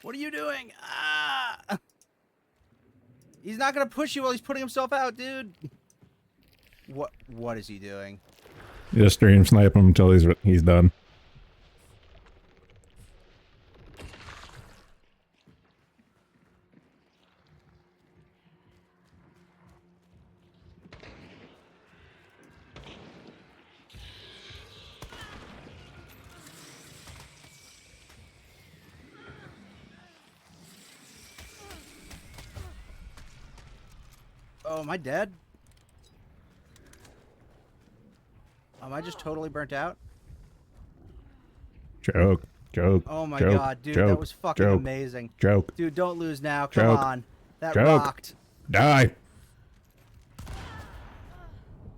What are you doing? Ah! He's not gonna push you while he's putting himself out, dude. What is he doing? Just stream snipe him until he's done. Oh, am I dead? Am I just totally burnt out? Joke. Oh my Joke. god, dude, Joke. that was fucking Joke. amazing. Joke. Dude, don't lose now. Come Joke. on. That Joke. rocked. Die.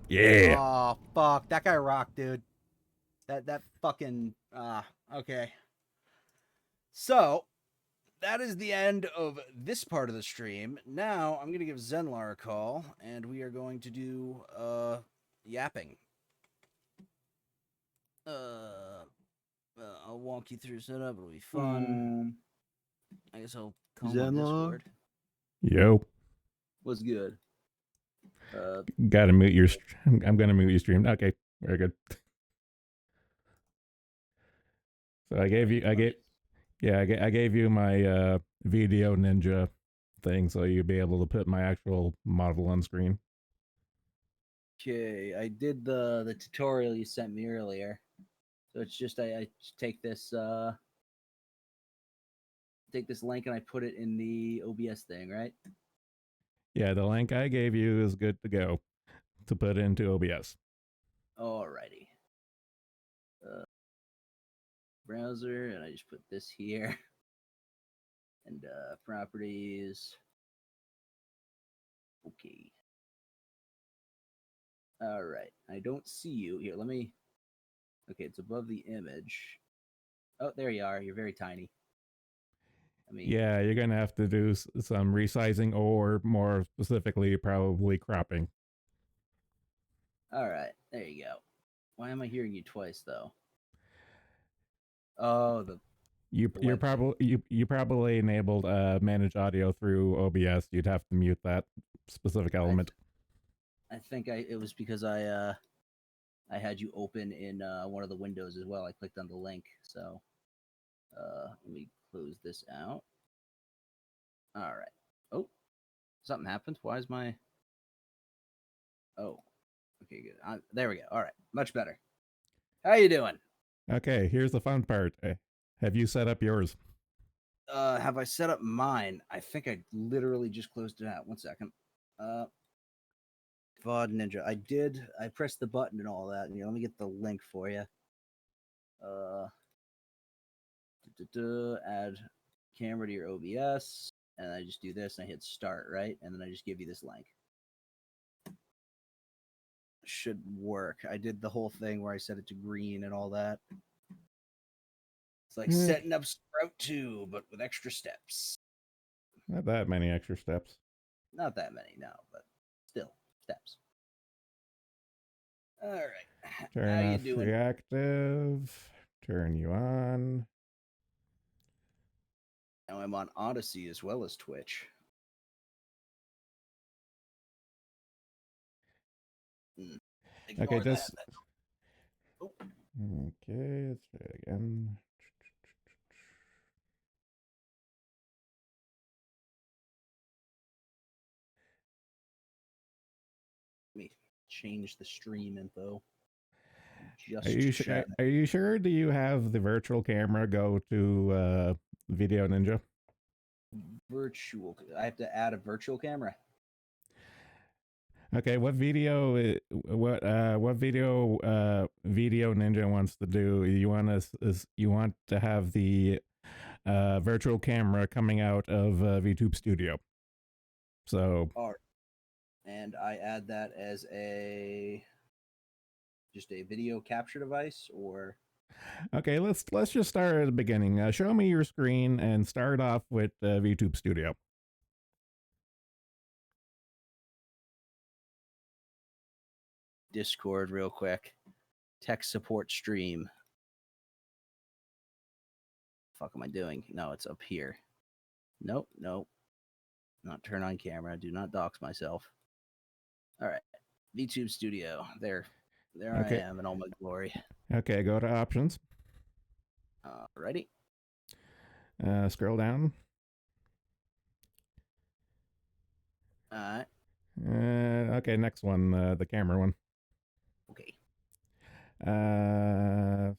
Yeah. Oh, fuck. That guy rocked, dude. That fucking okay. So, that is the end of this part of the stream. Now, I'm going to give Zenlar a call and we are going to do yapping. I'll walk you through setup. It'll be fun. I guess I'll call him on Discord. Yo. What's good? Gotta mute your. I'm gonna mute your stream. Okay, very good. So I gave you my video ninja thing, so you'd be able to put my actual model on screen. Okay, I did the tutorial you sent me earlier. So it's just I take this link and I put it in the OBS thing, right? Yeah, the link I gave you is good to go to put into OBS. Alrighty. Browser, and I just put this here. And properties. Okay. Alright. I don't see you. Here, let me... Okay, it's above the image. Oh, there you are. You're very tiny. Yeah, you're going to have to do some resizing or more specifically, probably cropping. Alright, there you go. Why am I hearing you twice, though? Oh, you probably enabled manage audio through OBS. You'd have to mute that specific element. I think it was because I had you open in one of the windows as well. I clicked on the link, so let me close this out. All right. Oh, something happened. Why is my... Oh, okay, good. There we go. All right, much better. How you doing? Okay, here's the fun part. Have you set up yours? Have I set up mine? I think I literally just closed it out. 1 second. VOD Ninja. I did. I pressed the button and all that. Let me get the link for you. Add camera to your OBS, and I just do this and I hit start, right? And then I just give you this link. Should work. I did the whole thing where I set it to green and all that. It's like setting up Sprout 2, but with extra steps. Not that many extra steps. Not that many, no, but still steps. All right. Turn How off you doing? reactive. Turn you on. Now I'm on Odyssey as well as Twitch. Okay, just... Oh. Okay, let's try it again. Let me change the stream info. Are you sure? Do you have the virtual camera go to Video Ninja? Virtual. I have to add a virtual camera. Okay, what video Video Ninja wants to do? You want to have the virtual camera coming out of VTube Studio. So. All right. And I add that as just a video capture device, or... Okay, let's just start at the beginning. Show me your screen and start off with VTube Studio. Discord real quick. Tech support stream. Fuck am I doing? No, it's up here. Nope, nope. Not turn on camera. Do not dox myself. All right. VTube Studio. There I Okay. am in all my glory. Okay, go to options. Ready? Scroll down. All right. Okay, next one, the camera one. Okay.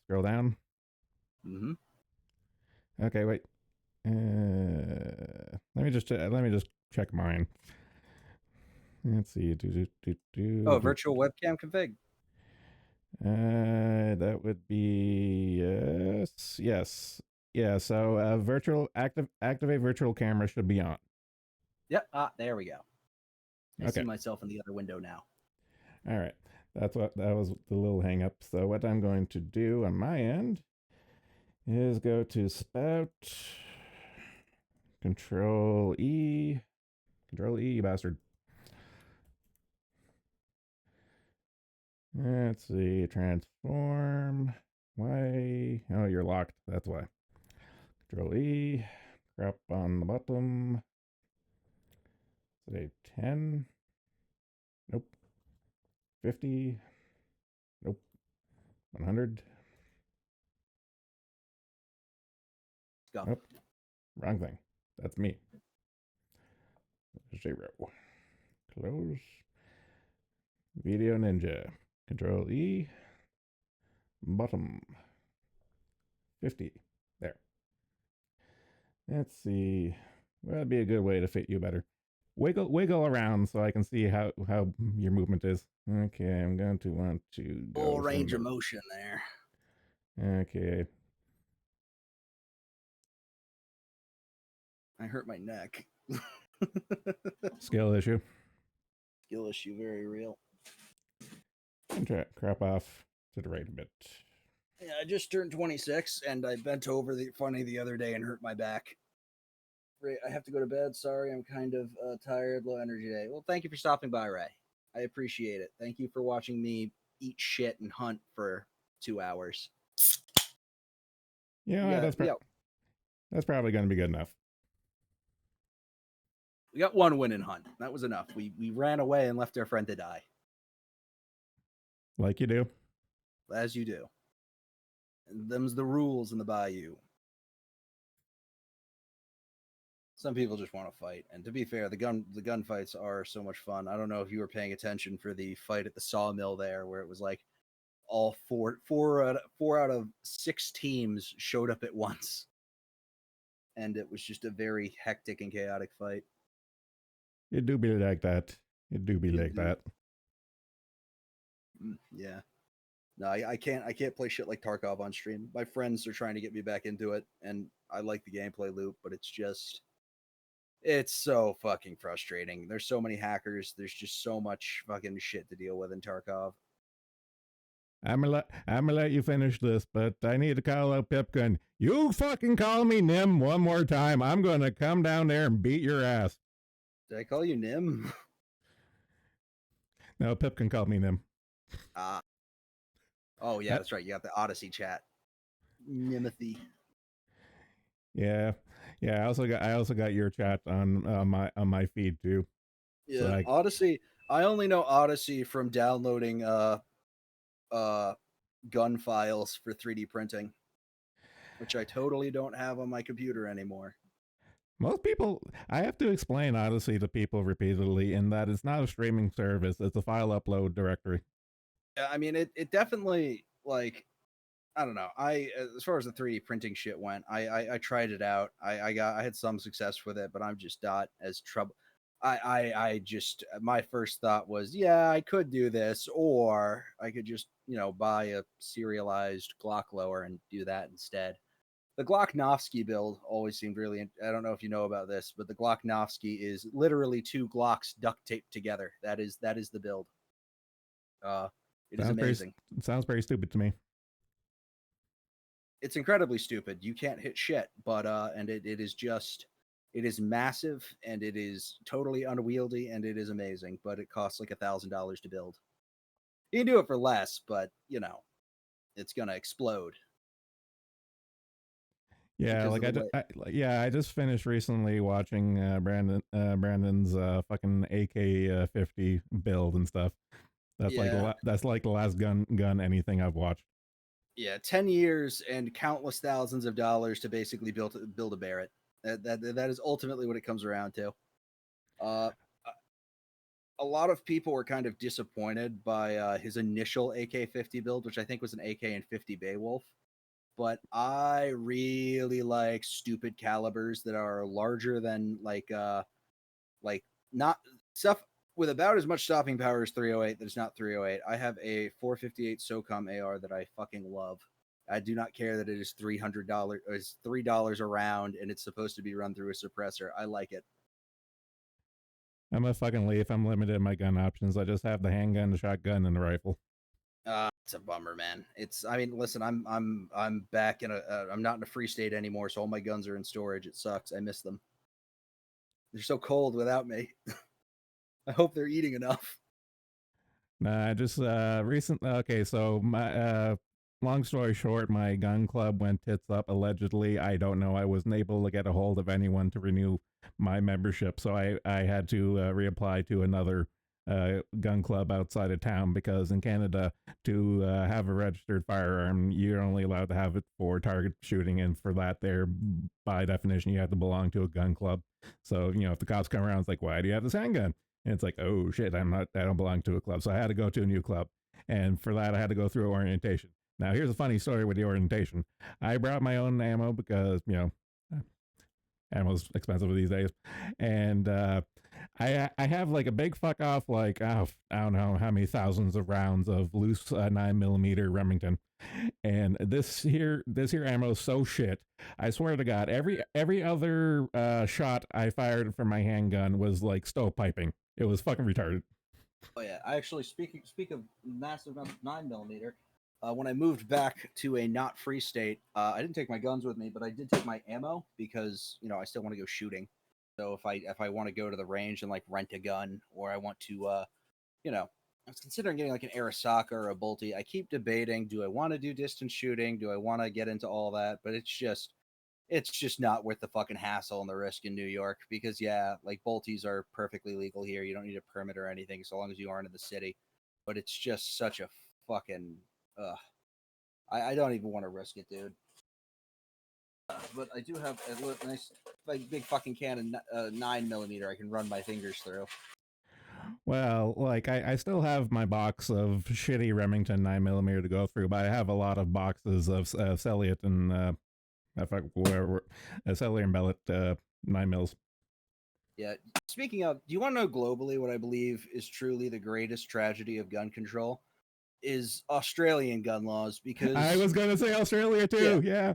Scroll down. Mm-hmm. Okay, wait. Let me just check mine. Let's see. Virtual webcam config. That would be yes. Yeah, so activate virtual camera should be on. Yep. There we go. I see Okay. myself in the other window now. All right. That was the little hang up. So what I'm going to do on my end is go to spout, control E, you bastard. Let's see, transform. Why? Oh, you're locked. That's why. Control E, crap on the bottom. Say 10. Nope. 50. Nope. 100. Go. Nope. Wrong thing. That's me. 0. Close. Video Ninja. Control E. Bottom. 50. There. Let's see. Well, that'd be a good way to fit you better. Wiggle around so I can see how your movement is. Okay, I'm going to want to go Full range of motion there. Okay. I hurt my neck. Skill issue. Skill issue, very real. And crap off to the right a bit. Yeah, I just turned 26 and I bent over the other day and hurt my back. Ray, I have to go to bed. Sorry, I'm kind of tired, low energy day. Well, thank you for stopping by, Ray. I appreciate it. Thank you for watching me eat shit and hunt for 2 hours. Yeah, that's probably going to be good enough. We got one win in hunt. That was enough. We ran away and left our friend to die. Like you do. As you do. And them's the rules in the bayou. Some people just want to fight, and to be fair, the gunfights are so much fun. I don't know if you were paying attention for the fight at the sawmill there, where it was like all four out of 6 teams showed up at once, and it was just a very hectic and chaotic fight. It do be like that. It do be like that. Yeah. No, I can't play shit like Tarkov on stream. My friends are trying to get me back into it, and I like the gameplay loop, but it's so fucking frustrating. There's so many hackers. There's just so much fucking shit to deal with in Tarkov. I'm gonna let you finish this, but I need to call out Pipkin. You fucking call me Nim one more time. I'm gonna come down there and beat your ass. Did I call you Nim? No, Pipkin called me Nim. Oh yeah, that's right. You got the Odyssey chat. Nimothy. Yeah. I also got your chat on my feed too. Yeah, so Odyssey. I only know Odyssey from downloading gun files for 3D printing, which I totally don't have on my computer anymore. Most people, I have to explain Odyssey to people repeatedly in that it's not a streaming service; it's a file upload directory. Yeah, I mean it definitely, like, I don't know. As far as the 3D printing shit went, I tried it out. I had some success with it, but I'm just not as trouble. I just, my first thought was, yeah, I could do this, or I could just, buy a serialized Glock lower and do that instead. The Glocknovsky build always seemed really. I don't know if you know about this, but the Glocknovsky is literally 2 Glocks duct taped together. That is the build. It is amazing. Sounds very stupid to me. It's incredibly stupid. You can't hit shit, but and it is massive and it is totally unwieldy and it is amazing, but it costs like $1,000 to build. You can do it for less, but it's gonna explode. Yeah, because like of the way. I just finished recently watching Brandon's fucking AK-50 build and stuff. Yeah, That's like the last gun anything I've watched. yeah, 10 years and countless thousands of dollars to basically build a Barrett. That is ultimately what it comes around to. Uh, a lot of people were kind of disappointed by his initial AK-50 build, which I think was an AK and 50 Beowulf. But I really like stupid calibers that are larger than like not stuff with about as much stopping power as 308 that is not 308. I have a 458 SOCOM AR that I fucking love. I do not care that it is $300 or is $3 a round and it's supposed to be run through a suppressor. I like it. I'm a fucking leaf. I'm limited in my gun options. I just have the handgun, the shotgun, and the rifle. It's a bummer, man. It's I mean, listen, I'm back in a I'm not in a free state anymore, so all my guns are in storage. It sucks. I miss them. They're so cold without me. I hope they're eating enough. Nah, just recent. Okay, so my long story short, my gun club went tits up. Allegedly, I don't know. I wasn't able to get a hold of anyone to renew my membership, so I had to reapply to another gun club outside of town because in Canada, to have a registered firearm, you're only allowed to have it for target shooting, and for that, there by definition, you have to belong to a gun club. So if the cops come around, it's like, why do you have this handgun? And it's like, oh shit, I don't belong to a club. So I had to go to a new club. And for that, I had to go through orientation. Now, here's a funny story with the orientation. I brought my own ammo because, ammo's expensive these days. And I have like a big fuck off, like, I don't know how many thousands of rounds of loose 9mm Remington. And this here ammo is so shit. I swear to God, every other shot I fired from my handgun was like stovepiping. It was fucking retarded. Oh yeah, I actually speak of massive 9mm. When I moved back to a not free state, I didn't take my guns with me, but I did take my ammo because I still want to go shooting. So if I want to go to the range and like rent a gun, or I want to, I was considering getting like an Arasaka or a Bolty. I keep debating: do I want to do distance shooting? Do I want to get into all that? But it's just not worth the fucking hassle and the risk in New York because yeah, like Bolties are perfectly legal here. You don't need a permit or anything so long as you aren't in the city. But it's just such a fucking I don't even want to risk it, dude. But I do have a nice like big fucking cannon 9mm I can run my fingers through. Well, like I still have my box of shitty Remington 9mm to go through, but I have a lot of boxes of Celliot and where Cellier and Bellet 9mm. Yeah. Speaking of, do you want to know globally what I believe is truly the greatest tragedy of gun control? Is Australian gun laws I because was going to say Australia yeah, too. Yeah.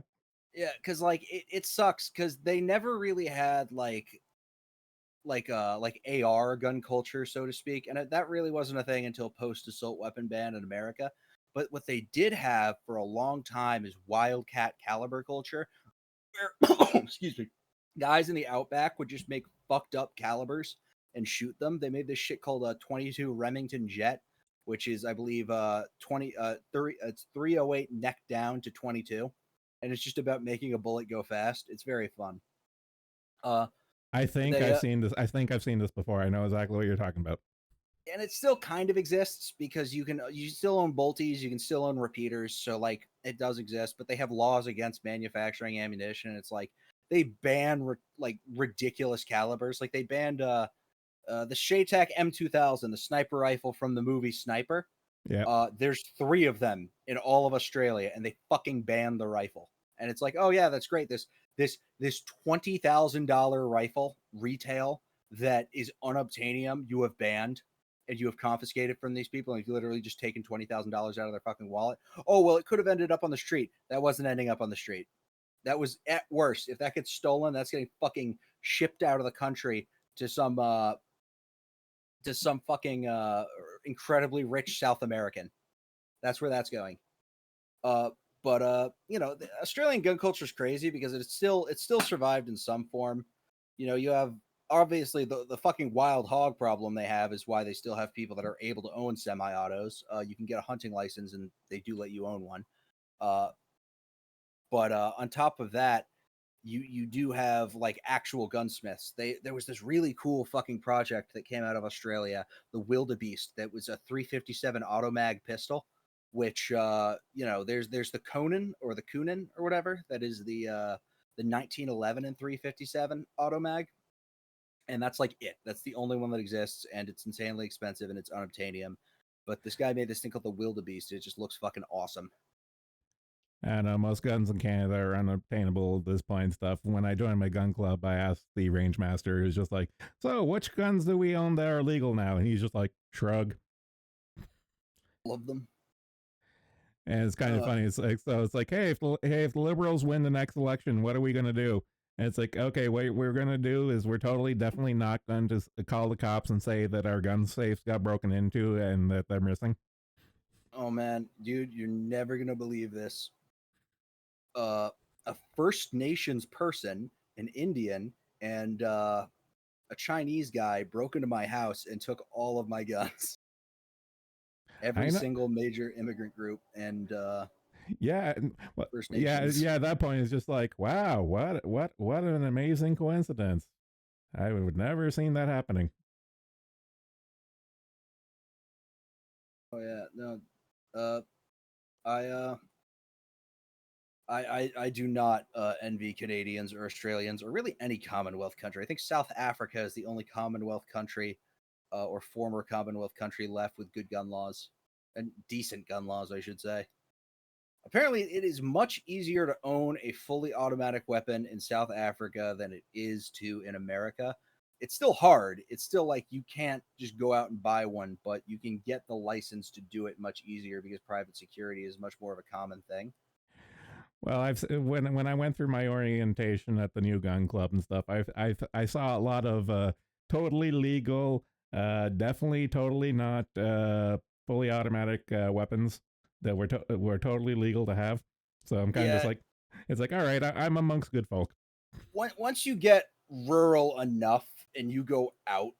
yeah, because like it sucks because they never really had like AR gun culture, so to speak, and that really wasn't a thing until post assault weapon ban in America. But what they did have for a long time is wildcat caliber culture, where excuse me, guys in the outback would just make fucked up calibers and shoot them. They made this shit called a 22 Remington Jet, which is I believe 30 it's 308 neck down to 22, and it's just about making a bullet go fast. It's very fun. Uh, I think they I've seen this. I think I've seen this before. I know exactly what you're talking about. and it still kind of exists because you still own bolties, you can still own repeaters, so like it does exist, but they have laws against manufacturing ammunition. It's like they ban like ridiculous calibers, like they banned the Shaytak M2000, the sniper rifle from the movie Sniper. Yeah. There's 3 of them in all of Australia, and they fucking banned the rifle. And it's like, oh yeah, that's great. This $20,000 rifle retail that is unobtainium, you have banned and you have confiscated from these people, and you've literally just taken $20,000 out of their fucking wallet. Oh well, it could have ended up on the street. That wasn't ending up on the street. That was at worst. If that gets stolen, that's getting fucking shipped out of the country to some fucking incredibly rich South American. That's where that's going. Uh, but the Australian gun culture is crazy because it's still survived in some form. You have obviously the fucking wild hog problem they have is why they still have people that are able to own semi-autos. You can get a hunting license and they do let you own one. Uh, but on top of that, you do have like actual gunsmiths. There was this really cool fucking project that came out of Australia, the Wildebeest, that was a 357 automag pistol, which there's the Conan or the Kunin or whatever, that is the 1911 and 357 automag, and that's like it. That's the only one that exists, and it's insanely expensive and it's unobtainium. But this guy made this thing called the Wildebeest. It just looks fucking awesome. And most guns in Canada are unobtainable at this point and stuff. When I joined my gun club, I asked the range master, who's just like, "So, which guns do we own that are legal now?" And he's just like, shrug. Love them. And it's kind of funny. It's like, so it's like, hey, if the liberals win the next election, what are we gonna do? And it's like, okay, what we're gonna do is we're definitely not going to call the cops and say that our gun safes got broken into and that they're missing. Oh man, dude, you're never gonna believe this. A First Nations person, an Indian, and a Chinese guy broke into my house and took all of my guns. Every single major immigrant group and yeah, well, First Nations. yeah. At that point, it's just like, wow, what an amazing coincidence. I would never have seen that happening. Oh yeah, no, uh, I I do not envy Canadians or Australians or really any Commonwealth country. I think South Africa is the only Commonwealth country or former Commonwealth country left with good gun laws and decent gun laws, I should say. Apparently, it is much easier to own a fully automatic weapon in South Africa than it is to in America. It's still hard. It's still like you can't just go out and buy one, but you can get the license to do it much easier because private security is much more of a common thing. Well, when I went through my orientation at the new gun club and stuff, I saw a lot of totally legal, definitely totally not fully automatic weapons that were totally legal to have. So I'm kind of just Yeah, like, it's like, all right, I'm amongst good folk. once you get rural enough and you go out,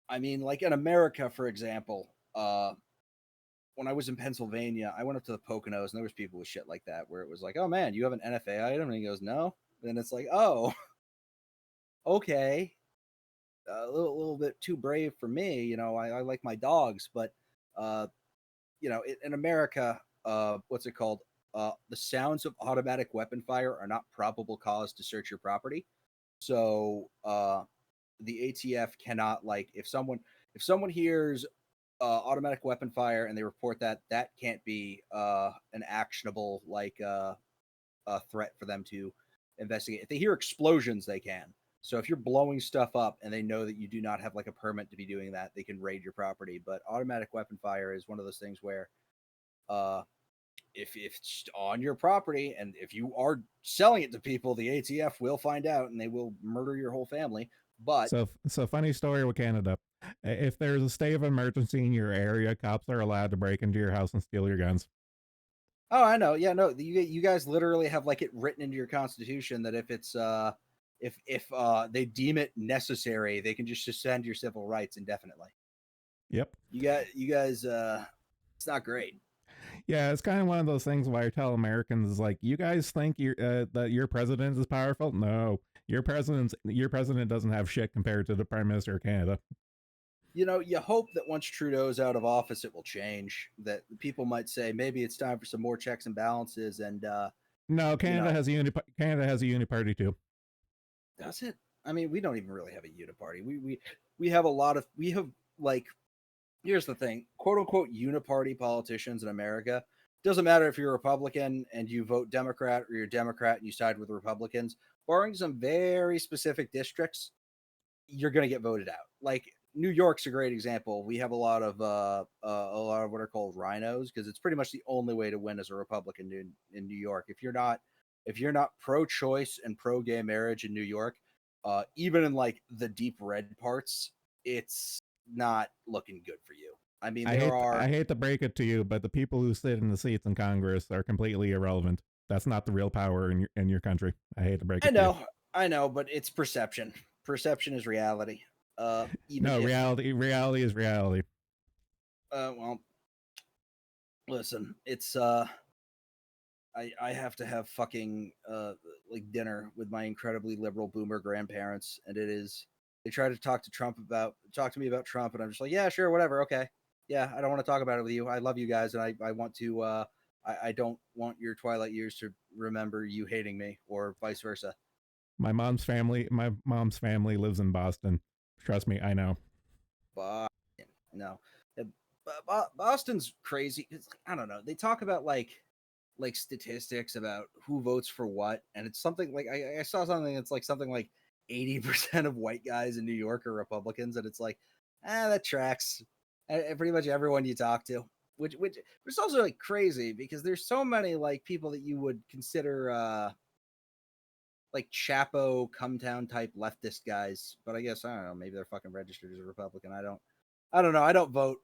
I mean, like in America, for example, when I was in Pennsylvania, I went up to the Poconos and there was people with shit like that where it was like, "Oh man, you have an NFA item?" And he goes, "No." And it's like, "Oh, okay, a little bit too brave for me. I like my dogs, but uh, in America, what's it called? The sounds of automatic weapon fire are not probable cause to search your property. So the ATF cannot, like, if someone hears automatic weapon fire and they report that can't be an actionable threat for them to investigate. If they hear explosions, they can. So if you're blowing stuff up and they know that you do not have like a permit to be doing that, they can raid your property. But automatic weapon fire is one of those things where uh, if it's on your property and if you are selling it to people, the ATF will find out and they will murder your whole family. But So funny story with Canada. If there's a state of emergency in your area, cops are allowed to break into your house and steal your guns. oh, I know. Yeah, no, you guys literally have like it written into your constitution that if it's if they deem it necessary, they can just suspend your civil rights indefinitely. Yep. You guys it's not great. Yeah, it's kind of one of those things where I tell Americans like, you guys think that your president is powerful? No, your president doesn't have shit compared to the prime minister of Canada. You hope that once Trudeau's out of office it will change, that people might say maybe it's time for some more checks and balances and No, you know, Canada has a uniparty too. does it? I mean, we don't even really have a uniparty. We have a lot of we have like here's the thing, quote unquote uniparty politicians in America. Doesn't matter if you're a Republican and you vote Democrat or you're Democrat and you side with Republicans, barring some very specific districts, you're going to get voted out. Like New York's a great example. We have a lot of what are called rhinos because it's pretty much the only way to win as a Republican in New York. If you're not pro-choice and pro-gay marriage in New York, even in like the deep red parts, it's not looking good for you. I mean, there I are. hate to break it to you, but the people who sit in the seats in Congress are completely irrelevant. That's not the real power in your country. I hate to break I it to you. know, I know, but it's perception. Perception is reality. Even No, if, reality is reality. well, listen, it's I have to have fucking like dinner with my incredibly liberal boomer grandparents, and it is they try to talk to me about Trump, and I'm just like, yeah, sure, whatever, okay, yeah, I don't want to talk about it with you. I love you guys, and I want to. I don't want your twilight years to remember you hating me, or vice versa. My mom's family lives in Boston. Trust me, I know. But no, Boston's crazy. I don't know. They talk about like statistics about who votes for what, and it's something like I saw something that's like something like 80% of white guys in New York are Republicans, and it's like, that tracks. Pretty much everyone you talk to, which is also like crazy because there's so many like people that you would consider like Chapo, come town type leftist guys, but I guess I don't know. Maybe they're fucking registered as a Republican. I don't know. I don't vote.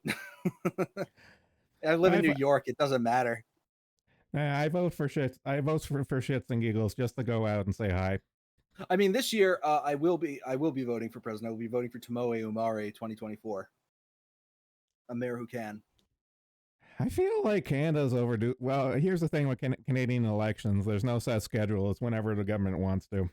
I live in I New York. It doesn't matter. I vote for shits. I vote for shits and giggles just to go out and say hi. I mean, this year I will be voting for president. I will be voting for Tomoe Umare 2024, a mayor who can. I feel like Canada's overdue. Well, here's the thing with Canadian elections: there's no set schedule. It's whenever the government wants to.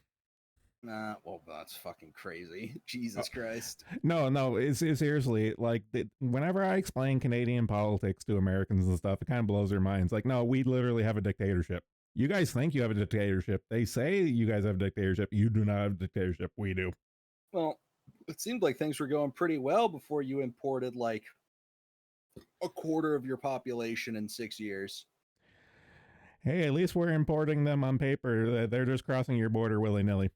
Well, that's fucking crazy. Oh, Jesus Christ. no. It's seriously like whenever I explain Canadian politics to Americans and stuff, it kind of blows their minds. Like, no, we literally have a dictatorship. You guys think you have a dictatorship. They say you guys have a dictatorship. You do not have a dictatorship. We do. Well, it seemed like things were going pretty well before you imported like a quarter of your population in 6 years. Hey, at least we're importing them on paper. They're just crossing your border willy nilly.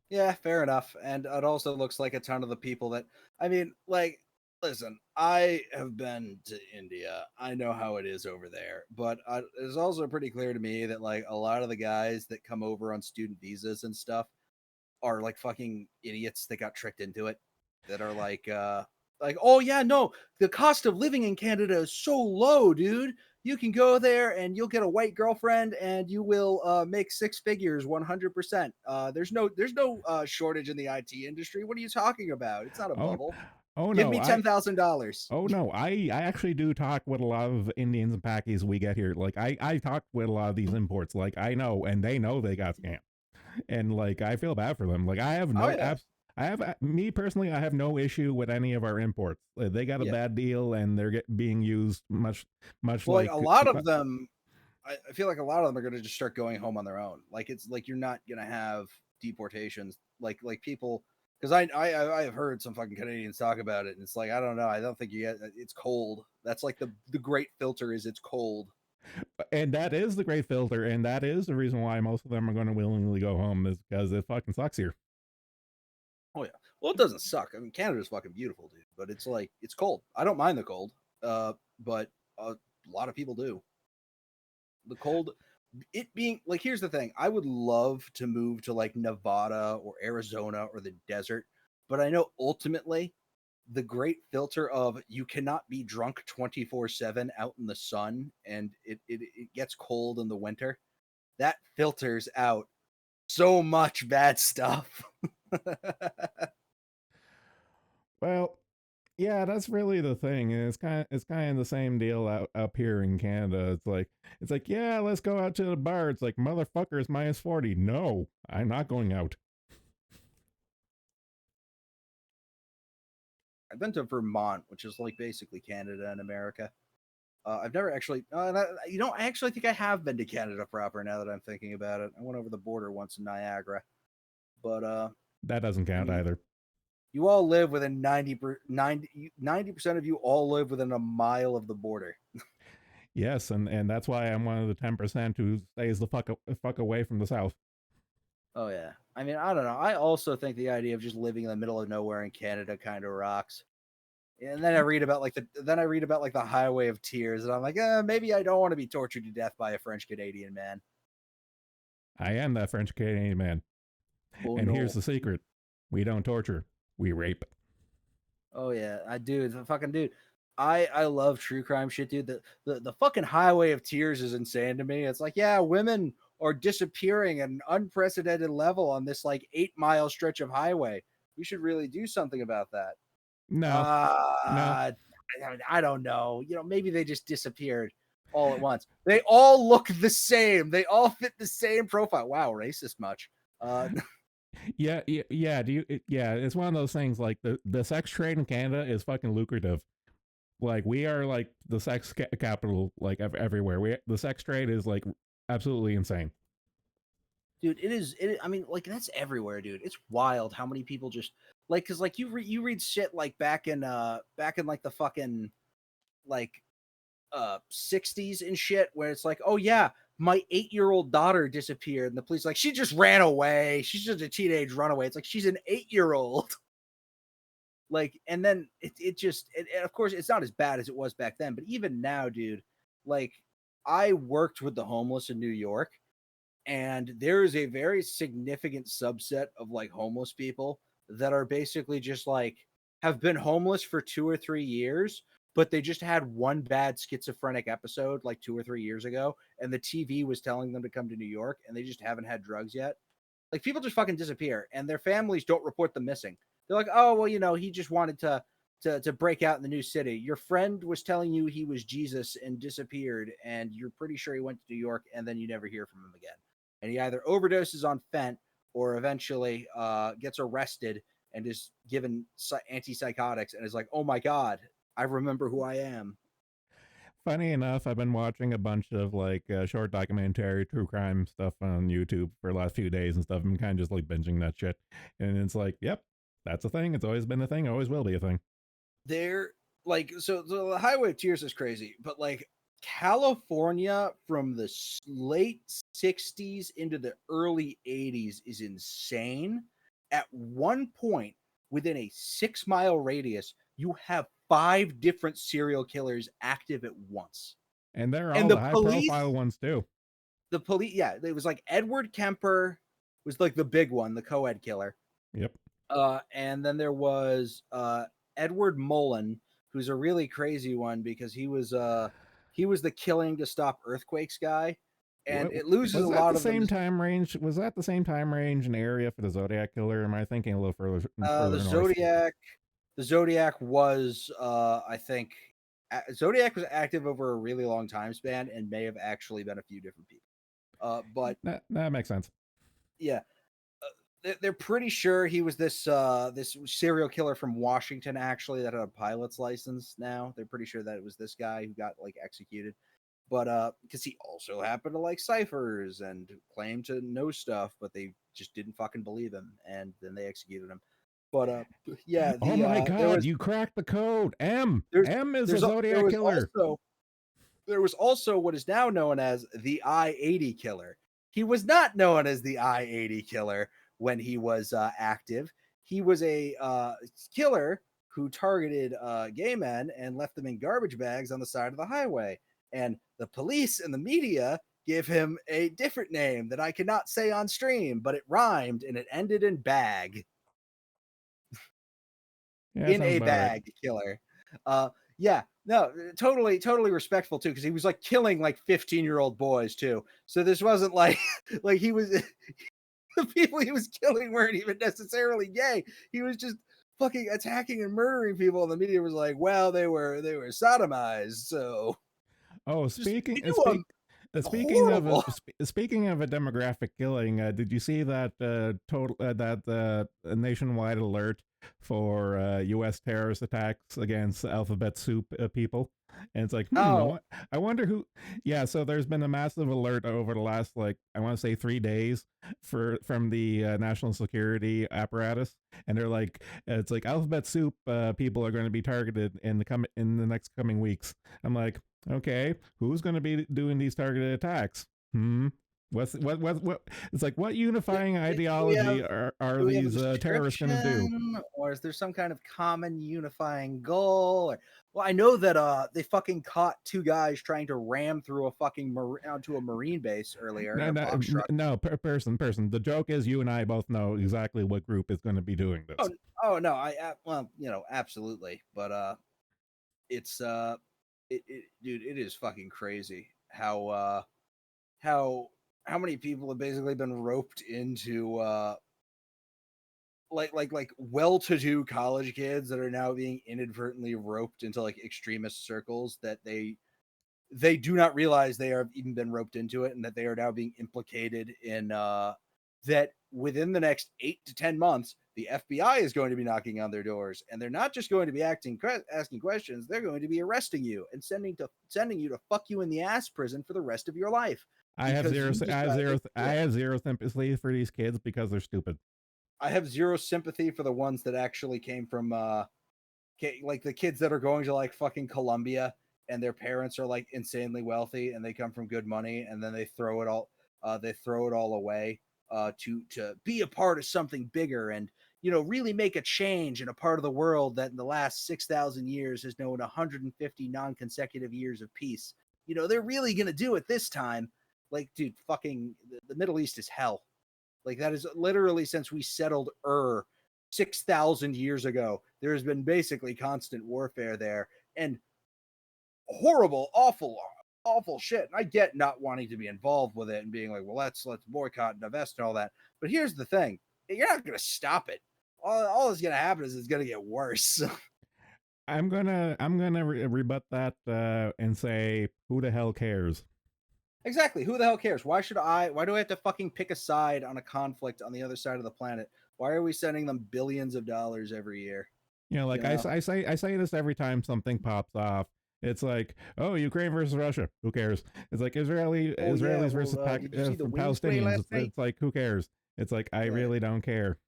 Yeah, fair enough. And it also looks like a ton of the people that, I mean, like, listen, I have been to India. I know how it is over there. But it's also pretty clear to me that, like, a lot of the guys that come over on student visas and stuff are like fucking idiots that got tricked into it, that are like, oh yeah, no, the cost of living in Canada is so low, dude. You can go there and you'll get a white girlfriend and you will make six figures 100%. There's no shortage in the IT industry. What are you talking about? It's not a Oh, bubble. oh Give no, me $10,000. oh no, I actually do talk with a lot of Indians and Pakis we get here. Like I talk with a lot of these imports. Like I know, and they know they got scammed, and like I feel bad for them. Like I have Oh no yeah, I have me personally, I have no issue with any of our imports. They got a yeah. bad deal, and they're being used much Well, like like a lot of them, I feel like a lot of them are going to just start going home on their own. Like it's like you're not going to have deportations like people, because I have heard some fucking Canadians talk about it, and it's like I don't know. I don't think you get it's cold. That's like the great filter is it's cold. and that is the great filter, and that is the reason why most of them are going to willingly go home is because it fucking sucks here. Oh yeah. Well, it doesn't suck. I mean, Canada's fucking beautiful, dude. But it's like it's cold. I don't mind the cold. But a lot of people do. The cold, it being like, here's the thing. I would love to move to like Nevada or Arizona or the desert, but I know ultimately the great filter of you cannot be drunk 24/7 out in the sun, and it gets cold in the winter. That filters out so much bad stuff. Well, yeah, that's really the thing. And it's kind of the same deal up here in Canada. It's like, yeah, let's go out to the bar. It's like, motherfucker, it's -40. No, I'm not going out. I've been to Vermont, which is like basically Canada and America. I've never actually, I actually think I have been to Canada proper now that I'm thinking about it. I went over the border once in Niagara, but That doesn't I count mean, either. you all live within 90% of you all live within a mile of the border. Yes, and that's why I'm one of the 10% who stays the fuck away from the South. Oh yeah, I mean, I don't know. I also think the idea of just living in the middle of nowhere in Canada kind of rocks. And then I read about like the Highway of Tears, and I'm like, maybe I don't want to be tortured to death by a French Canadian man. I am that French Canadian man. Oh And here's no. the secret: we don't torture, we rape. Oh yeah, I do. The fucking dude. I love true crime shit, dude. The fucking Highway of Tears is insane to me. It's like, yeah, women are disappearing at an unprecedented level on this like 8 mile stretch of highway. We should really do something about that. No, no, Uh I don't know. Maybe they just disappeared. all at once. They all look the same. They all fit the same profile. Wow, racist much. Yeah, yeah. Yeah, it's one of those things. Like the sex trade in Canada is fucking lucrative. Like we are like the sex capital, like everywhere. The sex trade is like absolutely insane. Dude, it is. I mean, like that's everywhere, dude. It's wild how many people just like because like you read shit like back in like the fucking like 60s and shit where it's like, oh yeah, my 8-year-old daughter disappeared, and the police like she just ran away. She's just a teenage runaway. It's like she's an 8-year-old. Like, and then it just and of course it's not as bad as it was back then, but even now, dude, like I worked with the homeless in New York, and there is a very significant subset of like homeless people that are basically just like have been homeless for 2 or 3 years, but they just had one bad schizophrenic episode like 2 or 3 years ago, and the TV was telling them to come to New York, and they just haven't had drugs yet. Like people just fucking disappear, and their families don't report them missing. They're like, oh well, he just wanted to break out in the new city. Your friend was telling you he was Jesus and disappeared, and you're pretty sure he went to New York, and then you never hear from him again. And he either overdoses on fent or eventually gets arrested and is given antipsychotics and is like, oh my god, I remember who I am. Funny enough, I've been watching a bunch of like short documentary true crime stuff on YouTube for the last few days and stuff. I'm kind of just like binging that shit, and it's like, yep, that's a thing. It's always been a thing. Always will be a thing. They're like, so the Highway of Tears is crazy, but like California from the late 60s into the early 80s is insane. At one point, within a 6 mile radius, you have 5 different serial killers active at once. And they're And all the high profile ones too. the police, yeah, it was like Edward Kemper was like the big one, the co-ed killer. Yep. And then there was Edward Mullen, who's a really crazy one because he was the killing to stop earthquakes guy, and What it loses was a that lot the of them. same time range? Was that the same time range and area for the Zodiac killer? Am I thinking a little further The north? Zodiac was I think Zodiac was active over a really long time span and may have actually been a few different people. But That makes sense. yeah, they're pretty sure he was this serial killer from Washington actually that had a pilot's license. Now they're pretty sure that it was this guy who got like executed, but because he also happened to like ciphers and claimed to know stuff, but they just didn't fucking believe him, and then they executed him. But yeah, Oh my god, you cracked the code. there's M is a there's there Zodiac was killer. also there was also what is now known as the I-80 killer. He was not known as the I-80 killer when he was active. He was a killer who targeted gay men and left them in garbage bags on the side of the highway. And the police and the media give him a different name that I cannot say on stream, but it rhymed and it ended in bag. Yeah, In sounds a about right. bag killer. Yeah, no, totally respectful too, because he was like killing like 15-year-old boys too. So this wasn't like like he was the people he was killing weren't even necessarily gay. He was just fucking attacking and murdering people, and the media was like, well, they were sodomized, so Oh, just speaking they do horrible. speaking of a demographic killing, did you see that nationwide alert for U.S. terrorist attacks against alphabet soup people? And it's like, Oh, I wonder who. Yeah, so there's been a massive alert over the last like I want to say 3 days from the national security apparatus, and they're like, it's like alphabet soup people are going to be targeted in the next coming weeks. I'm like, okay, who's going to be doing these targeted attacks? What? It's like, what do, unifying do we have ideology are do we have a these terrorists going to do? description, or is there some kind of common unifying goal? Or, well, I know that they fucking caught 2 guys trying to ram through a fucking onto a marine base earlier in No, a no, box truck. no, person. The joke is you and I both know exactly what group is going to be doing Oh, this. oh no, well, absolutely, but it's dude, it is fucking crazy how how many people have basically been roped into like well-to-do college kids that are now being inadvertently roped into like extremist circles that they they do not realize they have even been roped into it, and that they are now being implicated in that within the next 8 to 10 months, the FBI is going to be knocking on their doors, and they're not just going to be asking questions; they're going to be arresting you and sending you to fuck you in the ass prison for the rest of your life because you decided. I Yeah, have zero sympathy for these kids because they're stupid. I have zero sympathy for the ones that actually came from like the kids that are going to like fucking Colombia and their parents are like insanely wealthy and they come from good money and then they throw it all away to be a part of something bigger and really make a change in a part of the world that in the last 6,000 years has known 150 non-consecutive years of peace. They're really going to do it this time. Like, dude, fucking the Middle East is hell. Like, that is literally since we settled 6,000 years ago. There has been basically constant warfare there and horrible, awful, awful shit. And I get not wanting to be involved with it and being like, well, let's boycott and divest and all that. But here's the thing: you're not going to stop it. All that's going to happen is it's going to get worse. I'm gonna rebut that and say, who the hell cares? Exactly. Who the hell cares? Why do I have to fucking pick a side on a conflict on the other side of the planet? Why are we sending them billions of dollars every year? Like I say this every time something pops off. It's like, oh, Ukraine versus Russia. Who cares? It's like Oh yeah. Israelis versus Well, did you see the Wings play Palestinians. last night? It's like, who cares? It's like, I Yeah. really don't care.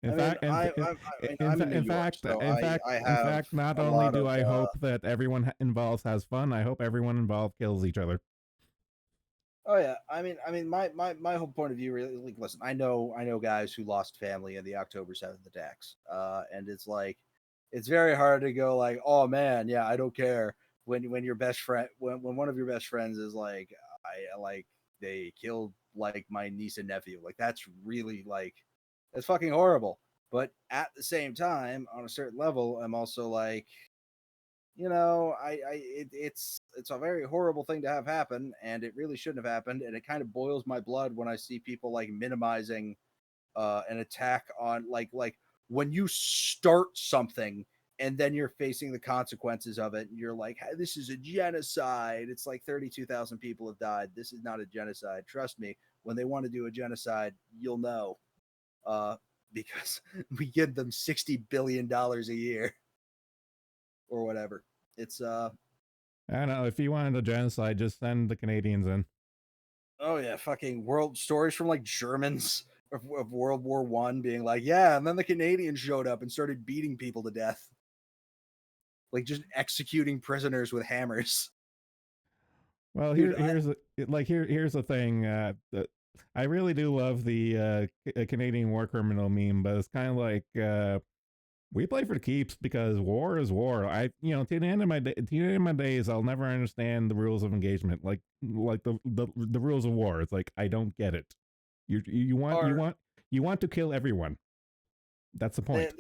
In I mean, fact, I'm in New York, so I in have fact, not a only lot do of. I hope that everyone involved has fun, I hope everyone involved kills each other. Oh yeah, my whole point of view really. Like, listen, I know guys who lost family in the October 7th attacks, and it's like, it's very hard to go like, oh man, yeah, I don't care when your best friend when one of your best friends is like, I like they killed like my niece and nephew. Like, that's really like, that's fucking horrible. But at the same time, on a certain level, I'm also like, it's a very horrible thing to have happen, and it really shouldn't have happened. And it kind of boils my blood when I see people like minimizing an attack on like when you start something and then you're facing the consequences of it, and you're like, hey, this is a genocide. It's like 32,000 people have died. This is not a genocide. Trust me. When they want to do a genocide, you'll know, uh, because we give them $60 billion a year or whatever. It's I don't know. If you wanted a genocide, just send the Canadians in. Oh yeah, fucking world stories from like Germans of World War One being like, yeah, and then the Canadians showed up and started beating people to death, like just executing prisoners with hammers. Well, Dude, here's the thing. I really do love the Canadian war criminal meme, but it's kind of like we play for the keeps because war is war. To the end of my days, I'll never understand the rules of engagement, like the rules of war. It's like, I don't get it. are You want to kill everyone. That's the point.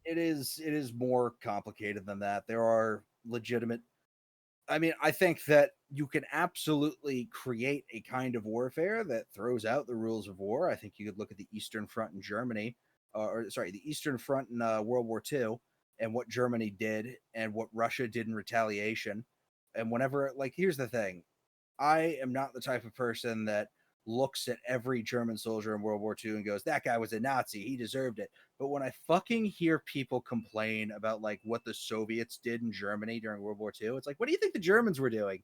it is more complicated than that. There are legitimate. I mean, I think that you can absolutely create a kind of warfare that throws out the rules of war. I think you could look at the Eastern Front in Germany, or sorry, the Eastern Front in World War II, and what Germany did and what Russia did in retaliation. And whenever, like, here's the thing: I am not the type of person that looks at every German soldier in World War II and goes, that guy was a Nazi. He deserved it. But when I fucking hear people complain about like what the Soviets did in Germany during World War II, it's like, what do you think the Germans were doing?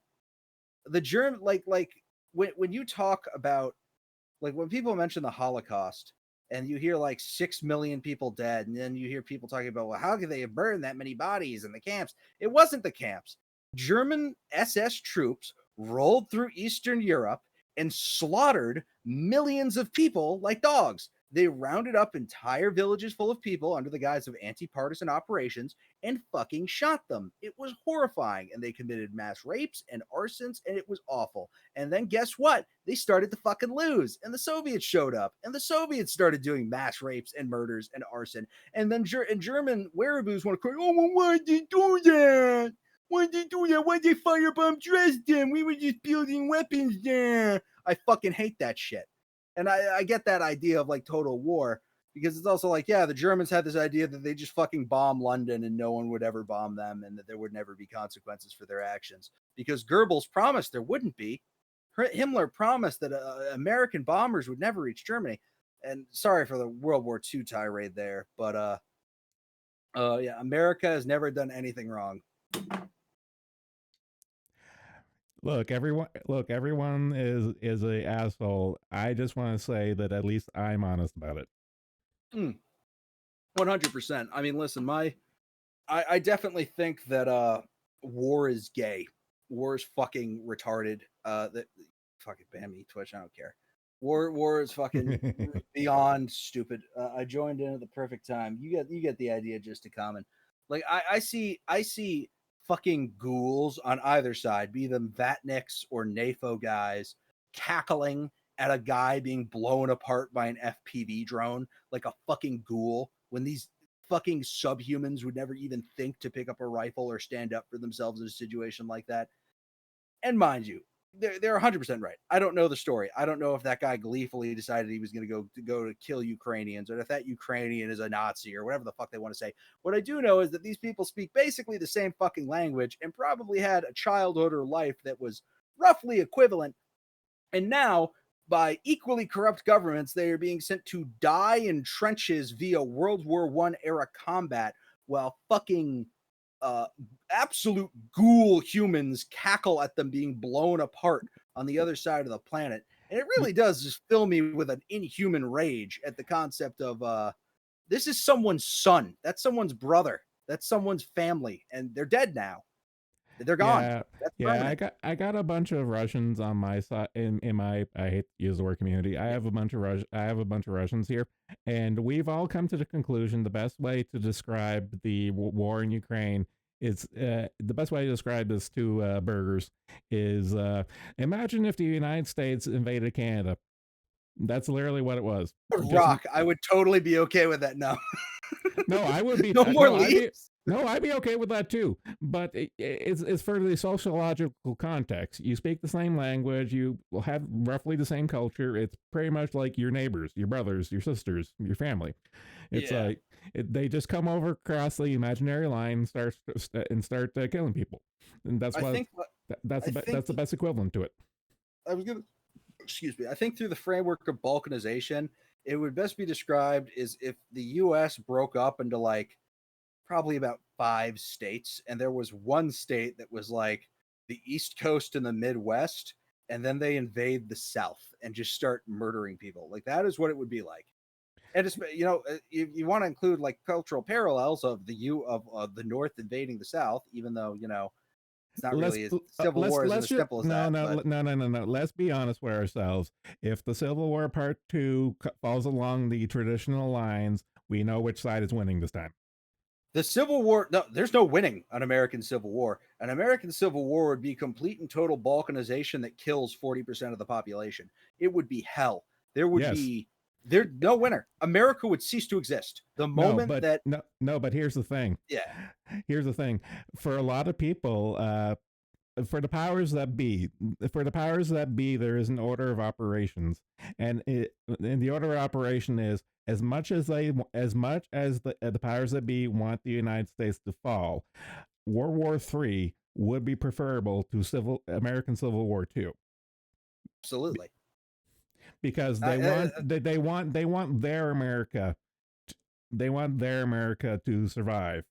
The German, like when you talk about, like, when people mention the Holocaust and you hear like 6 million people dead, and then you hear people talking about, well, how could they have burned that many bodies in the camps? It wasn't the camps. German SS troops rolled through Eastern Europe and slaughtered millions of people like dogs. They rounded up entire villages full of people under the guise of anti-partisan operations and fucking shot them. It was horrifying, and they committed mass rapes and arsons, and it was awful. And then guess what? They started to fucking lose, and the Soviets showed up, and the Soviets started doing mass rapes and murders and arson. And then German wereaboos want to cry, oh, well, why'd they do that? Why'd they do that? Why'd they firebomb Dresden? We were just building weapons there. I fucking hate that shit. And I get that idea of like total war, because it's also like, yeah, the Germans had this idea that they just fucking bomb London and no one would ever bomb them and that there would never be consequences for their actions because Goebbels promised there wouldn't be. Himmler promised that American bombers would never reach Germany. And sorry for the World War II tirade there, but yeah, America has never done anything wrong. Look, everyone is a asshole. I just want to say that at least I'm honest about it. 100%. I mean, listen, I definitely think that war is gay. War is fucking retarded. That fucking ban me, Twitch. I don't care. War is fucking beyond stupid. I joined in at the perfect time. You get the idea, just a comment. Like I see fucking ghouls on either side, be them Vatniks or NAFO guys, cackling at a guy being blown apart by an FPV drone like a fucking ghoul when these fucking subhumans would never even think to pick up a rifle or stand up for themselves in a situation like that. And mind you, they're 100% right. I don't know the story. I don't know if that guy gleefully decided he was going to go to kill Ukrainians, or if that Ukrainian is a Nazi or whatever the fuck they want to say. What I do know is that these people speak basically the same fucking language and probably had a childhood or life that was roughly equivalent. And now, by equally corrupt governments, they are being sent to die in trenches via World War I era combat while fucking absolute ghoul humans cackle at them being blown apart on the other side of the planet. And it really does just fill me with an inhuman rage at the concept of this is someone's son, that's someone's brother, that's someone's family, and they're dead now. They're gone. Yeah, That's yeah. permanent. I got a bunch of Russians on my side in my, I hate to use the word community. I have a bunch of Russians here, and we've all come to the conclusion the best way to describe the war in Ukraine is the best way to describe this to burgers is imagine if the United States invaded Canada. That's literally what it was. Just Rock, I would totally be okay with that. No, no, I would be no more leaves. no, I'd be okay with that too. But it's for the sociological context. You speak the same language. You will have roughly the same culture. It's pretty much like your neighbors, your brothers, your sisters, your family. It's Yeah. like they just come over across the imaginary line and start killing people. And that's I what think that's I think the best equivalent to it. I was gonna excuse me. I think through the framework of balkanization, it would best be described as if the US broke up into like probably about 5 states, and there was one state that was like the East Coast and the Midwest, and then they invade the South and just start murdering people. Like that is what it would be like. And it's, you want to include like cultural parallels of the North invading the South, even though it's not let's really the Civil War isn't let's as just simple as that. But no. Let's be honest with ourselves. If the Civil War Part Two falls along the traditional lines, we know which side is winning this time. the Civil War, no, there's no winning an American Civil War. An American Civil War would be complete and total balkanization that kills 40% of the population. It would be hell. There would Yes. be no winner. America would cease to exist the moment that. No. But here's the thing. Yeah. Here's the thing. For a lot of people, for the powers that be, there is an order of operations, and the order of operation is as much as the powers that be want the United States to fall, World War III would be preferable to American Civil War II. Absolutely. Because they want their America. They want their America to survive,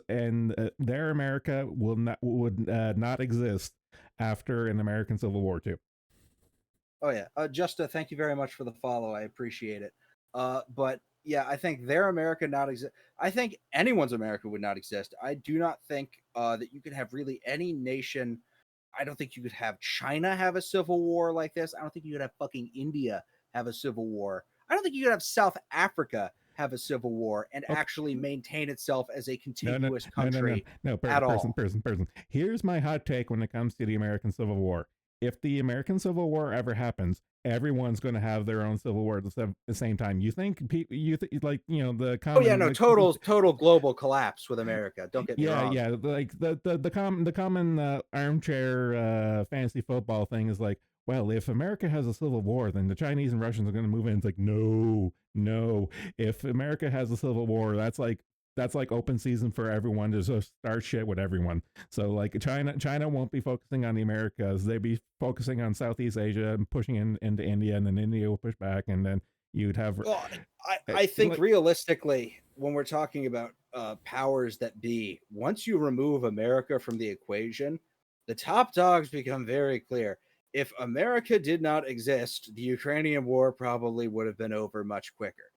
and their America would not exist after an American Civil War too. Oh yeah, Justa, thank you very much for the follow. I appreciate it. But yeah, I think their America not exist. I think anyone's America would not exist. I do not think that you could have really any nation. I don't think you could have China have a civil war like this. I don't think you could have fucking India have a civil war. I don't think you could have South Africa have a civil war and actually maintain itself as a contiguous country. Person. Here's my hot take when it comes to the American Civil War. If the American Civil War ever happens, everyone's going to have their own civil war at the same time. You think the common total global collapse with America. Don't get me wrong. Yeah, like the common armchair fantasy football thing is like, well, if America has a civil war, then the Chinese and Russians are going to move in. It's like, no, no. If America has a civil war, that's like open season for everyone to just start shit with everyone. So like China won't be focusing on the Americas. They'd be focusing on Southeast Asia and pushing into India, and then India will push back, and then you'd have Well, I think like, realistically, when we're talking about powers that be, once you remove America from the equation, the top dogs become very clear. If America did not exist, the Ukrainian war probably would have been over much quicker.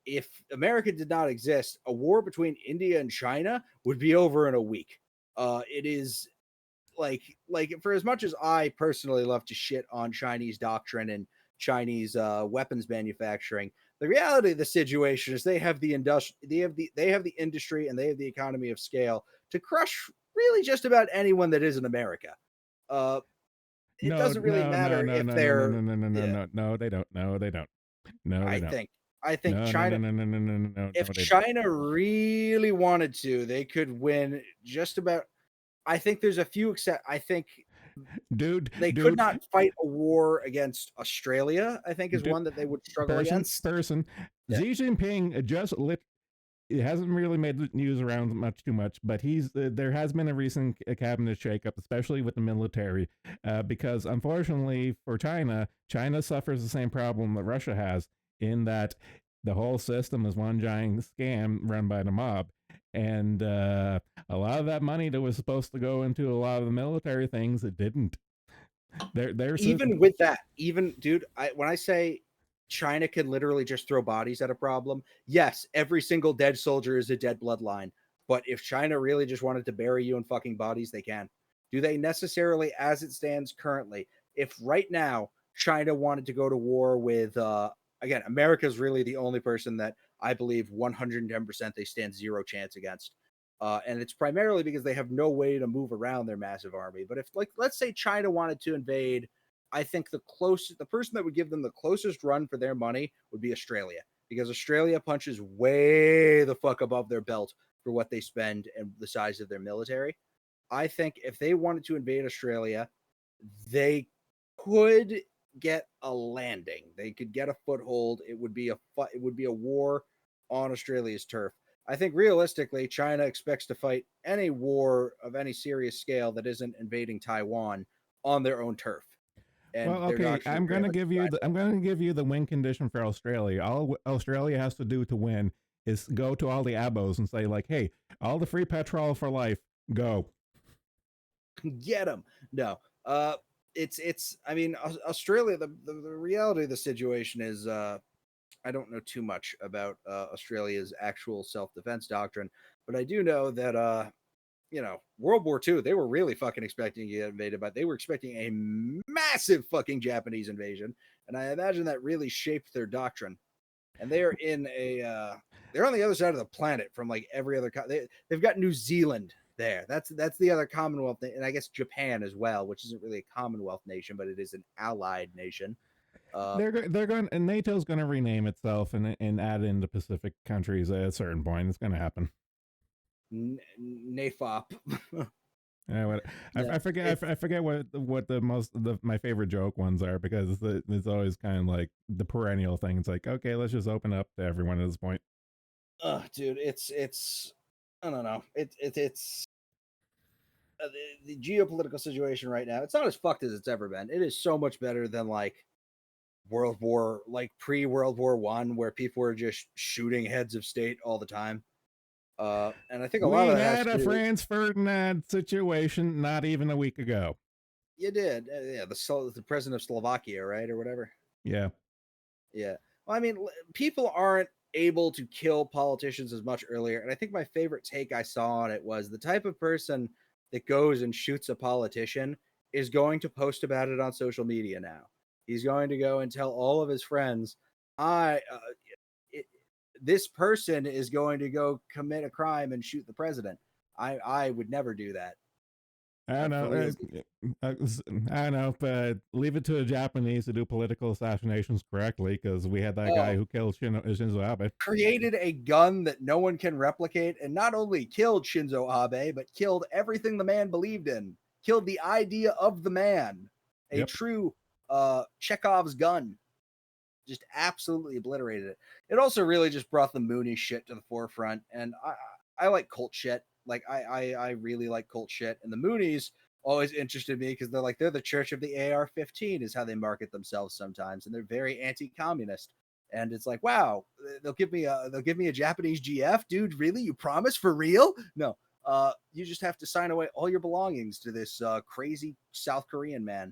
If America did not exist, a war between India and China would be over in a week. It is like for as much as I personally love to shit on Chinese doctrine and Chinese weapons manufacturing, the reality of the situation is they have the industry and they have the economy of scale to crush really just about anyone that is in America. It no, doesn't really no, no, matter no, if no, no, no, they're no, no, no, no, yeah. no, no, they don't. No, they don't. No, they I don't. think I think No, no, no, China no, no, no, no, no, no, if no, they don't. China really wanted to, they could win just about. I think there's a few except I think Dude, they could dude, not fight a war against Australia, I think is dude, one that they would struggle person, against. person. Yeah. Xi Jinping just lit. It hasn't really made the news around much too much, but he's there has been a recent cabinet shakeup, especially with the military, because unfortunately for China, China suffers the same problem that Russia has in that the whole system is one giant scam run by the mob, and a lot of that money that was supposed to go into a lot of the military things, it didn't. There's Even with that, even dude, when I say China can literally just throw bodies at a problem, yes, every single dead soldier is a dead bloodline. But if China really just wanted to bury you in fucking bodies, they can. Do they necessarily, as it stands currently, if right now China wanted to go to war with again, America's really the only person that I believe 110% they stand zero chance against. And it's primarily because they have no way to move around their massive army. But if, like, let's say China wanted to invade, I think the person that would give them the closest run for their money would be Australia, because Australia punches way the fuck above their belt for what they spend and the size of their military. I think if they wanted to invade Australia, they could get a landing. They could get a foothold. It would be a war on Australia's turf. I think realistically, China expects to fight any war of any serious scale that isn't invading Taiwan on their own turf. And well, their okay. doctrine very much I'm going to give you the win condition for Australia. All Australia has to do to win is go to all the abos and say like, "Hey, all the free petrol for life, go." get them. No, it's. I mean, Australia. The reality of the situation is, I don't know too much about Australia's actual self defense doctrine, but I do know that World War II, they were really fucking expecting to get invaded, but they were expecting a massive fucking Japanese invasion, and I imagine that really shaped their doctrine. And they are in they're on the other side of the planet from like every other. They've got New Zealand there. That's the other Commonwealth, and I guess Japan as well, which isn't really a Commonwealth nation, but it is an allied nation. They're going and NATO's going to rename itself and add in the Pacific countries at a certain point. It's going to happen. NAFOP. Yeah, I forget I forget what my favorite joke ones are, because it's always kind of like the perennial thing. It's like, okay, let's just open up to everyone at this point. Dude, it's I don't know. It's the geopolitical situation right now. It's not as fucked as it's ever been. It is so much better than like pre-World War One, where people were just shooting heads of state all the time. And I think a lot We of that has had to a do with, Franz Ferdinand situation not even a week ago. you did, yeah, the president of Slovakia, right, or whatever. Yeah. Yeah. Well, I mean, people aren't able to kill politicians as much earlier, and I think my favorite take I saw on it was the type of person that goes and shoots a politician is going to post about it on social media now. He's going to go and tell all of his friends, I this person is going to go commit a crime and shoot the president. I would never do that. I don't For know. real. I don't know, but leave it to the Japanese to do political assassinations correctly, because we had that guy who killed Shinzo Abe. Created a gun that no one can replicate, and not only killed Shinzo Abe, but killed everything the man believed in, killed the idea of the man, A Yep. true Chekhov's gun. Just absolutely obliterated it. It also really just brought the Mooney shit to the forefront, and I like cult shit. Like I really like cult shit, and the Moonies always interested me because they're the Church of the AR-15 is how they market themselves sometimes, and they're very anti-communist. And it's like, wow, they'll give me a Japanese GF, dude. Really, you promise for real? No, you just have to sign away all your belongings to this crazy South Korean man.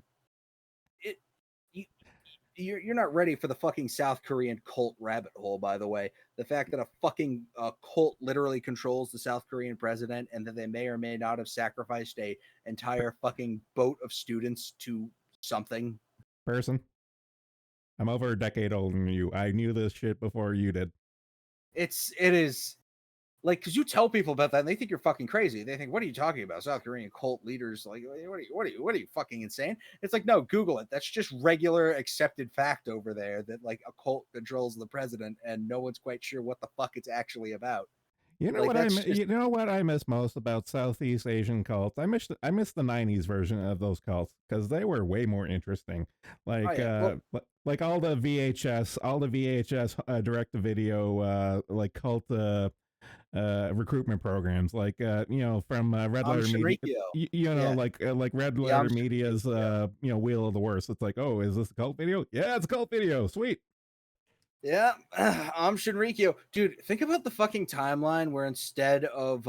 It you, you're not ready for the fucking South Korean cult rabbit hole, by the way. The fact that a fucking cult literally controls the South Korean president and that they may or may not have sacrificed a entire fucking boat of students to something. Person, I'm over a decade older than you. I knew this shit before you did. It is like, because you tell people about that and they think you're fucking crazy. They think, what are you talking about? South Korean cult leaders? Like, what are you fucking insane? It's like, no, Google it. That's just regular accepted fact over there that like a cult controls the president and no one's quite sure what the fuck it's actually about. You know Like, what that's just, you know what I miss most about Southeast Asian cults? I miss the '90s version of those cults because they were way more interesting. Like like all the VHS direct to video like cult recruitment programs, like you know, from Red Letter Media, Shinrikyo. you know, Yeah. like Red The Letter Shinrikyo. Media's you know, Wheel of the Worst. It's like, oh, is this a cult video? Yeah, it's a cult video. Sweet. Yeah, Shinrikyo. Dude, think about the fucking timeline where instead of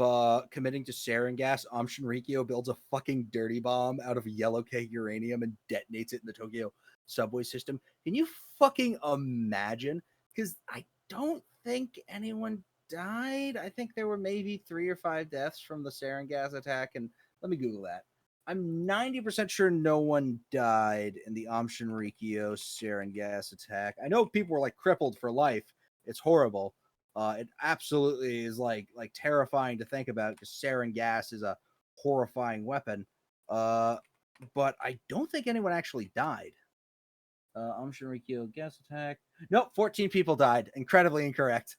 committing to sarin gas, Shinrikyo builds a fucking dirty bomb out of yellow K uranium and detonates it in the Tokyo subway system. Can you fucking imagine? Because I don't think anyone died. I think there were maybe 3 or 5 deaths from the sarin gas attack. And let me Google that. I'm 90% sure no one died in the Shinrikyo sarin gas attack. I know people were like crippled for life. It's horrible. It absolutely is like terrifying to think about because sarin gas is a horrifying weapon. But I don't think anyone actually died. Shinrikyo gas attack. Nope, 14 people died. Incredibly incorrect.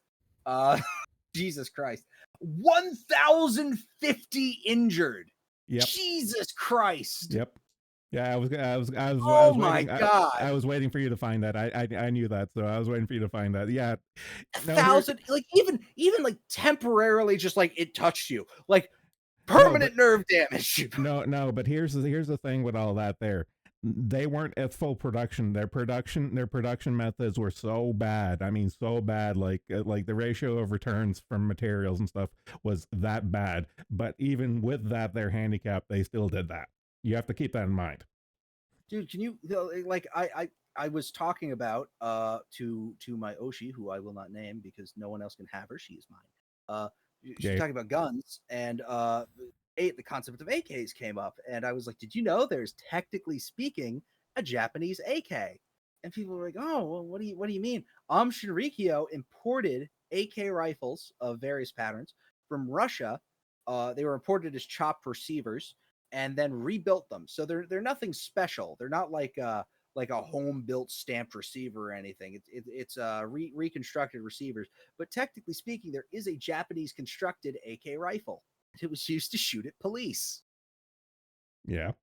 Jesus Christ. 1,050 injured. Yep. Jesus Christ. Yep. Yeah, I Oh was my waiting. God. I was waiting for you to find that. I knew that, so I was waiting for you to find that. Yeah. 1,000, like even like temporarily, just like it touched you, like No, permanent nerve damage. no, but here's the thing with all that there. They weren't at full production. Their production methods were so bad. I mean, so bad. Like the ratio of returns from materials and stuff was that bad. But even with that, their handicap, they still did that. You have to keep that in mind. Dude, can you like I was talking about to my Oshi, who I will not name because no one else can have her. She is mine. She's Yeah. talking about guns and the concept of AKs came up, and I was like, did you know there's technically speaking a Japanese AK? And people were like, oh, well, what do you mean? Shinrikyo imported AK rifles of various patterns from Russia. They were imported as chopped receivers and then rebuilt them. So they're nothing special. They're not like a home built stamped receiver or anything. It's reconstructed receivers. But technically speaking, there is a Japanese constructed AK rifle. It was used to shoot at police. Yeah.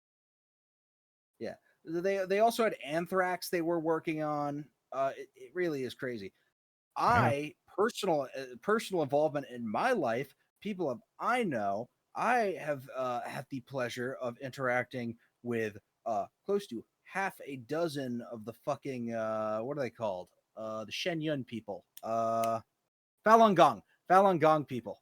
Yeah. They also had anthrax they were working on. It really is crazy. Personal involvement in my life, people I know, I have had the pleasure of interacting with close to half a dozen of the fucking what are they called? The Shenyun people. Falun Gong people.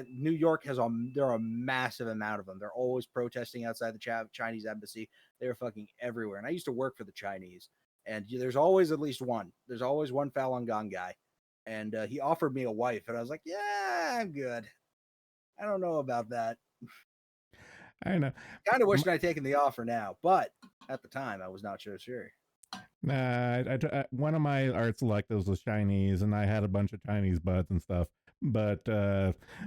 New York there are a massive amount of them. They're always protesting outside the Chinese embassy. They're fucking everywhere. And I used to work for the Chinese, and there's always at least one. There's always one Falun Gong guy, and he offered me a wife, and I was like, yeah, I'm good. I don't know about that. I know. Kind of wish I'd taken the offer now, but at the time I was not sure. Nah, one of my art selectives was Chinese, and I had a bunch of Chinese buds and stuff. But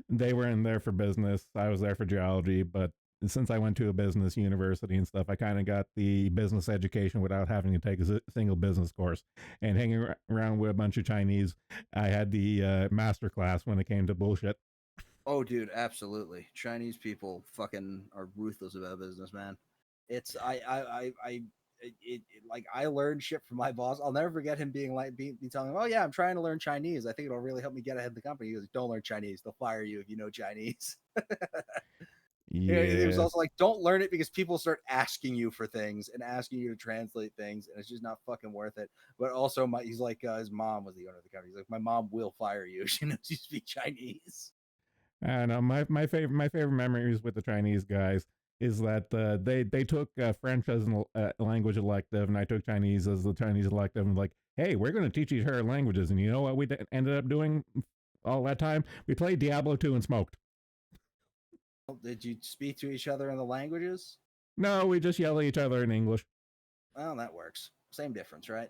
they were in there for business. I was there for geology. But since I went to a business university and stuff, I kind of got the business education without having to take a single business course. And hanging around with a bunch of Chinese, I had the master class when it came to bullshit. Oh, dude, absolutely. Chinese people fucking are ruthless about business, man. It's like I learned shit from my boss. I'll never forget him being like, be telling him, "Oh yeah, I'm trying to learn Chinese. I think it'll really help me get ahead of the company." He goes, "Don't learn Chinese. They'll fire you if you know Chinese." It was Yeah. also like, don't learn it because people start asking you for things and asking you to translate things, and it's just not fucking worth it. But also, he's like, his mom was the owner of the company. He's like, my mom will fire you if she knows you speak Chinese. I don't know. My favorite memories with the Chinese guys is that they took French as a language elective, and I took Chinese as the Chinese elective. And like, hey, we're going to teach each other languages, and you know what we ended up doing all that time? We played Diablo 2 and smoked. Did you speak to each other in the languages? No, we just yell at each other in English. Well, that works. Same difference, right?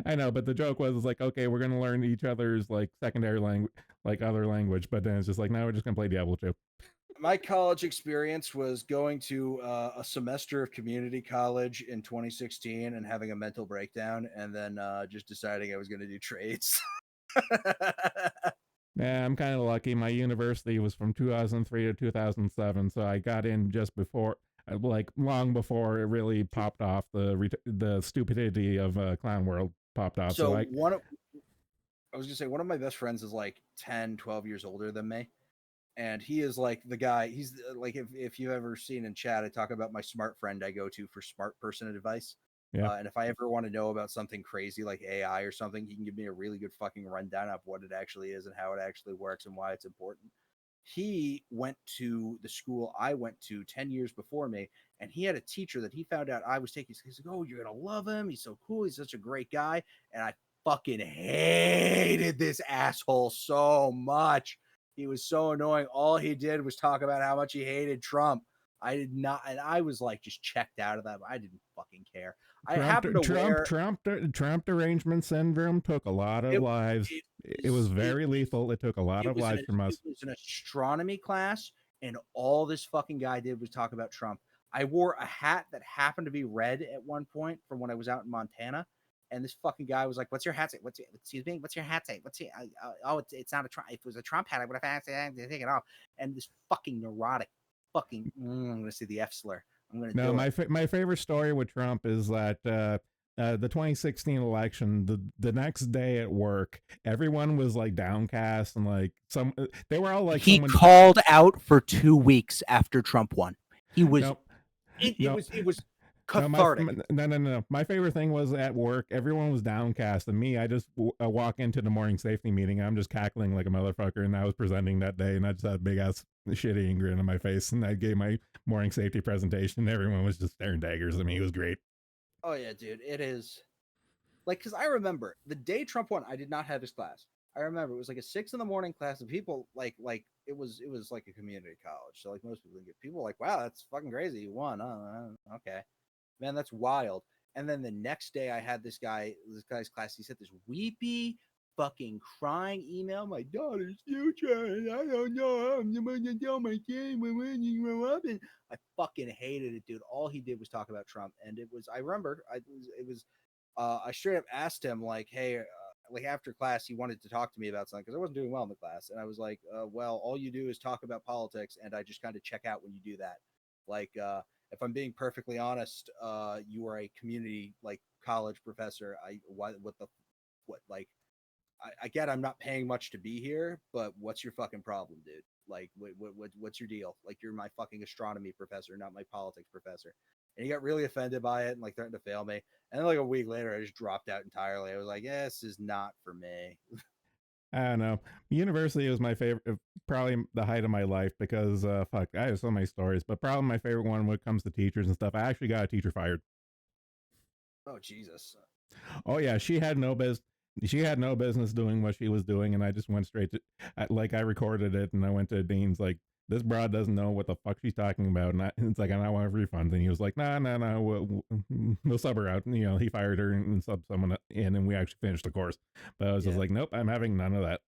I know, but the joke was like, okay, we're gonna learn each other's like secondary language, like other language, but then it's just like, now we're just gonna play Diablo 2. My college experience was going to a semester of community college in 2016 and having a mental breakdown, and then just deciding I was going to do trades. Yeah, I'm kind of lucky. My university was from 2003 to 2007, so I got in just before, like long before it really popped off. The stupidity of Clown World popped off. So I was going to say, one of my best friends is like 10, 12 years older than me. And he is like the guy. He's like, if you've ever seen in chat, I talk about my smart friend I go to for smart person advice. Yeah. And if I ever want to know about something crazy like AI or something, he can give me a really good fucking rundown of what it actually is and how it actually works and why it's important. He went to the school I went to 10 years before me, and he had a teacher that he found out I was taking. He's like, "Oh, you're going to love him. He's so cool. He's such a great guy." And I fucking hated this asshole so much. He was so annoying. All he did was talk about how much he hated Trump. I did not, and I was like just checked out of that. I didn't fucking care. I happened to wear Trump derangement syndrome took a lot of lives. It was very lethal. It took a lot of lives from us. It was an astronomy class, and all this fucking guy did was talk about Trump. I wore a hat that happened to be red at one point from when I was out in Montana. And this fucking guy was like, "What's your hat say? Excuse me? What's your hat say? It's not a Trump. If it was a Trump hat, I would have asked to take it off." And this fucking neurotic, fucking, I'm gonna say the F slur. I'm gonna do it. My favorite story with Trump is that the 2016 election, the next day at work, everyone was like downcast and like they were all like, he called out for 2 weeks after Trump won. He was. Nope. It was cathartic. No. My favorite thing was at work, everyone was downcast, and me, I just walk into the morning safety meeting. I'm just cackling like a motherfucker, and I was presenting that day, and I just had a big ass shitty grin on my face, and I gave my morning safety presentation. And everyone was just staring daggers at me. It was great. Oh yeah, dude, it is. Like, because I remember the day Trump won, I did not have his class. I remember it was like a 6 a.m. class, and people like it was like a community college, so like most people didn't get. People were like, "Wow, that's fucking crazy, you won." Okay, man, that's wild. And then the next day, I had this guy's class. He sent this weepy, fucking crying email. My daughter's future, and I don't know. I'm going to tell my kid when you grow up. And I fucking hated it, dude. All he did was talk about Trump, and it was. I remember, I straight up asked him like, "Hey." Like after class, he wanted to talk to me about something because I wasn't doing well in the class, and I was like, "Well, all you do is talk about politics, and I just kind of check out when you do that." Like, if I'm being perfectly honest, you are a community like college professor. I get I'm not paying much to be here, but what's your fucking problem, dude? Like, what's your deal? Like, you're my fucking astronomy professor, not my politics professor. And he got really offended by it and like threatened to fail me. And then like a week later, I just dropped out entirely. I was like, yeah, this is not for me. I don't know. University was my favorite, probably the height of my life because fuck, I have so many stories. But probably my favorite one when it comes to teachers and stuff. I actually got a teacher fired. Oh Jesus. Oh yeah, she had no business. She had no business doing what she was doing, and I just went straight to, like, I recorded it, and I went to Dean's like, this broad doesn't know what the fuck she's talking about, and it's like, and I want refunds, and he was like, no, we'll sub her out. And, you know, he fired her and subbed someone in, and we actually finished the course. But I was just like, nope, I'm having none of that.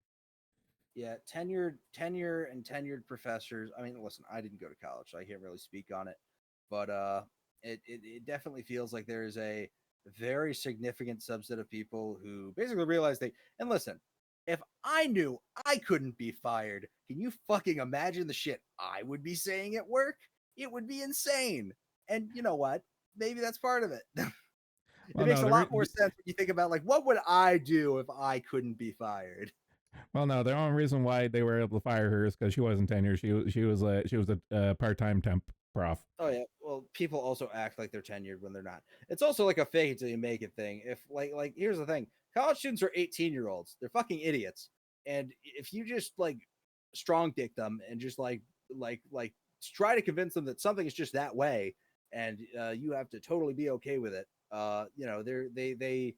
Yeah, tenure and tenured professors. I mean, listen, I didn't go to college, so I can't really speak on it, but it definitely feels like there is a very significant subset of people who basically realize and listen, if I knew I couldn't be fired, can you fucking imagine the shit I would be saying at work? It would be insane. And you know what? Maybe that's part of it. Well, it makes no, a lot more sense when you think about like what would I do if I couldn't be fired. well, no, the only reason why they were able to fire her is because she wasn't tenured. She was a part-time temp prof. Oh yeah, well, people also act like they're tenured when they're not. It's also like a fake it till you make it thing. If like here's the thing, college students are 18-year-olds. They're fucking idiots, and if you just like strong dick them and just like try to convince them that something is just that way, and you have to totally be okay with it. They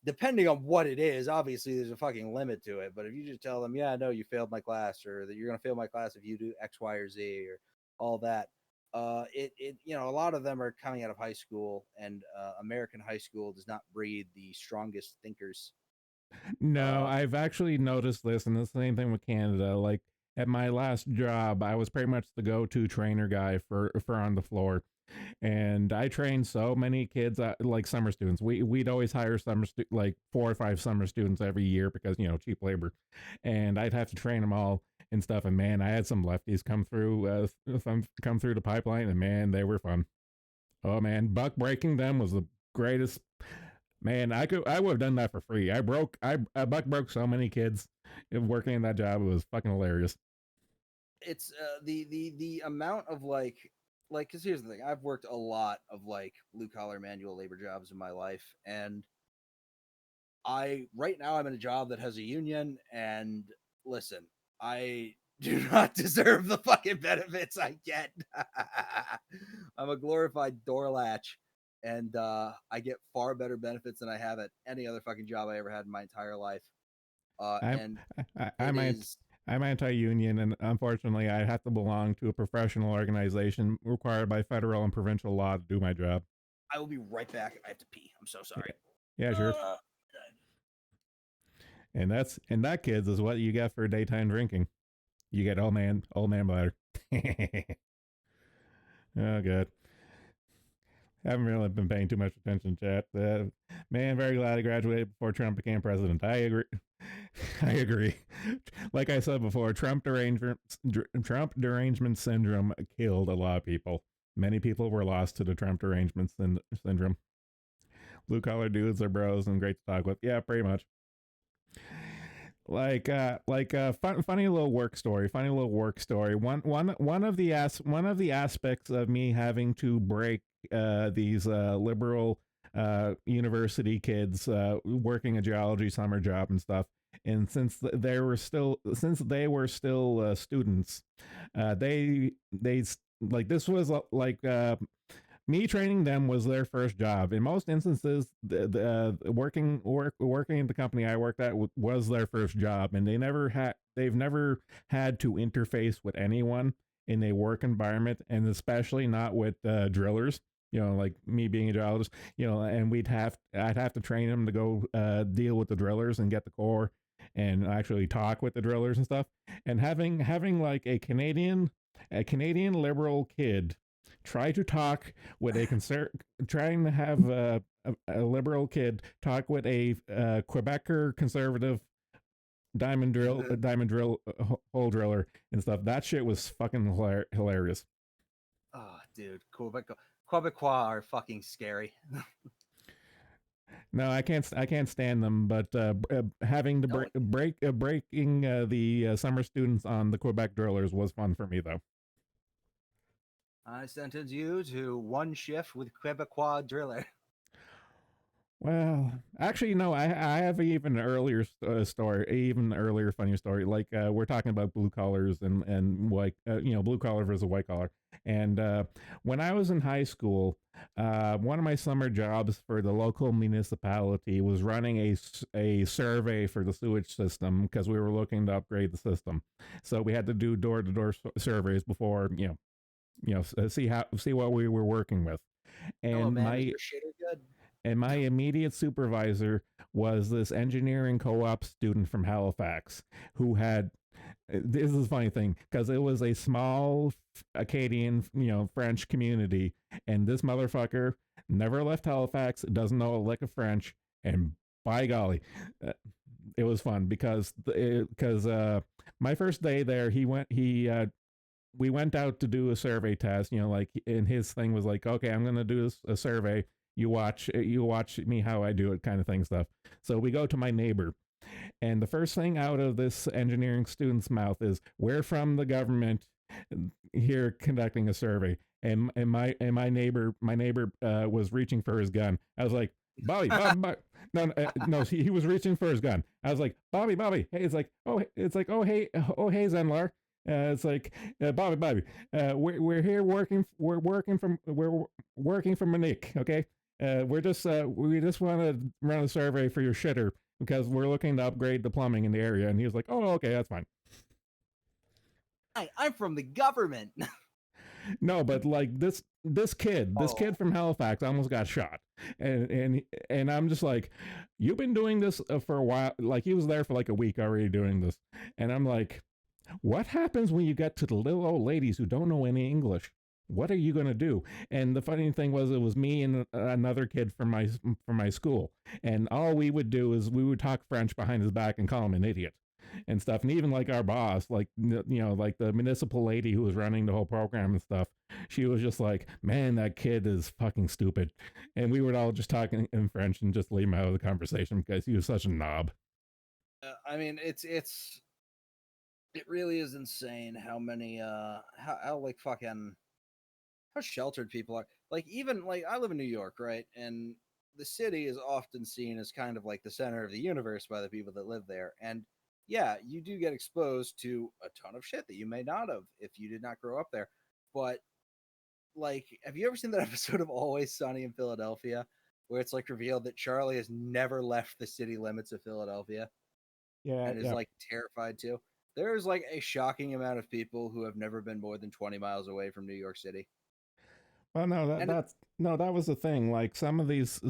depending on what it is, obviously there's a fucking limit to it. But if you just tell them, yeah, no, you failed my class, or that you're gonna fail my class if you do X, Y, or Z, or all that, a lot of them are coming out of high school, and American high school does not breed the strongest thinkers. No, I've actually noticed this, and the same thing with Canada. Like at my last job, I was pretty much the go-to trainer guy for on the floor, and I trained so many kids, like summer students. We'd always hire like 4 or 5 summer students every year because cheap labor, and I'd have to train them all and stuff. And man, I had some lefties come through the pipeline, and man, they were fun. Oh man, buck breaking them was the greatest. Man, I would have done that for free. I buck broke so many kids working in that job. It was fucking hilarious. It's the amount of because here's the thing, I've worked a lot of like blue collar manual labor jobs in my life, and right now I'm in a job that has a union, and listen, I do not deserve the fucking benefits I get. I'm a glorified door latch, and I get far better benefits than I have at any other fucking job I ever had in my entire life. I'm And I'm it is I'm anti-union, and unfortunately, I have to belong to a professional organization required by federal and provincial law to do my job. I will be right back. I have to pee. I'm so sorry. Yeah, sure. And that, kids, is what you get for daytime drinking. You get old man bladder. Oh god. Haven't really been paying too much attention, chat. Man, very glad I graduated before Trump became president. I agree. I agree. Like I said before, Trump derangement syndrome killed a lot of people. Many people were lost to the Trump derangement syndrome. Blue collar dudes are bros and great to talk with. Yeah, pretty much. Funny little work story. One of the aspects of me having to break these liberal university kids working a geology summer job and stuff. And since they were still students, they like this was me training them was their first job. In most instances, working at the company I worked at was their first job, and they've never had to interface with anyone in a work environment, and especially not with drillers. Like me being a geologist, and I'd have to train them to go deal with the drillers and get the core and actually talk with the drillers and stuff. And having like a Canadian liberal kid try to talk with trying to have a liberal kid talk with a Quebecer conservative diamond drill hole driller and stuff. That shit was fucking hilarious. Oh, dude, Quebecois are fucking scary. No, I can't stand them. But having to breaking the summer students on the Quebec drillers was fun for me, though. I sentence you to one shift with Quebecois driller. Well, actually, no. I have even earlier story, even earlier funny story. Like we're talking about blue collars and like blue collar versus white collar. And when I was in high school, one of my summer jobs for the local municipality was running a survey for the sewage system because we were looking to upgrade the system. So we had to do door-to-door surveys before see what we were working with. And is your shitter good? And my immediate supervisor was this engineering co-op student from Halifax who had, this is a funny thing, because it was a small Acadian, French community. And this motherfucker never left Halifax, doesn't know a lick of French. And by golly, it was fun because my first day there, we went out to do a survey test, and his thing was like, okay, I'm going to do a survey. you watch me how I do it kind of thing stuff. So we go to my neighbor, and the first thing out of this engineering student's mouth is, "We're from the government here conducting a survey." And my neighbor was reaching for his gun. I was like, Bobby, Bobby. No, he was reaching for his gun. I was like, Bobby. Hey, it's like, oh, hey, Zenlar. It's like, Bobby. We're here working. We're working from Monique. Okay. We just want to run a survey for your shitter because we're looking to upgrade the plumbing in the area. And he was like, oh, okay, that's fine. Hi, I'm from the government. No, but like this kid from Halifax almost got shot, and I'm just like, you've been doing this for a while. Like, he was there for like a week already doing this, and I'm like, what happens when you get to the little old ladies who don't know any English? What are you going to do? And the funny thing was, it was me and another kid from my school, and all we would do is we would talk French behind his back and call him an idiot and stuff. And even like our boss, like, like the municipal lady who was running the whole program and stuff, she was just like, man, that kid is fucking stupid. And we would all just talk in French and just leave him out of the conversation because he was such a knob. I mean, it really is insane how many how like fucking how sheltered people are. Like, even like, I live in New York, right? And the city is often seen as kind of like the center of the universe by the people that live there. And yeah, you do get exposed to a ton of shit that you may not have if you did not grow up there. But like, have you ever seen that episode of Always Sunny in Philadelphia where it's like revealed that Charlie has never left the city limits of Philadelphia and is like terrified to? There's like a shocking amount of people who have never been more than 20 miles away from New York City. Well, no, that was the thing. Like, some of these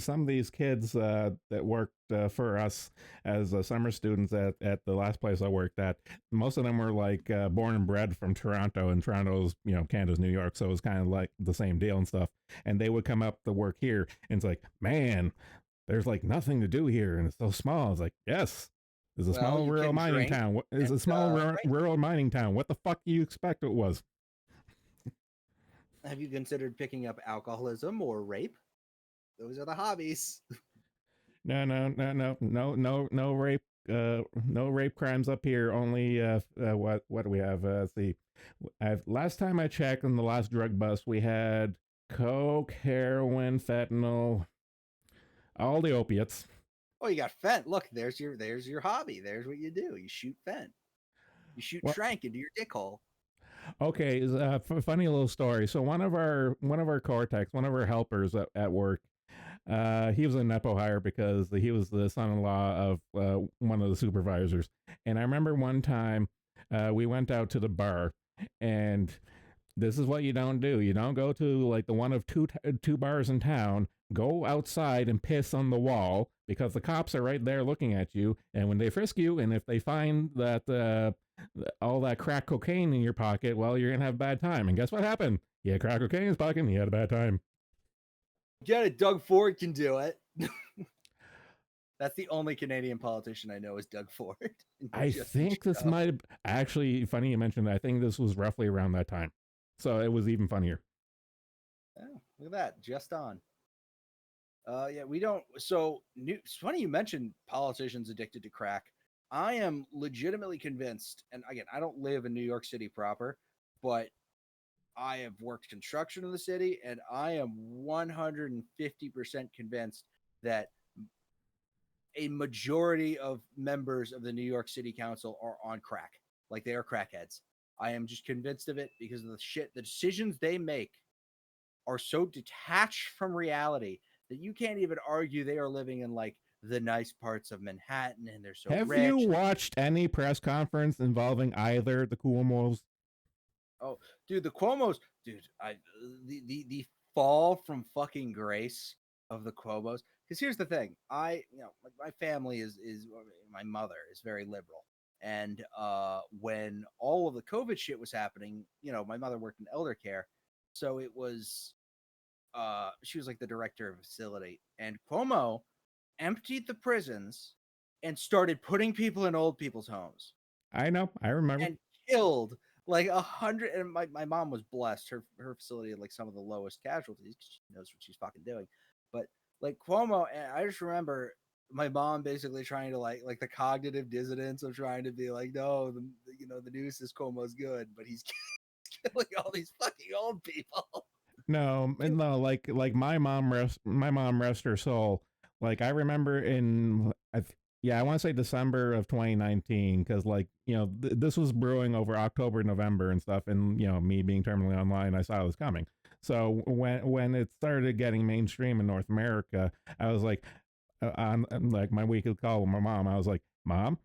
kids that worked for us as summer students at the last place I worked at, most of them were like born and bred from Toronto, and Toronto's, Canada's New York, so it was kind of like the same deal and stuff. And they would come up to work here, and it's like, man, there's like nothing to do here, and it's so small. It's like, yes, it's a small rural mining town. It's a small rural mining town. What the fuck do you expect it was? Have you considered picking up alcoholism or rape? Those are the hobbies. No rape. No rape crimes up here. Only what do we have? Let's see. Last time I checked, on the last drug bust, we had coke, heroin, fentanyl, all the opiates. Oh, you got fent. Look, there's your hobby. There's what you do. You shoot fent. You shoot trank into your dick hole. Okay, funny little story. So one of our Cortex, one of our helpers at work, he was a Nepo hire because he was the son-in-law of one of the supervisors. And I remember one time we went out to the bar, and this is what you don't do. You don't go to like the one of two bars in town. Go outside and piss on the wall because the cops are right there looking at you. And when they frisk you, and if they find that all that crack cocaine in your pocket, well, you're gonna have a bad time. And guess what happened? He had crack cocaine in his pocket, and he had a bad time. Get it, Doug Ford can do it. That's the only Canadian politician I know is Doug Ford. I think this might have actually, funny you mentioned that, I think this was roughly around that time. So it was even funnier. Oh, look at that. Just on. Yeah, we don't. So it's funny you mentioned politicians addicted to crack. I am legitimately convinced, and again, I don't live in New York City proper, but I have worked construction in the city, and I am 150% convinced that a majority of members of the New York City Council are on crack. Like, they are crackheads. I am just convinced of it because of the decisions they make are so detached from reality that you can't even argue they are living in like the nice parts of Manhattan and they're so Have rich. you watched any press conference involving either the Cuomos? Oh, dude, the Cuomos, dude, the fall from fucking grace of the Cuomos. Because here's the thing, my family is my mother is very liberal, and when all of the COVID shit was happening, my mother worked in elder care, so it was she was like the director of a facility, and Cuomo emptied the prisons and started putting people in old people's homes. I know, I remember. And killed like 100. And my mom was blessed. Her facility had like some of the lowest casualties. She knows what she's fucking doing. But like Cuomo. And I just remember my mom basically trying to like the cognitive dissonance of trying to be like, no, the news is Cuomo's good, but he's killing all these fucking old people. No, no, like my mom rest her soul. Like I remember I want to say December of 2019 because this was brewing over October, November and stuff, and me being terminally online, I saw it was coming. So when it started getting mainstream in North America, I was like, on like my weekly call with my mom, I was like, Mom,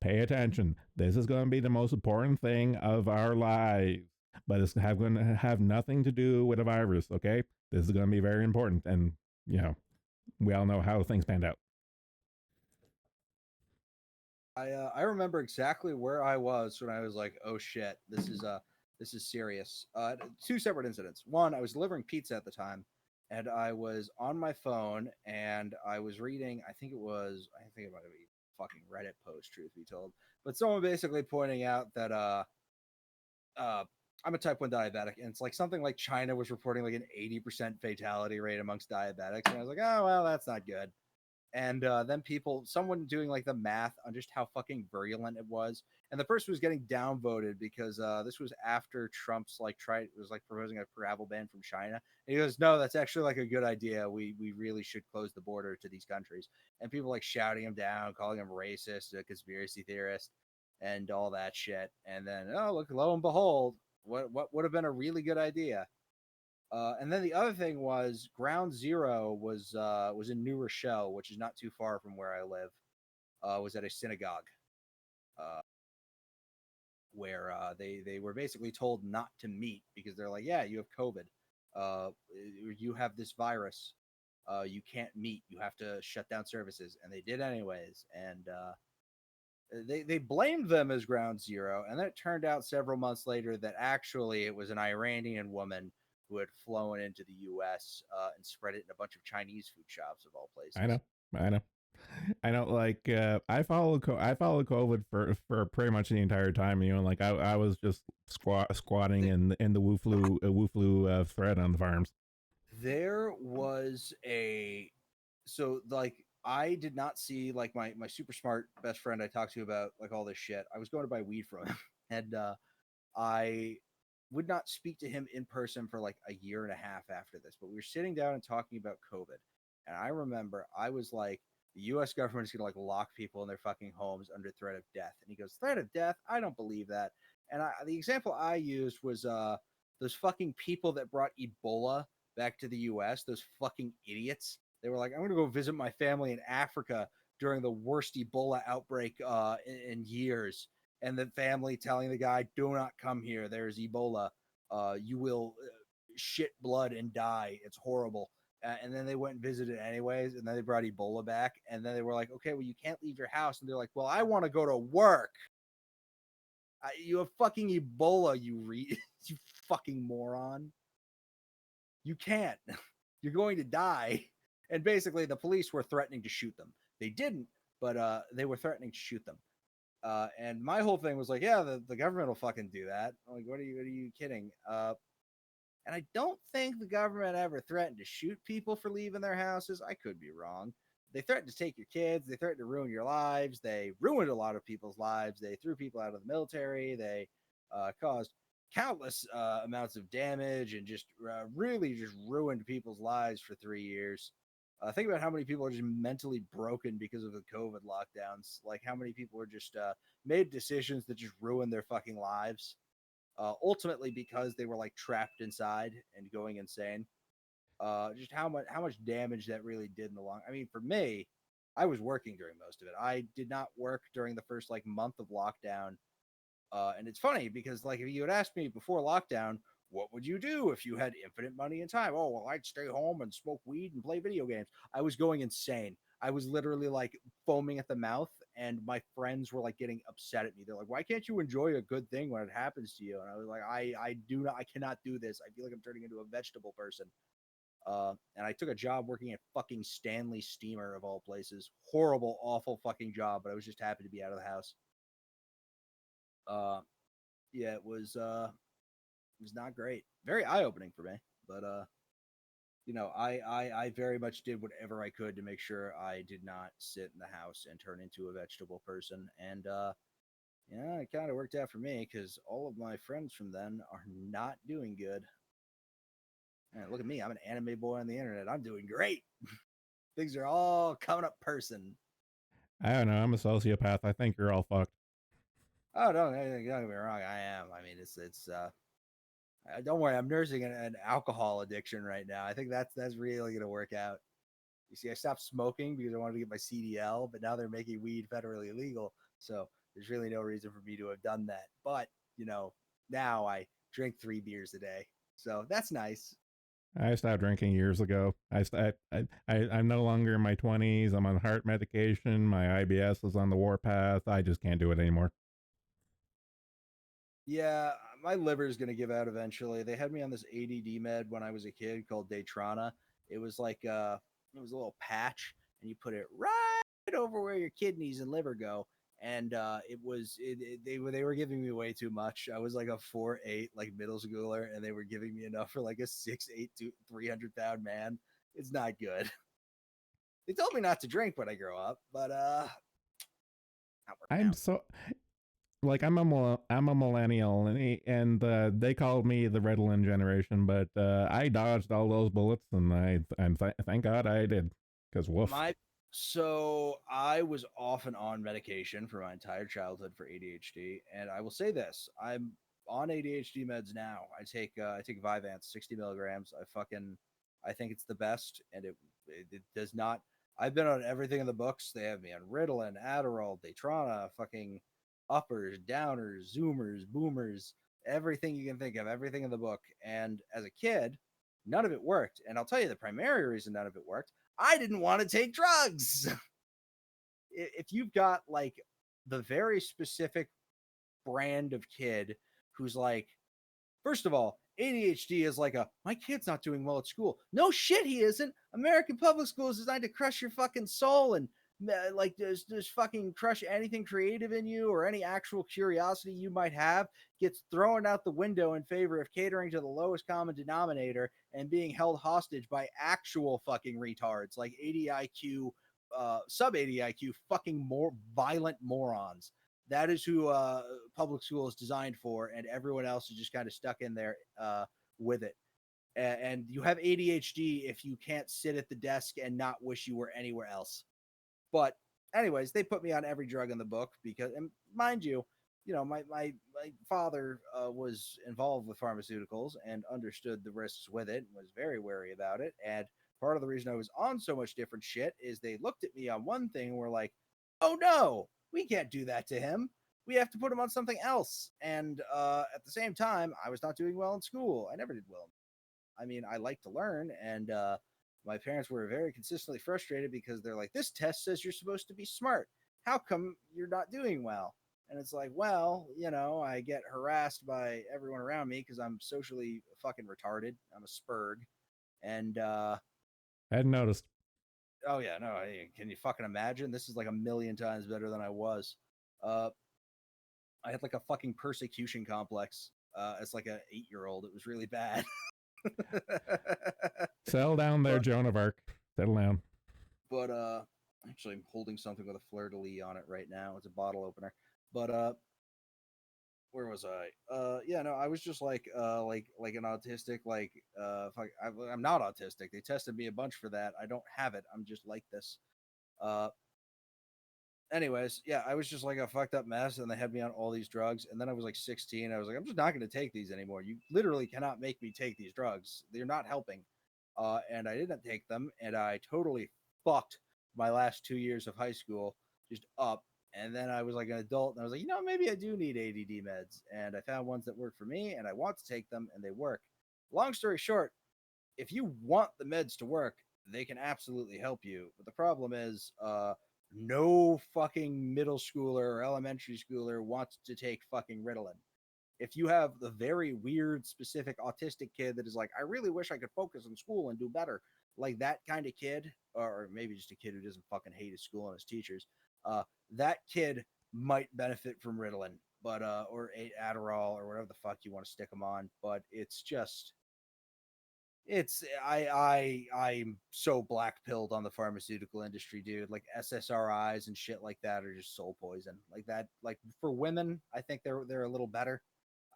pay attention. This is going to be the most important thing of our lives, but it's going to have nothing to do with a virus. Okay, this is going to be very important, and we all know how things panned out. I remember exactly where I was when I was like, oh shit, this is serious. Two separate incidents. One, I was delivering pizza at the time, and I was on my phone and I was reading. I think it might have been a fucking Reddit post, truth be told, but someone basically pointing out that I'm a type 1 diabetic, and it's like something like China was reporting like an 80% fatality rate amongst diabetics, and I was like, oh well, that's not good. And then someone doing like the math on just how fucking virulent it was, and the person was getting downvoted because this was after Trump's was proposing a travel ban from China. And he goes, no, that's actually like a good idea. We really should close the border to these countries. And people like shouting him down, calling him racist, a conspiracy theorist, and all that shit. And then look, lo and behold, what would have been a really good idea. And then the other thing was Ground Zero was in New Rochelle, which is not too far from where I live. Was at a synagogue uh, where they were basically told not to meet because they're like, yeah, you have COVID, you have this virus, you can't meet, you have to shut down services, and they did anyways. And they blamed them as Ground Zero, and then it turned out several months later that actually it was an Iranian woman who had flown into the U.S. And spread it in a bunch of Chinese food shops of all places. I know. I don't like. I followed COVID for pretty much the entire time. Like I was just squatting in the Wu flu thread on the farms. There was I did not see like my super smart best friend I talked to about like all this shit. I was going to buy weed from him, and I would not speak to him in person for like a year and a half after this. But we were sitting down and talking about COVID, and I remember I was like, the U.S. government is going to like lock people in their fucking homes under threat of death. And he goes, threat of death? I don't believe that. And the example I used was those fucking people that brought Ebola back to the U.S. Those fucking idiots. They were like, I'm going to go visit my family in Africa during the worst Ebola outbreak in years. And the family telling the guy, do not come here. There's Ebola. You will shit blood and die. It's horrible. And then they went and visited anyways. And then they brought Ebola back. And then they were like, okay, well, you can't leave your house. And they're like, well, I want to go to work. You have fucking Ebola, you fucking moron. You can't. You're going to die. And basically, the police were threatening to shoot them. They didn't, but they were threatening to shoot them. And my whole thing was like, yeah, the government will fucking do that. I'm like, what are you kidding? And I don't think the government ever threatened to shoot people for leaving their houses. I could be wrong. They threatened to take your kids. They threatened to ruin your lives. They ruined a lot of people's lives. They threw people out of the military. They caused countless amounts of damage and just really just ruined people's lives for 3 years. Think about how many people are just mentally broken because of the COVID lockdowns. Like how many people are just made decisions that just ruined their fucking lives. Ultimately, because they were like trapped inside and going insane. Just how much damage that really did in the long. I mean, for me, I was working during most of it. I did not work during the first like month of lockdown. And it's funny because like if you had asked me before lockdown, what would you do if you had infinite money and time? Oh, well, I'd stay home and smoke weed and play video games. I was going insane. I was literally like foaming at the mouth, and my friends were like getting upset at me. They're like, "Why can't you enjoy a good thing when it happens to you?" And I was like, I cannot do this. I feel like I'm turning into a vegetable person." And I took a job working at fucking Stanley Steamer of all places. Horrible, awful fucking job, but I was just happy to be out of the house. Yeah, it was not great. Very eye opening for me, but I very much did whatever I could to make sure I did not sit in the house and turn into a vegetable person. And yeah, it kind of worked out for me because all of my friends from then are not doing good. And look at me, I'm an anime boy on the internet. I'm doing great. Things are all coming up person. I don't know. I'm a sociopath. I think you're all fucked. Oh, don't get me wrong. I am. I mean, it's don't worry. I'm nursing an alcohol addiction right now. I think that's really gonna work out. You see, I stopped smoking because I wanted to get my CDL, but now they're making weed federally illegal. So there's really no reason for me to have done that. But now I drink 3 beers a day, so that's nice. I stopped drinking years ago. I'm no longer in my 20s. I'm on heart medication. My IBS is on the warpath. I just can't do it anymore. Yeah, my liver is going to give out eventually. They had me on this ADD med when I was a kid called Daytrana. It was like it was a little patch, and you put it right over where your kidneys and liver go. And they were giving me way too much. I was like a 4'8" like middle schooler, and they were giving me enough for like a 6'8" to 300-pound man. It's not good. They told me not to drink when I grow up, but not working I'm out. so like I'm a millennial, and they called me the Ritalin generation, but I dodged all those bullets, and thank God I did, because woof. So I was off and on medication for my entire childhood for ADHD, and I will say this: I'm on ADHD meds now. I take Vyvanse 60 milligrams. I think it's the best, and it does not. I've been on everything in the books. They have me on Ritalin, Adderall, Daytrana, fucking uppers, downers, zoomers, boomers, everything you can think of, everything in the book. And as a kid, none of it worked. And I'll tell you the primary reason none of it worked. I didn't want to take drugs. If you've got like the very specific brand of kid who's like, first of all, ADHD is like my kid's not doing well at school. No shit, he isn't. American public school is designed to crush your fucking soul and like just fucking crush anything creative in you or any actual curiosity you might have gets thrown out the window in favor of catering to the lowest common denominator and being held hostage by actual fucking retards like 80 IQ, sub 80 IQ fucking more violent morons. That is who public school is designed for, and everyone else is just kind of stuck in there with it. And you have ADHD if you can't sit at the desk and not wish you were anywhere else. But anyways, they put me on every drug in the book because, and mind you, my father was involved with pharmaceuticals and understood the risks with it and was very wary about it. And part of the reason I was on so much different shit is they looked at me on one thing and were like, oh no, we can't do that to him. We have to put him on something else. And at the same time, I was not doing well in school. I never did well. I mean, I like to learn, and my parents were very consistently frustrated because they're like, this test says you're supposed to be smart. How come you're not doing well? And it's like, well, I get harassed by everyone around me because I'm socially fucking retarded. I'm a spurg. And I hadn't noticed. oh yeah, no, can you fucking imagine? This is like a million times better than I was. I had like a fucking persecution complex as like a 8-year-old. It was really bad. Settle down there, Joan of Arc. Settle down. But actually I'm holding something with a fleur-de-lis on it right now. It's a bottle opener. But where was I? Yeah, no, I was just like an autistic, I'm not autistic. They tested me a bunch for that. I don't have it. I'm just like this. Anyways, yeah, I was just like a fucked up mess, and they had me on all these drugs. And then I was like 16. I was like, I'm just not going to take these anymore. You literally cannot make me take these drugs. They're not helping. And I didn't take them, and I totally fucked my last 2 years of high school just up. And then I was like an adult, and I was like, maybe I do need ADD meds. And I found ones that work for me, and I want to take them, and they work. Long story short, if you want the meds to work, they can absolutely help you. But the problem is, no fucking middle schooler or elementary schooler wants to take fucking Ritalin. If you have the very weird, specific autistic kid that is like, I really wish I could focus on school and do better, like that kind of kid, or maybe just a kid who doesn't fucking hate his school and his teachers, that kid might benefit from Ritalin, but or Adderall or whatever the fuck you want to stick them on. But it's just, I'm so black pilled on the pharmaceutical industry, dude. Like SSRIs and shit like that are just soul poison. Like that, like for women, I think they're a little better.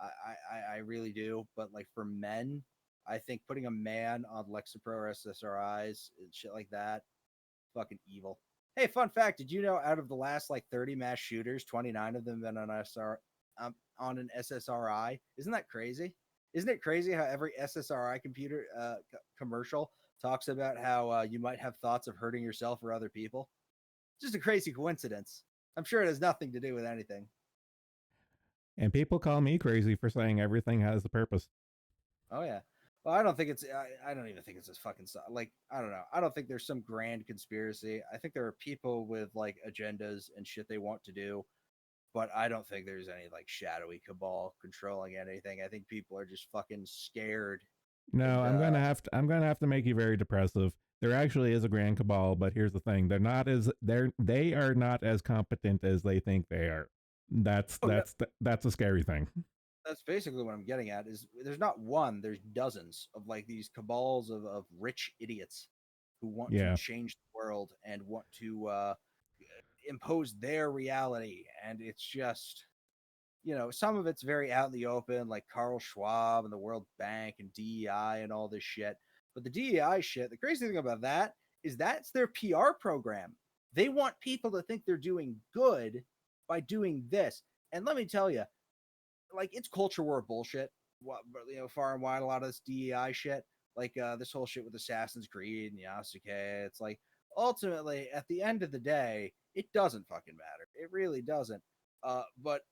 I really do. But like for men, I think putting a man on Lexapro or SSRIs and shit like that, fucking evil. Hey, fun fact: did you know out of the last like 30 mass shooters, 29 of them been on on an SSRI? Isn't that crazy? Isn't it crazy how every SSRI commercial talks about how you might have thoughts of hurting yourself or other people? Just a crazy coincidence. I'm sure it has nothing to do with anything. And people call me crazy for saying everything has a purpose. Oh yeah. Well, I don't think it's. I don't even think it's as fucking like. I don't know. I don't think there's some grand conspiracy. I think there are people with like agendas and shit they want to do, but I don't think there's any like shadowy cabal controlling anything. I think people are just fucking scared. No, And I'm gonna have to make you very depressive. There actually is a grand cabal, but here's the thing: they are not as competent as they think they are. That's a scary thing. that's basically what I'm getting at. Is there's not one, there's dozens of like these cabals of rich idiots who want to Yeah. change the world and want to impose their reality, and it's just some of it's very out in the open, like Carl Schwab and the World Bank and DEI and all this shit. But the DEI shit, the crazy thing about that is that's their PR program. They want people to think they're doing good by doing this. And let me tell you, like it's culture war bullshit. Far and wide, a lot of this DEI shit, like this whole shit with Assassin's Creed and Yasuke. It's like ultimately, at the end of the day, it doesn't fucking matter. It really doesn't. But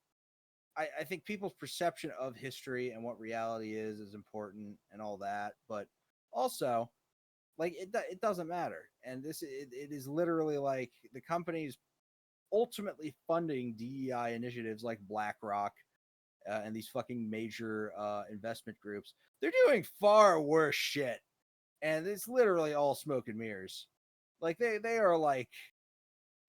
I think people's perception of history and what reality is important and all that, but also like it doesn't matter. And it is literally like the companies ultimately funding DEI initiatives like BlackRock and these fucking major investment groups. They're doing far worse shit, and it's literally all smoke and mirrors. Like they are like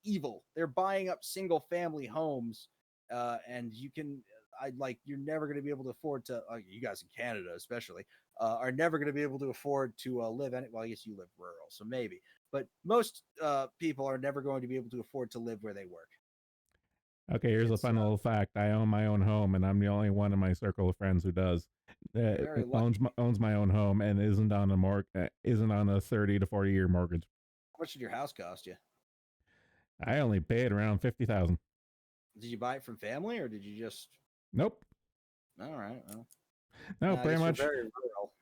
evil. They're buying up single family homes, and you're never going to be able to afford to. You guys in Canada, especially, are never going to be able to afford to live any. Well, I guess you live rural, so maybe, but most people are never going to be able to afford to live where they work. Okay, here's a fun little fact. I own my own home, and I'm the only one in my circle of friends who does. Very lucky. Owns my own home and isn't on a 30 to 40 year mortgage. How much did your house cost you? I only paid around 50,000. Did you buy it from family or did you just? Nope. All right. Well, No, I pretty guess you're much. very rural.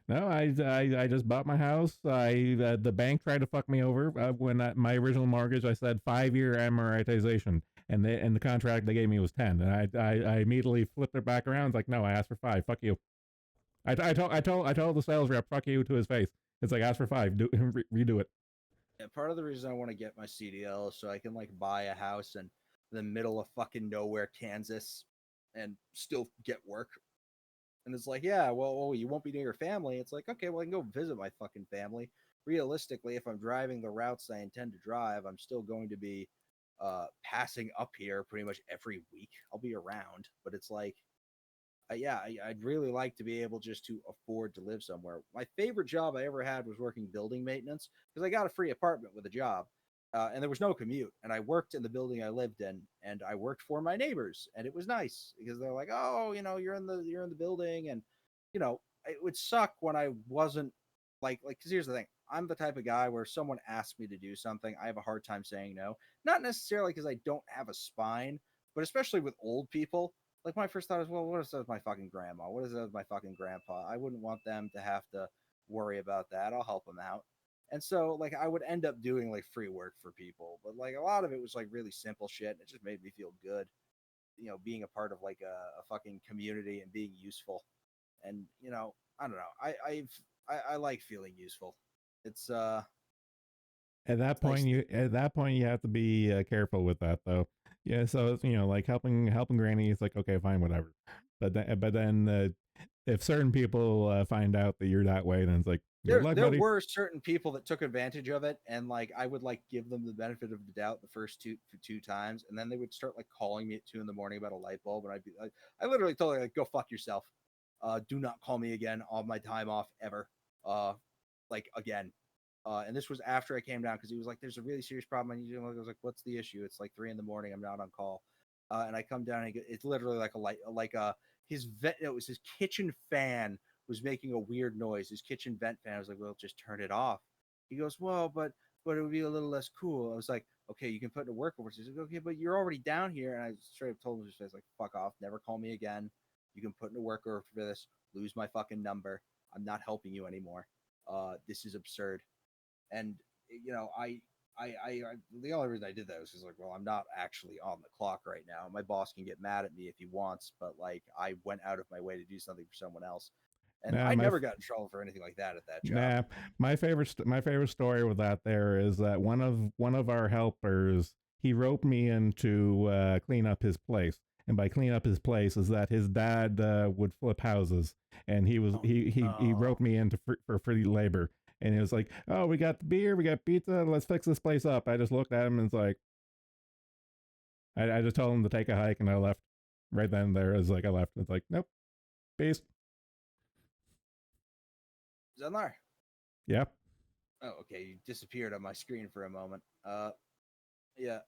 No, I just bought my house. The bank tried to fuck me over when my original mortgage. I said 5 year amortization, and the contract they gave me was 10, and I immediately flipped it back around. It's like, no, I asked for 5. Fuck you. I told the sales rep, fuck you, to his face. It's like, ask for 5, redo it. Yeah, part of the reason I want to get my CDL is so I can like buy a house in the middle of fucking nowhere, Kansas, and still get work. And it's like, yeah, well, you won't be near your family. It's like, okay, well, I can go visit my fucking family. Realistically, if I'm driving the routes I intend to drive, I'm still going to be passing up here pretty much every week. I'll be around, but it's like, I'd really like to be able just to afford to live somewhere. My favorite job I ever had was working building maintenance because I got a free apartment with a job, and there was no commute. And I worked in the building I lived in, and I worked for my neighbors, and it was nice because they're like, "Oh, you're in the building," and it would suck when I wasn't like. Because here's the thing: I'm the type of guy where if someone asks me to do something, I have a hard time saying no. Not necessarily because I don't have a spine, but especially with old people. Like my first thought is, well, what if that was my fucking grandma? What if that was my fucking grandpa? I wouldn't want them to have to worry about that. I'll help them out. And so like I would end up doing like free work for people, but like a lot of it was like really simple shit. And it just made me feel good, being a part of like a fucking community and being useful. And I don't know. I like feeling useful. It's At that it's nice. point you have to be careful with that though. Yeah, so like helping Granny is like, okay, fine, whatever. But then if certain people find out that you're that way, then it's like, good luck, There buddy. were certain people that took advantage of it, and like I would like give them the benefit of the doubt the first two times, and then they would start like calling me at 2 a.m. about a light bulb, and I'd be like, I literally told her like, go fuck yourself. Do not call me again on my time off ever. like again. And this was after I came down because he was like, "There's a really serious problem. I need you." I was like, "What's the issue?" It's like 3 a.m. I'm not on call, and I come down and it's literally like a light, like his vent. It was his kitchen fan was making a weird noise. His kitchen vent fan. I was like, "Well, just turn it off." He goes, "Well, but it would be a little less cool." I was like, "Okay, you can put in a work order." He's like, "Okay, but you're already down here." And I straight up told him, "I was like, fuck off. Never call me again. You can put in a work order for this. Lose my fucking number. I'm not helping you anymore. This is absurd." And the only reason I did that was because like, well, I'm not actually on the clock right now. My boss can get mad at me if he wants, but like, I went out of my way to do something for someone else, and Nah, I never got in trouble for anything like that at that job. Nah, my favorite story with that there is that one of our helpers, he roped me in to clean up his place, and by clean up his place is that his dad would flip houses, and he roped me in for free labor, and he was like, "Oh, we got the beer, we got pizza, let's fix this place up." I just looked at him and it's like, I just told him to take a hike, and I left. Right then and there, is like I left. It's like, nope, peace. Zenlar. Yeah. Oh, okay. You disappeared on my screen for a moment. Yeah.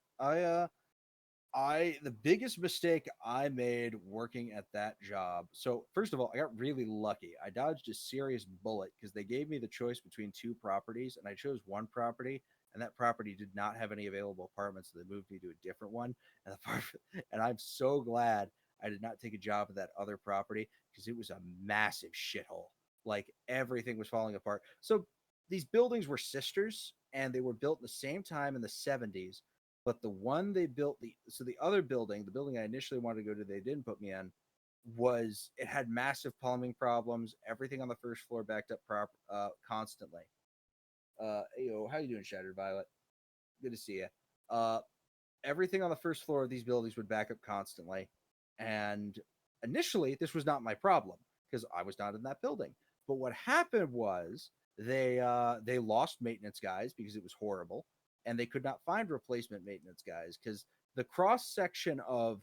The biggest mistake I made working at that job. So first of all, I got really lucky. I dodged a serious bullet because they gave me the choice between 2 properties, and I chose one property, and that property did not have any available apartments, so they moved me to a different one. And I'm so glad I did not take a job at that other property because it was a massive shithole. Like everything was falling apart. So these buildings were sisters, and they were built in the same time in the 70s. But the one they built, the other building, the building I initially wanted to go to, they didn't put me in, it had massive plumbing problems. Everything on the first floor backed up constantly. How you doing, Shattered Violet? Good to see you. Everything on the first floor of these buildings would back up constantly, and initially this was not my problem because I was not in that building. But what happened was they lost maintenance guys because it was horrible, and they could not find replacement maintenance guys because the cross section of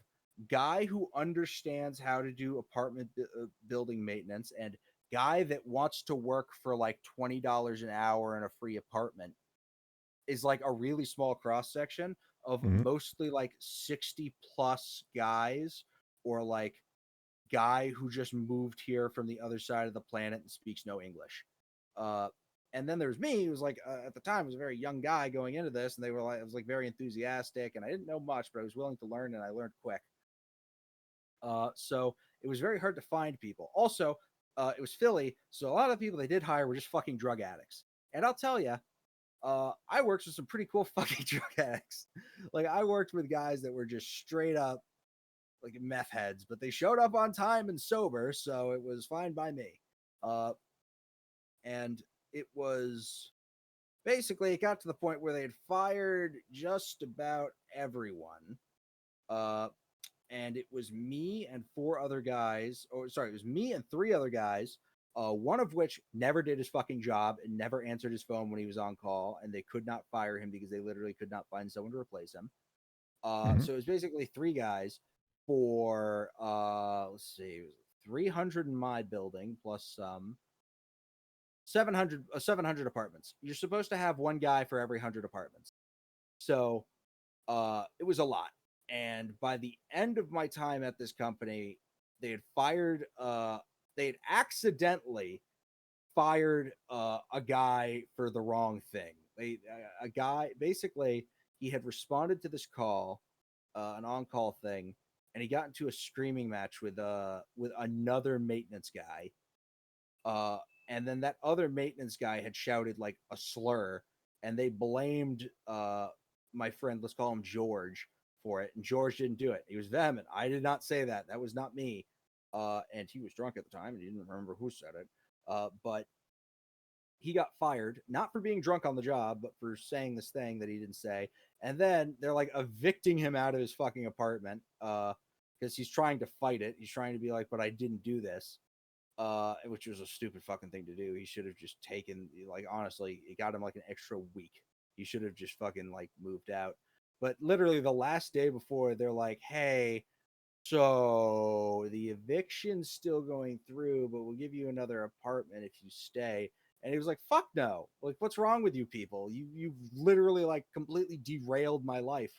guy who understands how to do apartment building maintenance and guy that wants to work for like $20 an hour in a free apartment is like a really small cross section of mostly like 60 plus guys, or like guy who just moved here from the other side of the planet and speaks no English. And then there's me, who was like, at the time, was a very young guy going into this, and they were like, I was like very enthusiastic, and I didn't know much, but I was willing to learn, and I learned quick. So it was very hard to find people. Also, it was Philly, so a lot of the people they did hire were just fucking drug addicts. And I'll tell you, I worked with some pretty cool fucking drug addicts. Like, I worked with guys that were just straight up like meth heads, but they showed up on time and sober, so it was fine by me. And it was basically, it got to the point where they had fired just about everyone. And it was me and 4 other guys, it was me and 3 other guys, one of which never did his fucking job and never answered his phone when he was on call, and they could not fire him because they literally could not find someone to replace him. So it was basically 3 guys for, let's see, it was 300 in my building plus 700 apartments. You're supposed to have 1 guy for every 100 apartments. So it was a lot. And by the end of my time at this company, they had accidentally fired a guy for the wrong thing. A guy, basically, he had responded to this call, an on-call thing, and he got into a screaming match with another maintenance guy. And then that other maintenance guy had shouted like a slur, and they blamed my friend, let's call him George, for it. And George didn't do it. He was vehement. I did not say that. That was not me. And he was drunk at the time, and he didn't remember who said it. But he got fired, not for being drunk on the job, but for saying this thing that he didn't say. And then they're like evicting him out of his fucking apartment because he's trying to fight it. He's trying to be like, but I didn't do this. Which was a stupid fucking thing to do. He should have just taken, like, honestly, it got him like an extra week. He should have just fucking like moved out. But literally the last day before, they're like, hey, so the eviction's still going through, but we'll give you another apartment if you stay. And he was like, fuck no. Like, what's wrong with you people? You've literally like completely derailed my life.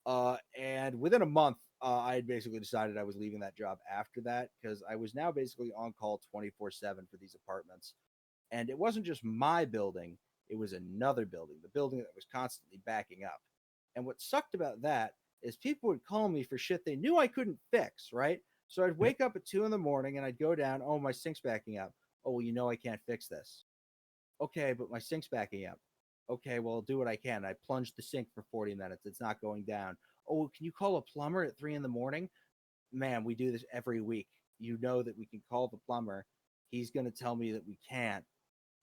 And within a month, I had basically decided I was leaving that job after that because I was now basically on call 24/7 for these apartments. And it wasn't just my building, it was another building, the building that was constantly backing up. And what sucked about that is people would call me for shit they knew I couldn't fix, right? So I'd wake up at 2 in the morning and I'd go down, oh, my sink's backing up. Oh, well, you know I can't fix this. Okay, but my sink's backing up. Okay, well, I'll do what I can. I plunged the sink for 40 minutes. It's not going down. Oh, can you call a plumber at 3 in the morning? Man, we do this every week. You know that we can call the plumber. He's going to tell me that we can't,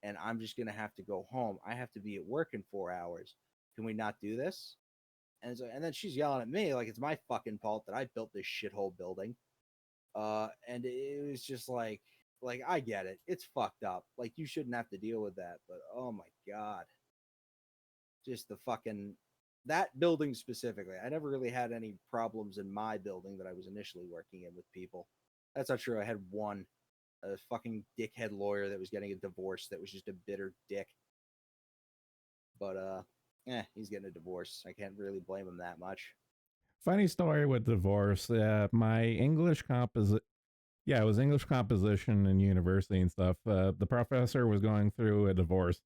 and I'm just going to have to go home. I have to be at work in 4 hours. Can we not do this? And then she's yelling at me like it's my fucking fault that I built this shithole building. And it was just like I get it. It's fucked up. Like you shouldn't have to deal with that, but oh my god. Just the fucking that building specifically. I never really had any problems in my building that I was initially working in with people. That's not true. I had one a fucking dickhead lawyer that was getting a divorce that was just a bitter dick. But he's getting a divorce. I can't really blame him that much. Funny story with divorce. My English it was English composition in university and stuff. The professor was going through a divorce,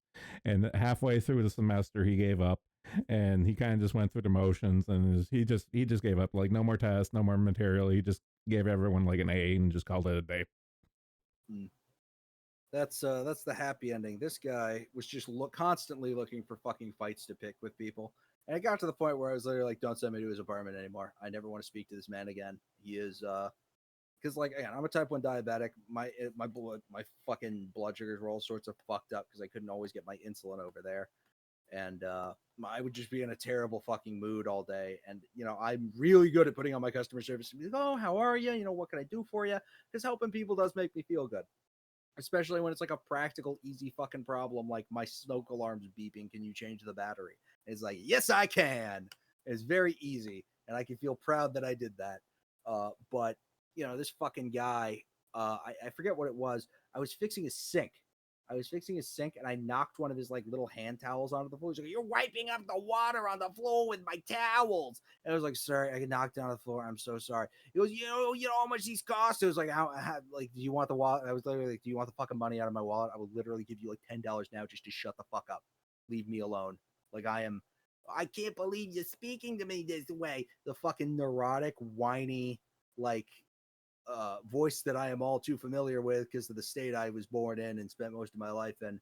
and halfway through the semester, he gave up, and he kind of just went through the motions, and he just gave up. Like no more tests, no more material. He just gave everyone like an A and just called it a day. That's the happy ending. This guy was just constantly looking for fucking fights to pick with people. And it got to the point where I was literally like, don't send me to his apartment anymore. I never want to speak to this man again. He is because like again, I'm a type 1 diabetic. My fucking blood sugars were all sorts of fucked up because I couldn't always get my insulin over there. And I would just be in a terrible fucking mood all day. And I'm really good at putting on my customer service. Like, oh, how are you? What can I do for you? Because helping people does make me feel good. Especially when it's like a practical, easy fucking problem, like my smoke alarm's beeping. Can you change the battery? It's like, yes, I can. It's very easy, and I can feel proud that I did that. But this fucking guy, I forget what it was. I was fixing a sink. And I knocked one of his like little hand towels onto the floor. He's like, "You're wiping up the water on the floor with my towels." And I was like, "Sorry, I knocked down the floor. I'm so sorry." He goes, "You know how much these cost?" It was like, "How like, do you want the wallet?" I was literally like, "Do you want the fucking money out of my wallet? I will literally give you like $10 now just to shut the fuck up. Leave me alone." Like I can't believe you're speaking to me this way. The fucking neurotic, whiny, like voice that I am all too familiar with because of the state I was born in and spent most of my life in.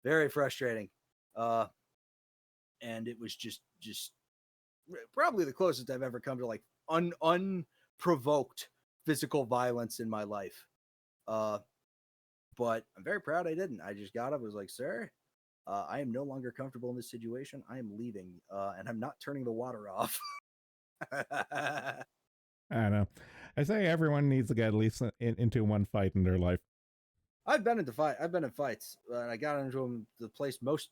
Very frustrating. And it was just probably the closest I've ever come to like unprovoked physical violence in my life. But I'm very proud I didn't. I just got up, was like, "Sir, I am no longer comfortable in this situation. I am leaving, and I'm not turning the water off." I know. I say everyone needs to get at least into one fight in their life. I've been in fights, and I got into them. The place most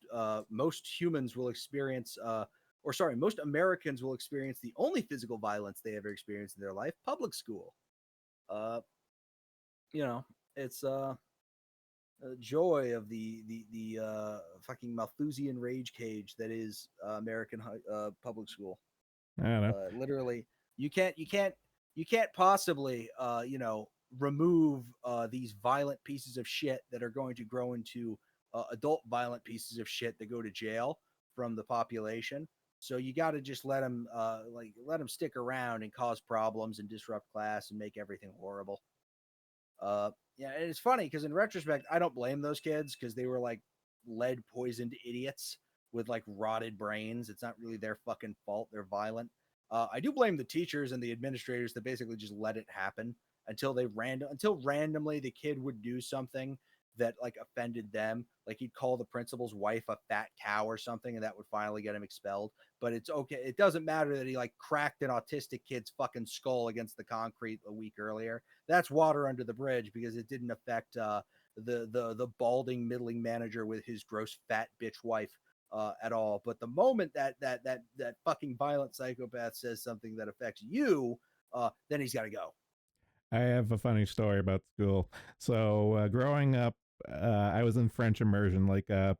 humans will experience, most Americans will experience the only physical violence they ever experienced in their life: public school. It's joy of the fucking Malthusian rage cage that is American public school. I don't know. Literally, you can't possibly remove these violent pieces of shit that are going to grow into adult violent pieces of shit that go to jail from the population. So you got to just let them stick around and cause problems and disrupt class and make everything horrible. Yeah, and it's funny because in retrospect, I don't blame those kids because they were like lead poisoned idiots with like rotted brains. It's not really their fucking fault. They're violent. I do blame the teachers and the administrators that basically just let it happen until randomly the kid would do something that like offended them. Like he'd call the principal's wife a fat cow or something, and that would finally get him expelled. But it's okay. It doesn't matter that he like cracked an autistic kid's fucking skull against the concrete a week earlier. That's water under the bridge because it didn't affect the balding middling manager with his gross fat bitch wife at all. But the moment that fucking violent psychopath says something that affects you, then he's got to go. I have a funny story about school. So growing up, I was in French immersion, like a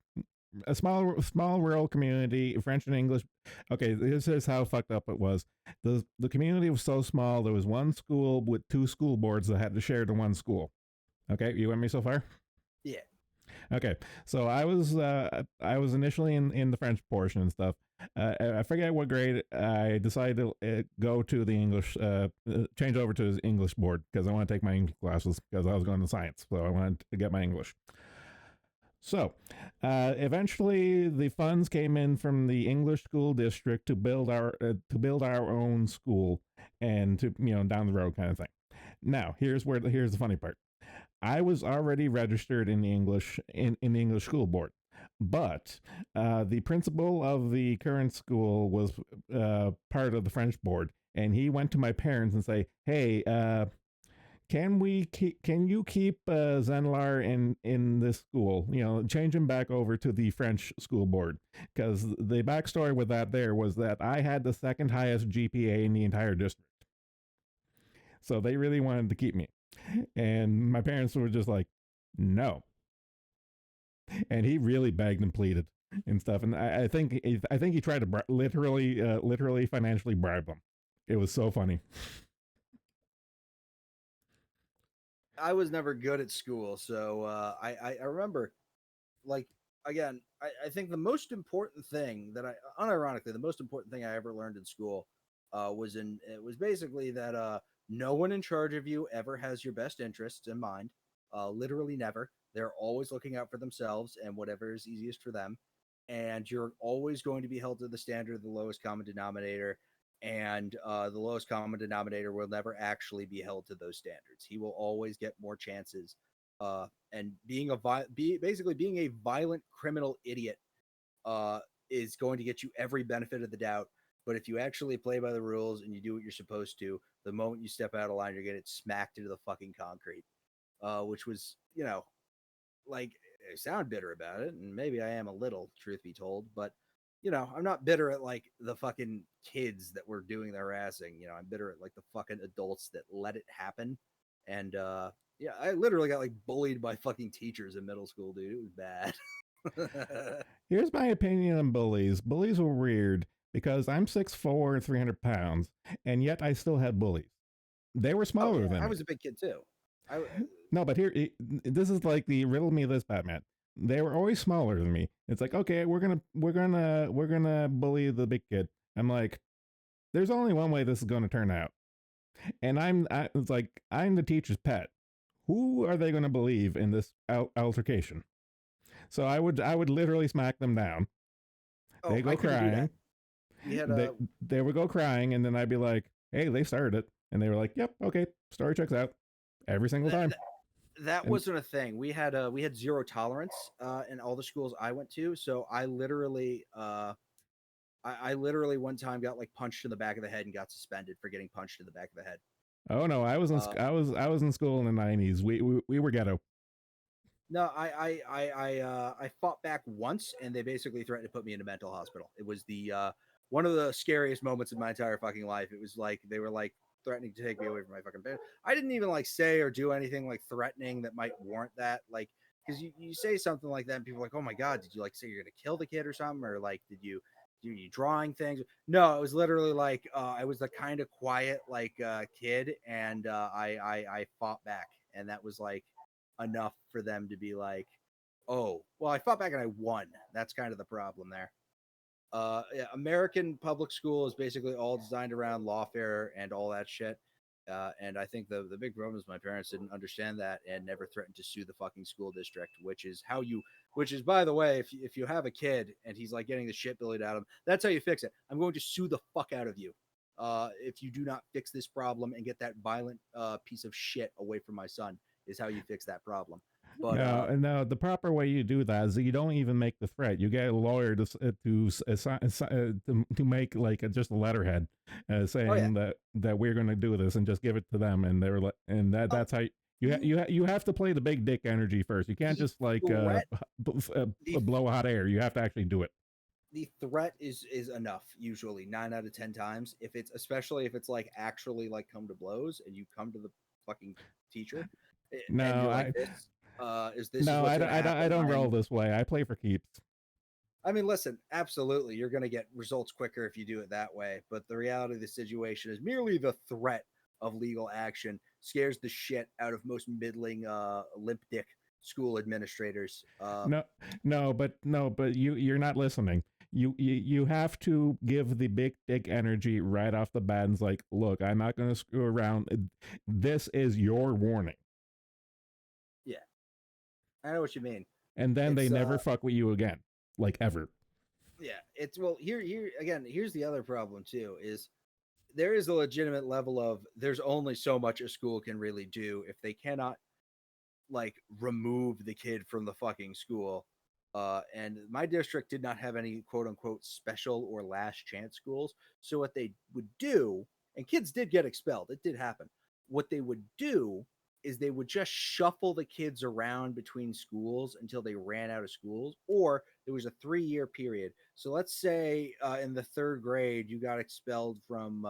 small rural community, French and English. Okay, this is how fucked up it was. The community was so small. There was one school with two school boards that had to share the one school. Okay, you with me so far? Yeah. Okay, so I was initially in the French portion and stuff. I forget what grade I decided to go to the English, change over to the English board because I want to take my English classes because I was going to science, so I wanted to get my English. So, eventually, the funds came in from the English school district to build our own school, and to down the road kind of thing. Now, here's the funny part. I was already registered in the English school board, but the principal of the current school was part of the French board, and he went to my parents and say, "Hey, can you keep Zenlar in this school? Change him back over to the French school board because the backstory with that there was that I had the second highest GPA in the entire district, so they really wanted to keep me." And my parents were just like, no. And he really begged and pleaded and stuff. And I think he tried to literally financially bribe them. It was so funny. I was never good at school, so I remember, like, again, I think the most important thing that unironically, the most important thing I ever learned in school it was basically that no one in charge of you ever has your best interests in mind. Literally never. They're always looking out for themselves and whatever is easiest for them. And you're always going to be held to the standard of the lowest common denominator. And the lowest common denominator will never actually be held to those standards. He will always get more chances. And basically being a violent criminal idiot is going to get you every benefit of the doubt. But if you actually play by the rules and you do what you're supposed to, the moment you step out of line, you're getting smacked into the fucking concrete. Which was, like, I sound bitter about it, and maybe I am a little, truth be told, but I'm not bitter at like the fucking kids that were doing the harassing. I'm bitter at like the fucking adults that let it happen. And yeah, I literally got like bullied by fucking teachers in middle school, dude. It was bad. Here's my opinion on bullies. Bullies were weird because I'm 6'4" and 300 pounds, and yet I still had bullies. They were smaller than me. I was a big kid too. No, but this is like the riddle me this, Batman. They were always smaller than me. It's like, okay, we're gonna bully the big kid. I'm like, there's only one way this is gonna turn out, and it's like I'm the teacher's pet. Who are they gonna believe in this altercation? So I would literally smack them down. Oh, They go crying. They would go crying, and then I'd be like, "Hey, they started it," and they were like, "Yep, okay, story checks out." Every single time. That wasn't a thing. We had zero tolerance in all the schools I went to. So I literally I literally one time got like punched in the back of the head and got suspended for getting punched in the back of the head. Oh no, I was in school in the 90s. We were ghetto. No, I fought back once, and they basically threatened to put me in a mental hospital. It was the one of the scariest moments of my entire fucking life. It was like they were like threatening to take me away from my fucking bed. I didn't even like say or do anything like threatening that might warrant that. Like, because you say something like that, and people are like, "Oh my god, did you like say you're gonna kill the kid or something?" Or like, did you drawing things? No, it was literally like I was the kind of quiet like kid, and I fought back, and that was like enough for them to be like, "Oh, well, I fought back and I won." That's kind of the problem there. Yeah, American public school is basically all designed around lawfare and all that shit. And I think the big problem is my parents didn't understand that and never threatened to sue the fucking school district, which is by the way, if you have a kid and he's like getting the shit bullied out of him, that's how you fix it. I'm going to sue the fuck out of you if you do not fix this problem and get that violent piece of shit away from my son. Is how you fix that problem. But no, the proper way you do that is you don't even make the threat. You get a lawyer to make like just a letterhead saying that we're going to do this, and just give it to them, and they were like, and that's how you have to play the big dick energy first. You can't just like blow hot air. You have to actually do it. The threat is enough usually 9 out of 10 times. Especially if it's like actually like come to blows and you come to the fucking teacher. No, like No, what's going to I happen. don't roll this way. I play for keeps. I mean, listen, absolutely, you're going to get results quicker if you do it that way. But the reality of the situation is merely the threat of legal action scares the shit out of most middling limp dick school administrators. No, but you're not listening. You have to give the big dick energy right off the bat. And it's like, look, I'm not going to screw around. This is your warning. Yeah, I know what you mean. And then they never fuck with you again, like ever. Yeah, it's well here again. Here's the other problem too: is there is a legitimate level of there's only so much a school can really do if they cannot like remove the kid from the fucking school. And my district did not have any quote unquote special or last chance schools. So what they would do, and kids did get expelled, it did happen. What they would do is they would just shuffle the kids around between schools until they ran out of schools, or there was a 3-year period. So let's say in the 3rd grade, you got expelled from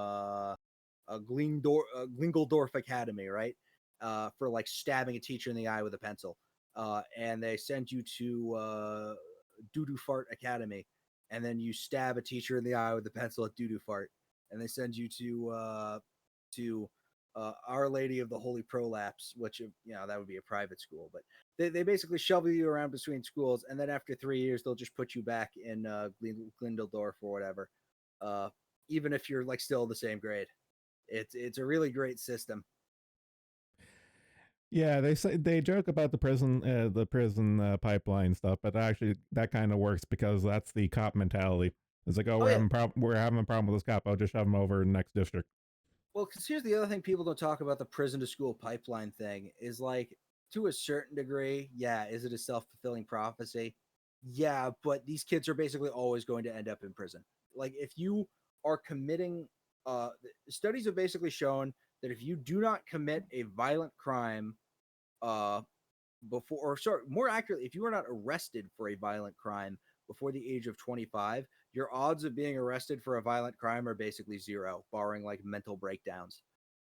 Glingeldorf Academy, right? For like stabbing a teacher in the eye with a pencil. And they send you to Doo-Doo Fart Academy, and then you stab a teacher in the eye with a pencil at Doo-Doo Fart, and they send you to Our Lady of the Holy Prolapse, which that would be a private school, but they basically shovel you around between schools, and then after 3 years they'll just put you back in Glindeldorf or whatever, even if you're like still in the same grade. It's a really great system. Yeah, they joke about the prison pipeline stuff, but actually that kind of works because that's the cop mentality. It's like, we're having a problem with this cop. I'll just shove him over in the next district. Well, because here's the other thing people don't talk about the prison to school pipeline thing is like to a certain degree, yeah, is it a self-fulfilling prophecy? Yeah, but these kids are basically always going to end up in prison. Like if you are committing studies have basically shown that if you do not commit a violent crime more accurately, if you are not arrested for a violent crime before the age of 25, your odds of being arrested for a violent crime are basically zero, barring like mental breakdowns.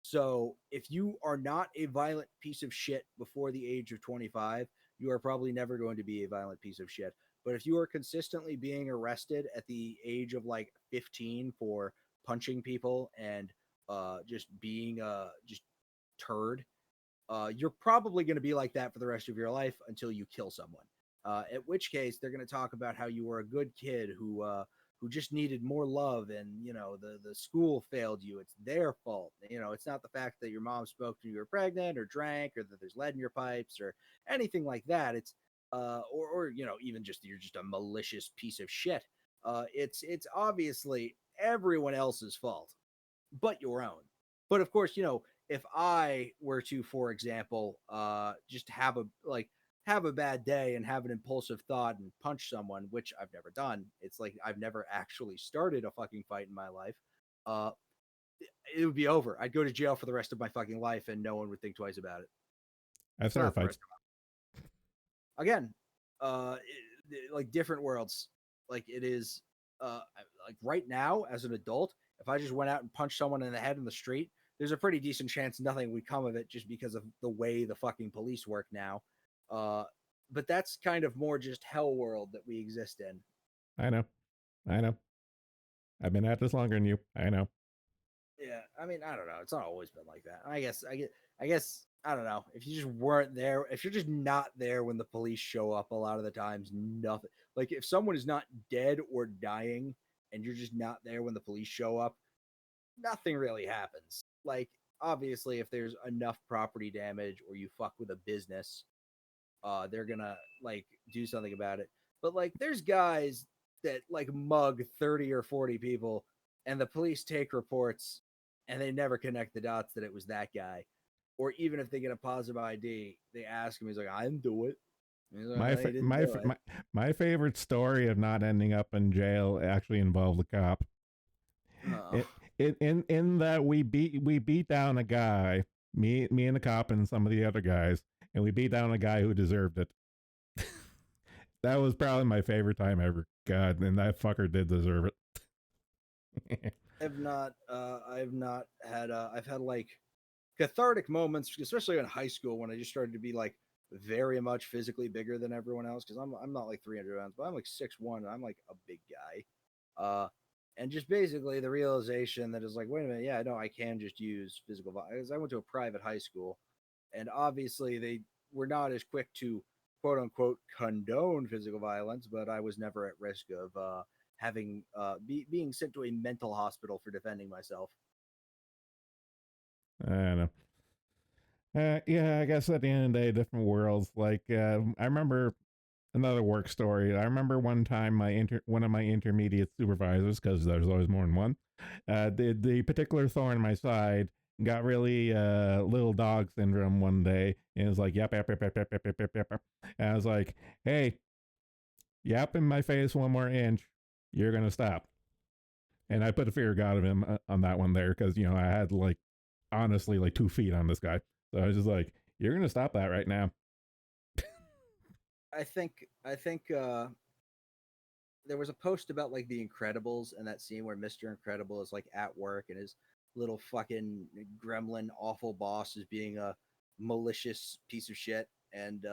So if you are not a violent piece of shit before the age of 25, you are probably never going to be a violent piece of shit. But if you are consistently being arrested at the age of like 15 for punching people and just being a just turd, you're probably going to be like that for the rest of your life until you kill someone. At which case, they're going to talk about how you were a good kid who just needed more love, and the school failed you. It's their fault. It's not the fact that your mom spoke to you were pregnant or drank or that there's lead in your pipes or anything like that. It's or even just you're just a malicious piece of shit. It's obviously everyone else's fault, but your own. But of course, if I were to, for example, just have a bad day and have an impulsive thought and punch someone, which I've never done. It's like I've never actually started a fucking fight in my life. It would be over. I'd go to jail for the rest of my fucking life, and no one would think twice about it. I've started fights. Again, like different worlds. Like it is, like right now as an adult, if I just went out and punched someone in the head in the street, there's a pretty decent chance nothing would come of it just because of the way the fucking police work now. But that's kind of more just hell world that we exist in. I know. I've been at this longer than you. I know. Yeah, I mean, I don't know. It's not always been like that. I guess I don't know. If you just weren't there, if you're just not there when the police show up, a lot of the times, nothing. Like if someone is not dead or dying, and you're just not there when the police show up, nothing really happens. Like obviously, if there's enough property damage or you fuck with a business, they're gonna like do something about it. But like, there's guys that like mug 30 or 40 people, and the police take reports, and they never connect the dots that it was that guy. Or even if they get a positive ID, they ask him. He's like, "I didn't do it." Like, my favorite story of not ending up in jail actually involved the cop. In that we beat down a guy, me and the cop and some of the other guys, and we beat down a guy who deserved it. That was probably my favorite time ever. God, and that fucker did deserve it. I've not had I've had like cathartic moments, especially in high school when I just started to be like very much physically bigger than everyone else because I'm not like 300 pounds, but I'm like 6'1", and I'm like a big guy. And just basically the realization that is like, wait a minute, yeah, no, I can just use physical violence. I went to a private high school, and obviously they were not as quick to quote unquote condone physical violence, but I was never at risk of being sent to a mental hospital for defending myself. I don't know. Yeah, I guess at the end of the day, different worlds. Like, I remember another work story. I remember one time one of my intermediate supervisors, because there's always more than one, the particular thorn in my side got really little dog syndrome one day, and it was like yap yap yap yap yap yap yap yap yap. And I was like, hey, yap in my face one more inch, you're gonna stop. And I put a fear of God of him on that one there, because I had like honestly like 2 feet on this guy, so I was just like, you're gonna stop that right now. I think there was a post about like the Incredibles and that scene where Mr. Incredible is like at work and his little fucking gremlin awful boss is being a malicious piece of shit. And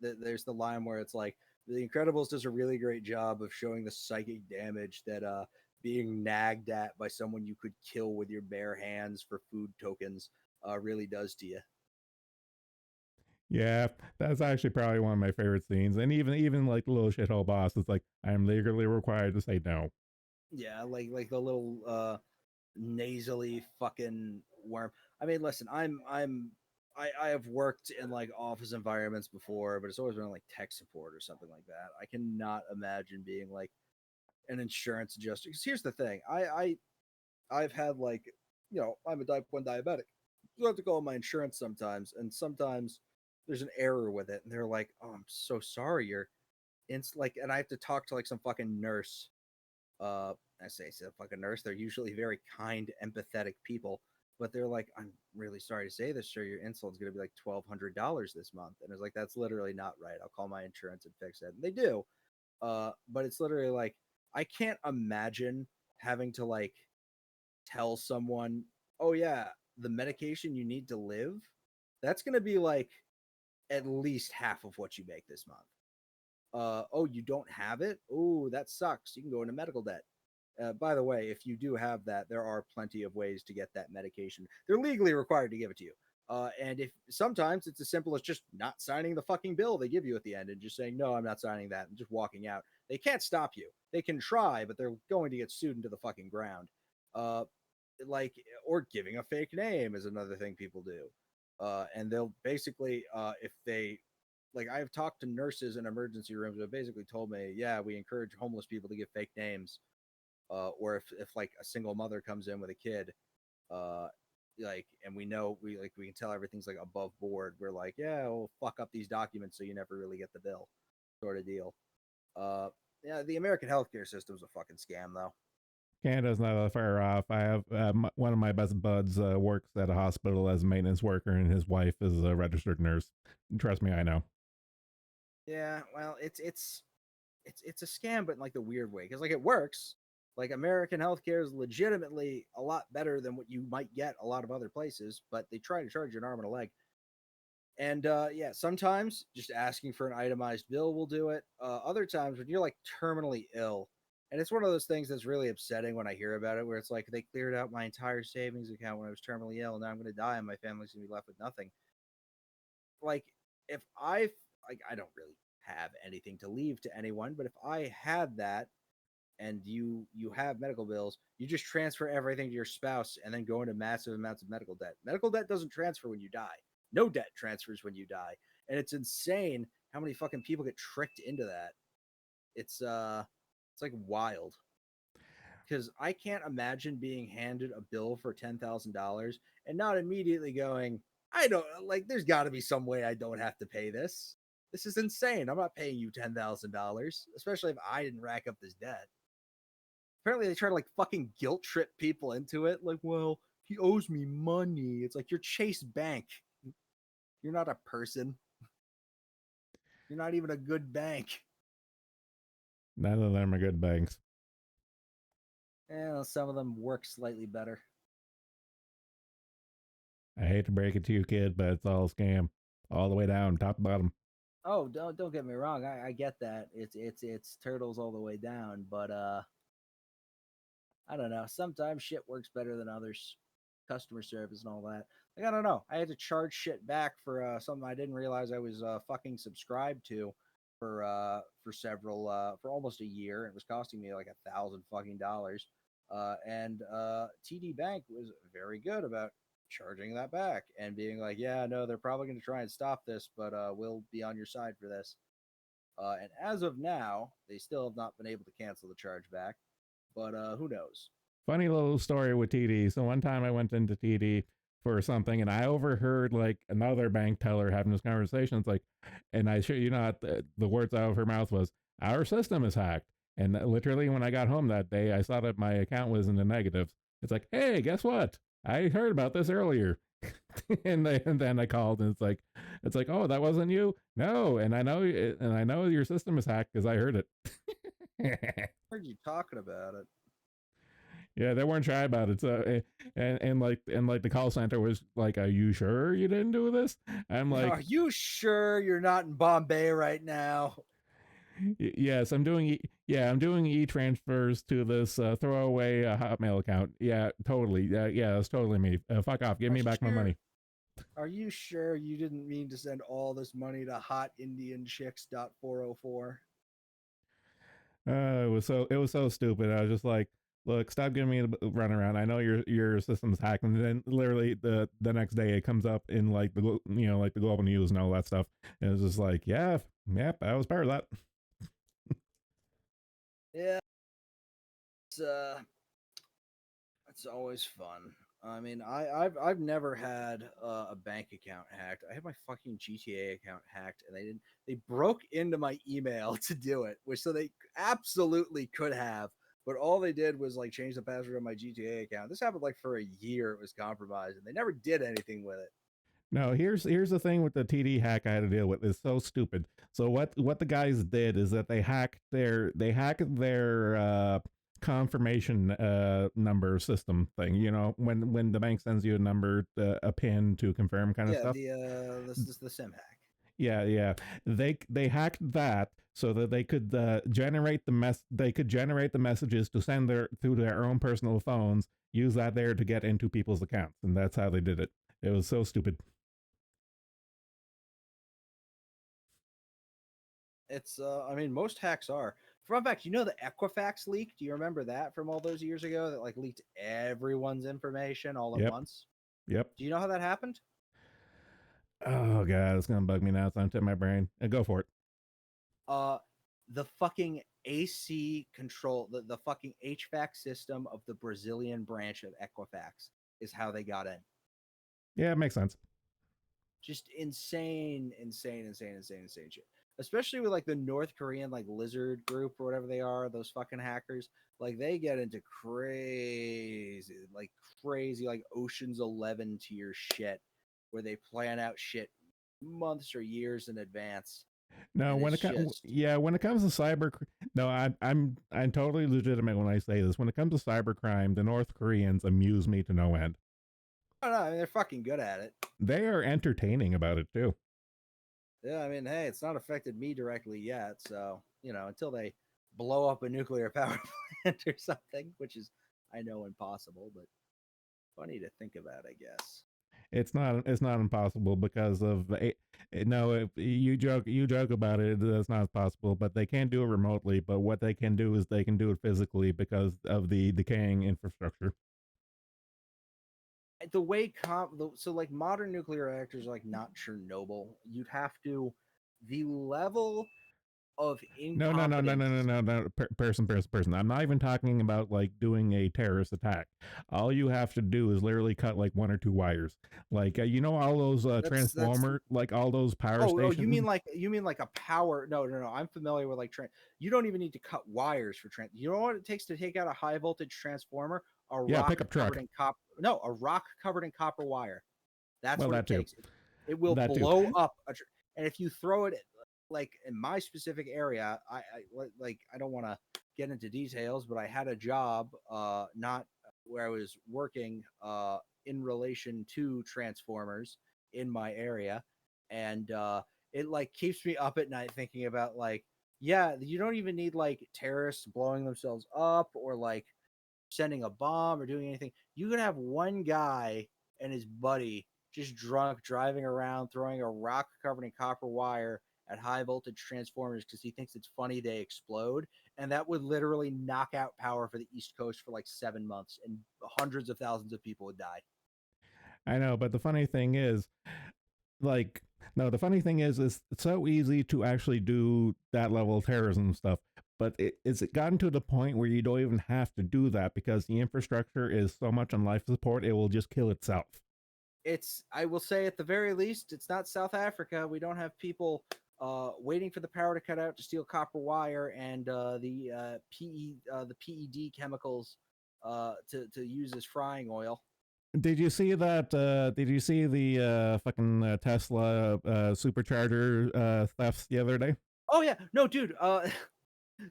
there's the line where it's like the Incredibles does a really great job of showing the psychic damage that being nagged at by someone you could kill with your bare hands for food tokens really does to you. Yeah, that's actually probably one of my favorite scenes. And even like the little shithole boss is like, I am legally required to say no. Yeah, like the little nasally fucking worm. I mean, listen, I have worked in like office environments before, but it's always been like tech support or something like that. I cannot imagine being like an insurance adjuster. Because here's the thing, I've had like, I'm a type 1 diabetic, so I have to call my insurance sometimes, and sometimes there's an error with it, and they're like, "Oh, I'm so sorry, it's like," and I have to talk to like some fucking nurse. I say it's a fucking nurse. They're usually very kind, empathetic people, but they're like, "I'm really sorry to say this, sir. Your insulin's going to be like $1,200 this month," and it's like, "That's literally not right. I'll call my insurance and fix it." And they do, but it's literally like I can't imagine having to like tell someone, "Oh yeah, the medication you need to live, that's going to be like at least half of what you make this month." Oh, you don't have it? Oh, that sucks. You can go into medical debt. By the way, if you do have that, there are plenty of ways to get that medication. They're legally required to give it to you. And if sometimes it's as simple as just not signing the fucking bill they give you at the end and just saying, no, I'm not signing that, and just walking out. They can't stop you. They can try, but they're going to get sued into the fucking ground. Uh, like, or giving a fake name is another thing people do. And they'll basically, if they, like, I've talked to nurses in emergency rooms who have basically told me, yeah, we encourage homeless people to give fake names. Or if like a single mother comes in with a kid, uh, like, and we know we can tell everything's like above board. We're like, yeah, we'll fuck up these documents so you never really get the bill, sort of deal. Uh, yeah, the American healthcare system's a fucking scam, though. Canada's not that far off. I have one of my best buds works at a hospital as a maintenance worker, and his wife is a registered nurse. Trust me, I know. Yeah, well, it's a scam, but in like the weird way, because like it works. Like American healthcare is legitimately a lot better than what you might get a lot of other places, but they try to charge you an arm and a leg. And yeah, sometimes just asking for an itemized bill will do it. Other times when you're like terminally ill, and it's one of those things that's really upsetting when I hear about it, where it's like they cleared out my entire savings account when I was terminally ill, and now I'm going to die, and my family's going to be left with nothing. Like if I don't really have anything to leave to anyone, but if I had that and you have medical bills, you just transfer everything to your spouse and then go into massive amounts of medical debt. Medical debt doesn't transfer when you die. No debt transfers when you die. And it's insane how many fucking people get tricked into that. It's like wild. Because I can't imagine being handed a bill for $10,000 and not immediately going, I don't like, there's got to be some way I don't have to pay this. This is insane. I'm not paying you $10,000, especially if I didn't rack up this debt. Apparently, they try to like fucking guilt trip people into it. Like, well, he owes me money. It's like you're Chase Bank. You're not a person. You're not even a good bank. None of them are good banks. Yeah, some of them work slightly better. I hate to break it to you, kid, but it's all a scam. all the way down, top to bottom. Oh, don't get me wrong. I get that. It's turtles all the way down, but I don't know. Sometimes shit works better than others. Customer service and all that. Like I don't know. I had to charge shit back for something I didn't realize I was fucking subscribed to for several for almost a year. It was costing me like $1,000 fucking dollars. And TD Bank was very good about charging that back and being like, yeah, no, they're probably going to try and stop this, but we'll be on your side for this. And as of now, they still have not been able to cancel the charge back, but who knows? Funny little story with TD. So one time I went into TD for something and I overheard like another bank teller having this conversation. It's like, and I sure you not the words out of her mouth was, "Our system is hacked." And literally when I got home that day, I saw that my account was in the negatives. It's like, hey, guess what? I heard about this earlier. And then I called and it's like, oh, that wasn't you? No, and I know your system is hacked because I heard it. I heard you talking about it. Yeah, they weren't shy about it. So and like the call center was like, "Are you sure you didn't do this?" I'm like, Are you sure you're not in Bombay right now? Yes, I'm doing e-transfers to this throwaway Hotmail account. Yeah, totally. Yeah, that's totally me. Fuck off. Give me back my money." Are you sure you didn't mean to send all this money to hotindianchicks.404? It was so stupid. I was just like, look, stop giving me the runaround. I know your system's hacked, and then literally the next day it comes up in like like the global news and all that stuff. And it was just like, yeah, yep, I was part of that. Yeah, it's always fun. I mean, I've never had a bank account hacked. I had my fucking GTA account hacked, and they broke into my email to do it, which so they absolutely could have, but all they did was like change the password on my GTA account. This happened like for a year. It was compromised, and they never did anything with it. No, here's the thing with the TD hack I had to deal with. It's so stupid. So what the guys did is that they hacked their confirmation number system thing. You know, when the bank sends you a number, a pin to confirm kind of stuff. This is the sim hack. Yeah. They hacked that so that they could generate the messages to send through their own personal phones. Use that there to get into people's accounts, and that's how they did it. It was so stupid. It's I mean most hacks are. Fun fact, you know the Equifax leak? Do you remember that from all those years ago that like leaked everyone's information all at Yep. once? Yep. Do you know how that happened? Oh god, it's gonna bug me now. It's on tip my brain. Go for it. The fucking AC control, the fucking HVAC system of the Brazilian branch of Equifax is how they got in. Yeah, it makes sense. Just insane shit. Especially with like the North Korean like lizard group or whatever they are, those fucking hackers. Like they get into crazy like Ocean's 11 tier shit where they plan out shit months or years in advance. No, when it comes to cyber, no, I'm totally legitimate when I say this. When it comes to cybercrime, the North Koreans amuse me to no end. I don't know, I mean, they're fucking good at it. They are entertaining about it too. Yeah, I mean, hey, it's not affected me directly yet, so until they blow up a nuclear power plant or something, which is I know impossible, but funny to think about, I guess. It's not impossible because of no. You joke about it. It's not possible, but they can't do it remotely. But what they can do is they can do it physically because of the decaying infrastructure. The way so like modern nuclear reactors are like not Chernobyl. You'd have to the level of incompetence. No. Person. I'm not even talking about like doing a terrorist attack. All you have to do is literally cut like one or two wires. Like all those transformer, like all those power stations. Oh, you mean like a power? No. I'm familiar with like you don't even need to cut wires for You know what it takes to take out a high voltage transformer? A rock pickup truck. covered in copper. No, a rock covered in copper wire. That's what it takes. It will that blow up and if you throw it like in my specific area, I don't want to get into details, but I had a job not where I was working in relation to transformers in my area, and it like keeps me up at night thinking about like, yeah, you don't even need like terrorists blowing themselves up or like sending a bomb or doing anything. You could have one guy and his buddy just drunk driving around throwing a rock covered in copper wire at high voltage transformers because he thinks it's funny they explode, and that would literally knock out power for the East Coast for like 7 months, and hundreds of thousands of people would die. I know, but the funny thing is, like, no, the funny thing is it's so easy to actually do that level of terrorism stuff. But it's gotten to the point where you don't even have to do that because the infrastructure is so much on life support, it will just kill itself. It's, I will say at the very least, it's not South Africa. We don't have people waiting for the power to cut out to steal copper wire and the PED chemicals to use as frying oil. Did you see that? Did you see the fucking Tesla supercharger thefts the other day? Oh yeah, no, dude.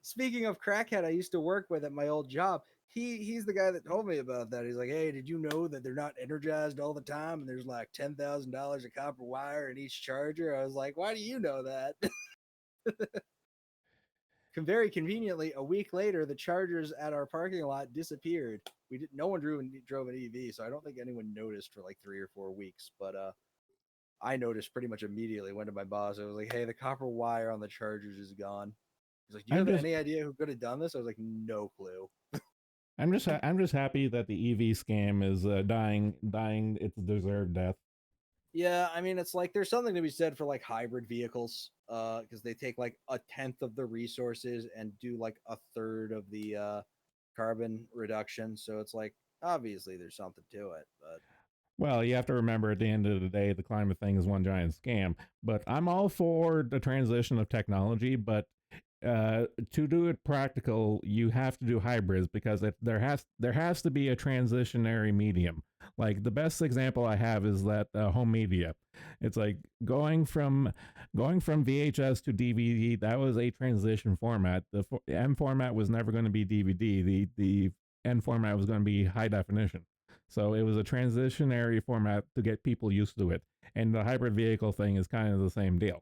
Speaking of crackhead, I used to work with at my old job. He's the guy that told me about that. He's like, hey, did you know that they're not energized all the time, and there's like $10,000 of copper wire in each charger? I was like, why do you know that? Very conveniently, a week later, the chargers at our parking lot disappeared. No one drove an EV, so I don't think anyone noticed for like 3 or 4 weeks. But I noticed pretty much immediately. Went to my boss. I was like, hey, the copper wire on the chargers is gone. He's like, do you have any idea who could have done this? I was like, no clue. I'm just happy that the EV scam is dying its deserved death. Yeah, I mean, it's like there's something to be said for like hybrid vehicles, because they take like a tenth of the resources and do like a third of the carbon reduction. So it's like obviously there's something to it, but well, you have to remember at the end of the day, the climate thing is one giant scam. But I'm all for the transition of technology, but to do it practical, you have to do hybrids because there has to be a transitionary medium. Like the best example I have is that home media. It's like going from VHS to DVD. That was a transition format. The M format was never going to be DVD. The N format was going to be high definition. So it was a transitionary format to get people used to it. And the hybrid vehicle thing is kind of the same deal.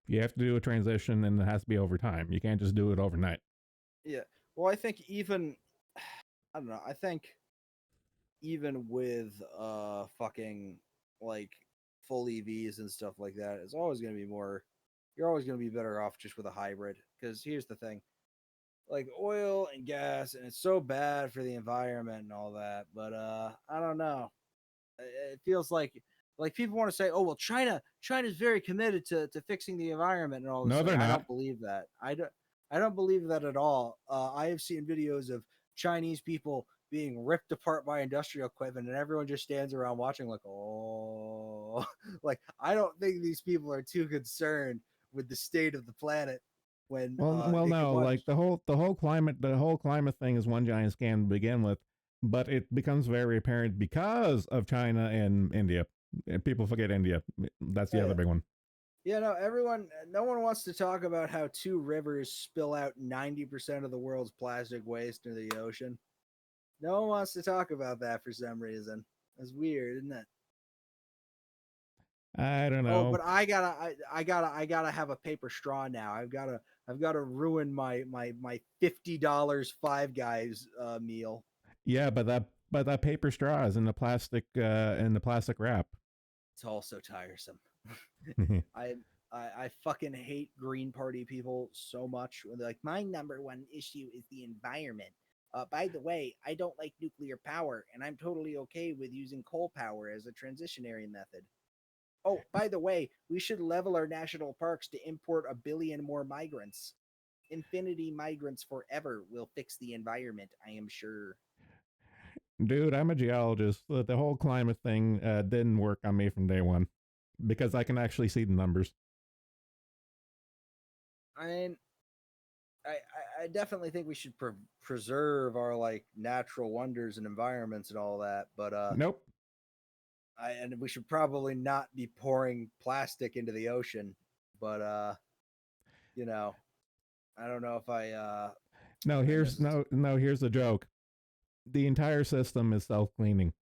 You have to do a transition and it has to be over time. You can't just do it overnight. yeah. Well, I think even I don't know. I think even with fucking like full EVs and stuff like that, it's always going to be more. You're always going to be better off just with a hybrid. Because here's the thing: like oil and gas, and it's so bad for the environment and all that. But I don't know. It feels like people want to say, oh well, China's very committed to fixing the environment and all this. No, they're I not. don't believe that. I don't believe that at all. I have seen videos of Chinese people being ripped apart by industrial equipment, and everyone just stands around watching, like, oh, like I don't think these people are too concerned with the state of the planet when Well, they could no, watch. like the whole climate thing is one giant scam to begin with, but it becomes very apparent because of China and India. People forget India. That's the other big one. Yeah, no one wants to talk about how two rivers spill out 90% of the world's plastic waste into the ocean. No one wants to talk about that for some reason. That's weird, isn't it? I don't Oh, know. but I gotta have a paper straw now. I've gotta ruin my $50 Five Guys meal. Yeah, but that paper straw is in the plastic wrap. It's all so tiresome. I I fucking hate Green Party people so much. They're like, my number one issue is the environment. By the way, I don't like nuclear power, and I'm totally okay with using coal power as a transitionary method. Oh, by the way, we should level our national parks to import 1 billion more migrants. Infinity migrants forever will fix the environment, I am sure. Dude, I'm a geologist. The whole climate thing didn't work on me from day one because I can actually see the numbers. I mean, I definitely think we should preserve our like natural wonders and environments and all that, but Nope. and we should probably not be pouring plastic into the ocean, but you know, I don't know if No, here's the joke. The entire system is self-cleaning.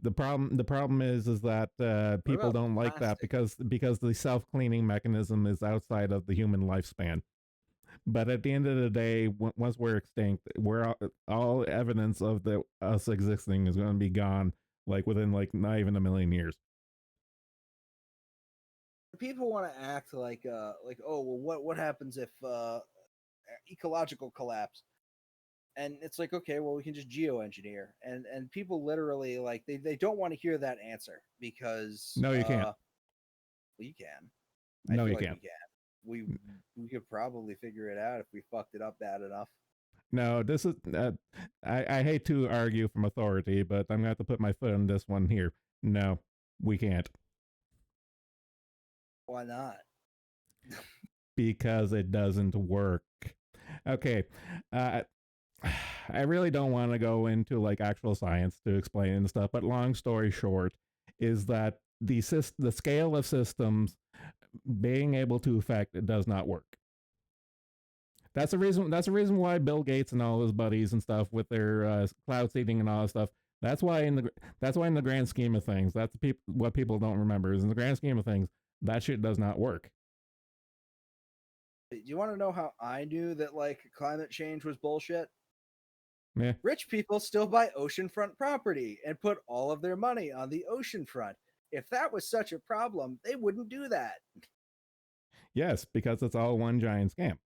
The problem is that people about don't like that plastic? because the self-cleaning mechanism is outside of the human lifespan. But at the end of the day, once we're extinct, we're all evidence of us existing is going to be gone, like within like not even a million years. People want to act like oh well, what happens if ecological collapse? And it's like, okay, well, we can just geoengineer, and people literally like they don't want to hear that answer because No, you can't. well, you can. I No, feel you like can't. we can. We could probably figure it out if we fucked it up bad enough. No, this is. I hate to argue from authority, but I'm going to have to put my foot on this one here. No, we can't. Why not? Because it doesn't work. Okay. I really don't want to go into like actual science to explain and stuff, but long story short is that the scale of systems being able to affect it does not work. That's the reason. That's the reason why Bill Gates and all his buddies and stuff with their cloud seeding and all that stuff. That's why in the grand scheme of things, that's what people don't remember is in the grand scheme of things, that shit does not work. Do you want to know how I knew that like climate change was bullshit? Yeah. Rich people still buy oceanfront property and put all of their money on the oceanfront. If that was such a problem, they wouldn't do that. Yes, because it's all one giant scam.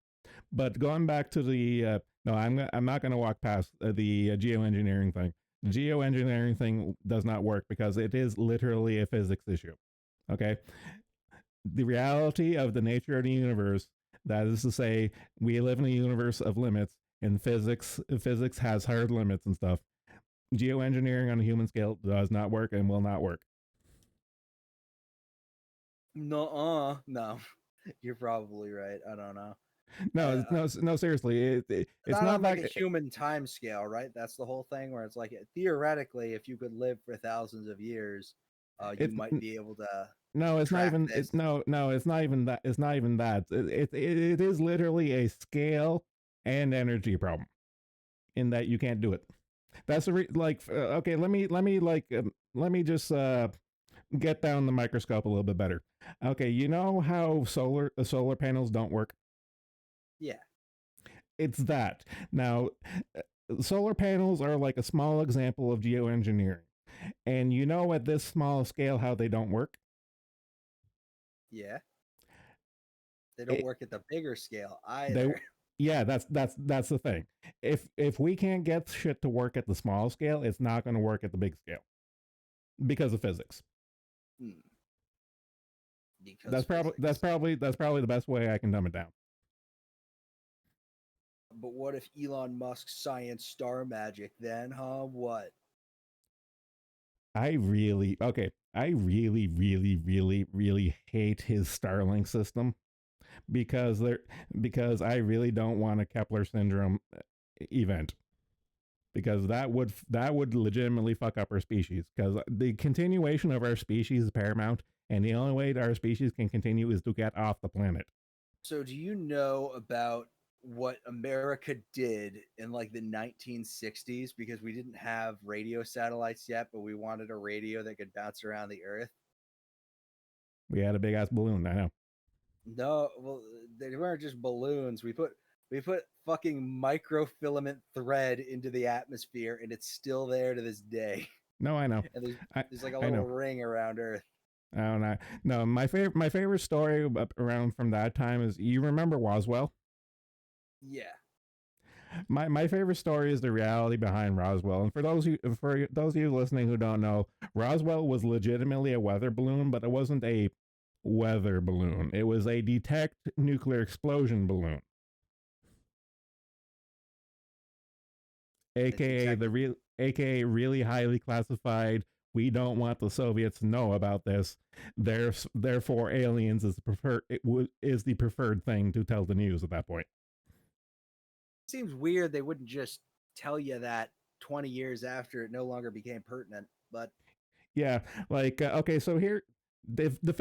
But going back to the no, I'm not going to walk past the geoengineering thing. The geoengineering thing does not work because it is literally a physics issue. Okay, the reality of the nature of the universe. That is to say, we live in a universe of limits, and physics has hard limits and stuff. Geoengineering on a human scale does not work and will not work. No, you're probably right. I don't know. No, seriously, it's Not not on like that. a human time scale, right? That's the whole thing where it's like theoretically, if you could live for thousands of years, you might be able to. No, it's not track even. this. No, it's not even that. It's not even that. It is literally a scale and energy problem, in that you can't do it. That's the okay. Let me just get down the microscope a little bit better. Okay, you know how solar panels don't work? Yeah. It's that. Now, solar panels are like a small example of geoengineering. And you know at this small scale how they don't work? Yeah. They don't work at the bigger scale either. They, yeah, that's the thing. If we can't get shit to work at the small scale, it's not going to work at the big scale because of physics. Because that's probably the best way I can dumb it down. But what if Elon Musk's science star magic then, huh? What? I really hate his Starlink system because I really don't want a Kepler syndrome event, because that would legitimately fuck up our species, because the continuation of our species is paramount, and the only way that our species can continue is to get off the planet. So do you know about what America did in like the 1960s, because we didn't have radio satellites yet, but we wanted a radio that could bounce around the earth? We had a big ass balloon. I know. No, well, they weren't just balloons. We put fucking microfilament thread into the atmosphere, and it's still there to this day. No, I know. And there's like a little ring around Earth. I don't know. No, my favorite story around from that time is, you remember Roswell? Yeah. My favorite story is the reality behind Roswell. And for those of you listening who don't know, Roswell was legitimately a weather balloon, but it wasn't a weather balloon. It was a detect nuclear explosion balloon. AKA AKA really highly classified. We don't want the Soviets to know about this. Therefore, aliens is the preferred thing to tell the news at that point. Seems weird they wouldn't just tell you that 20 years after it no longer became pertinent, but yeah, like okay, so here the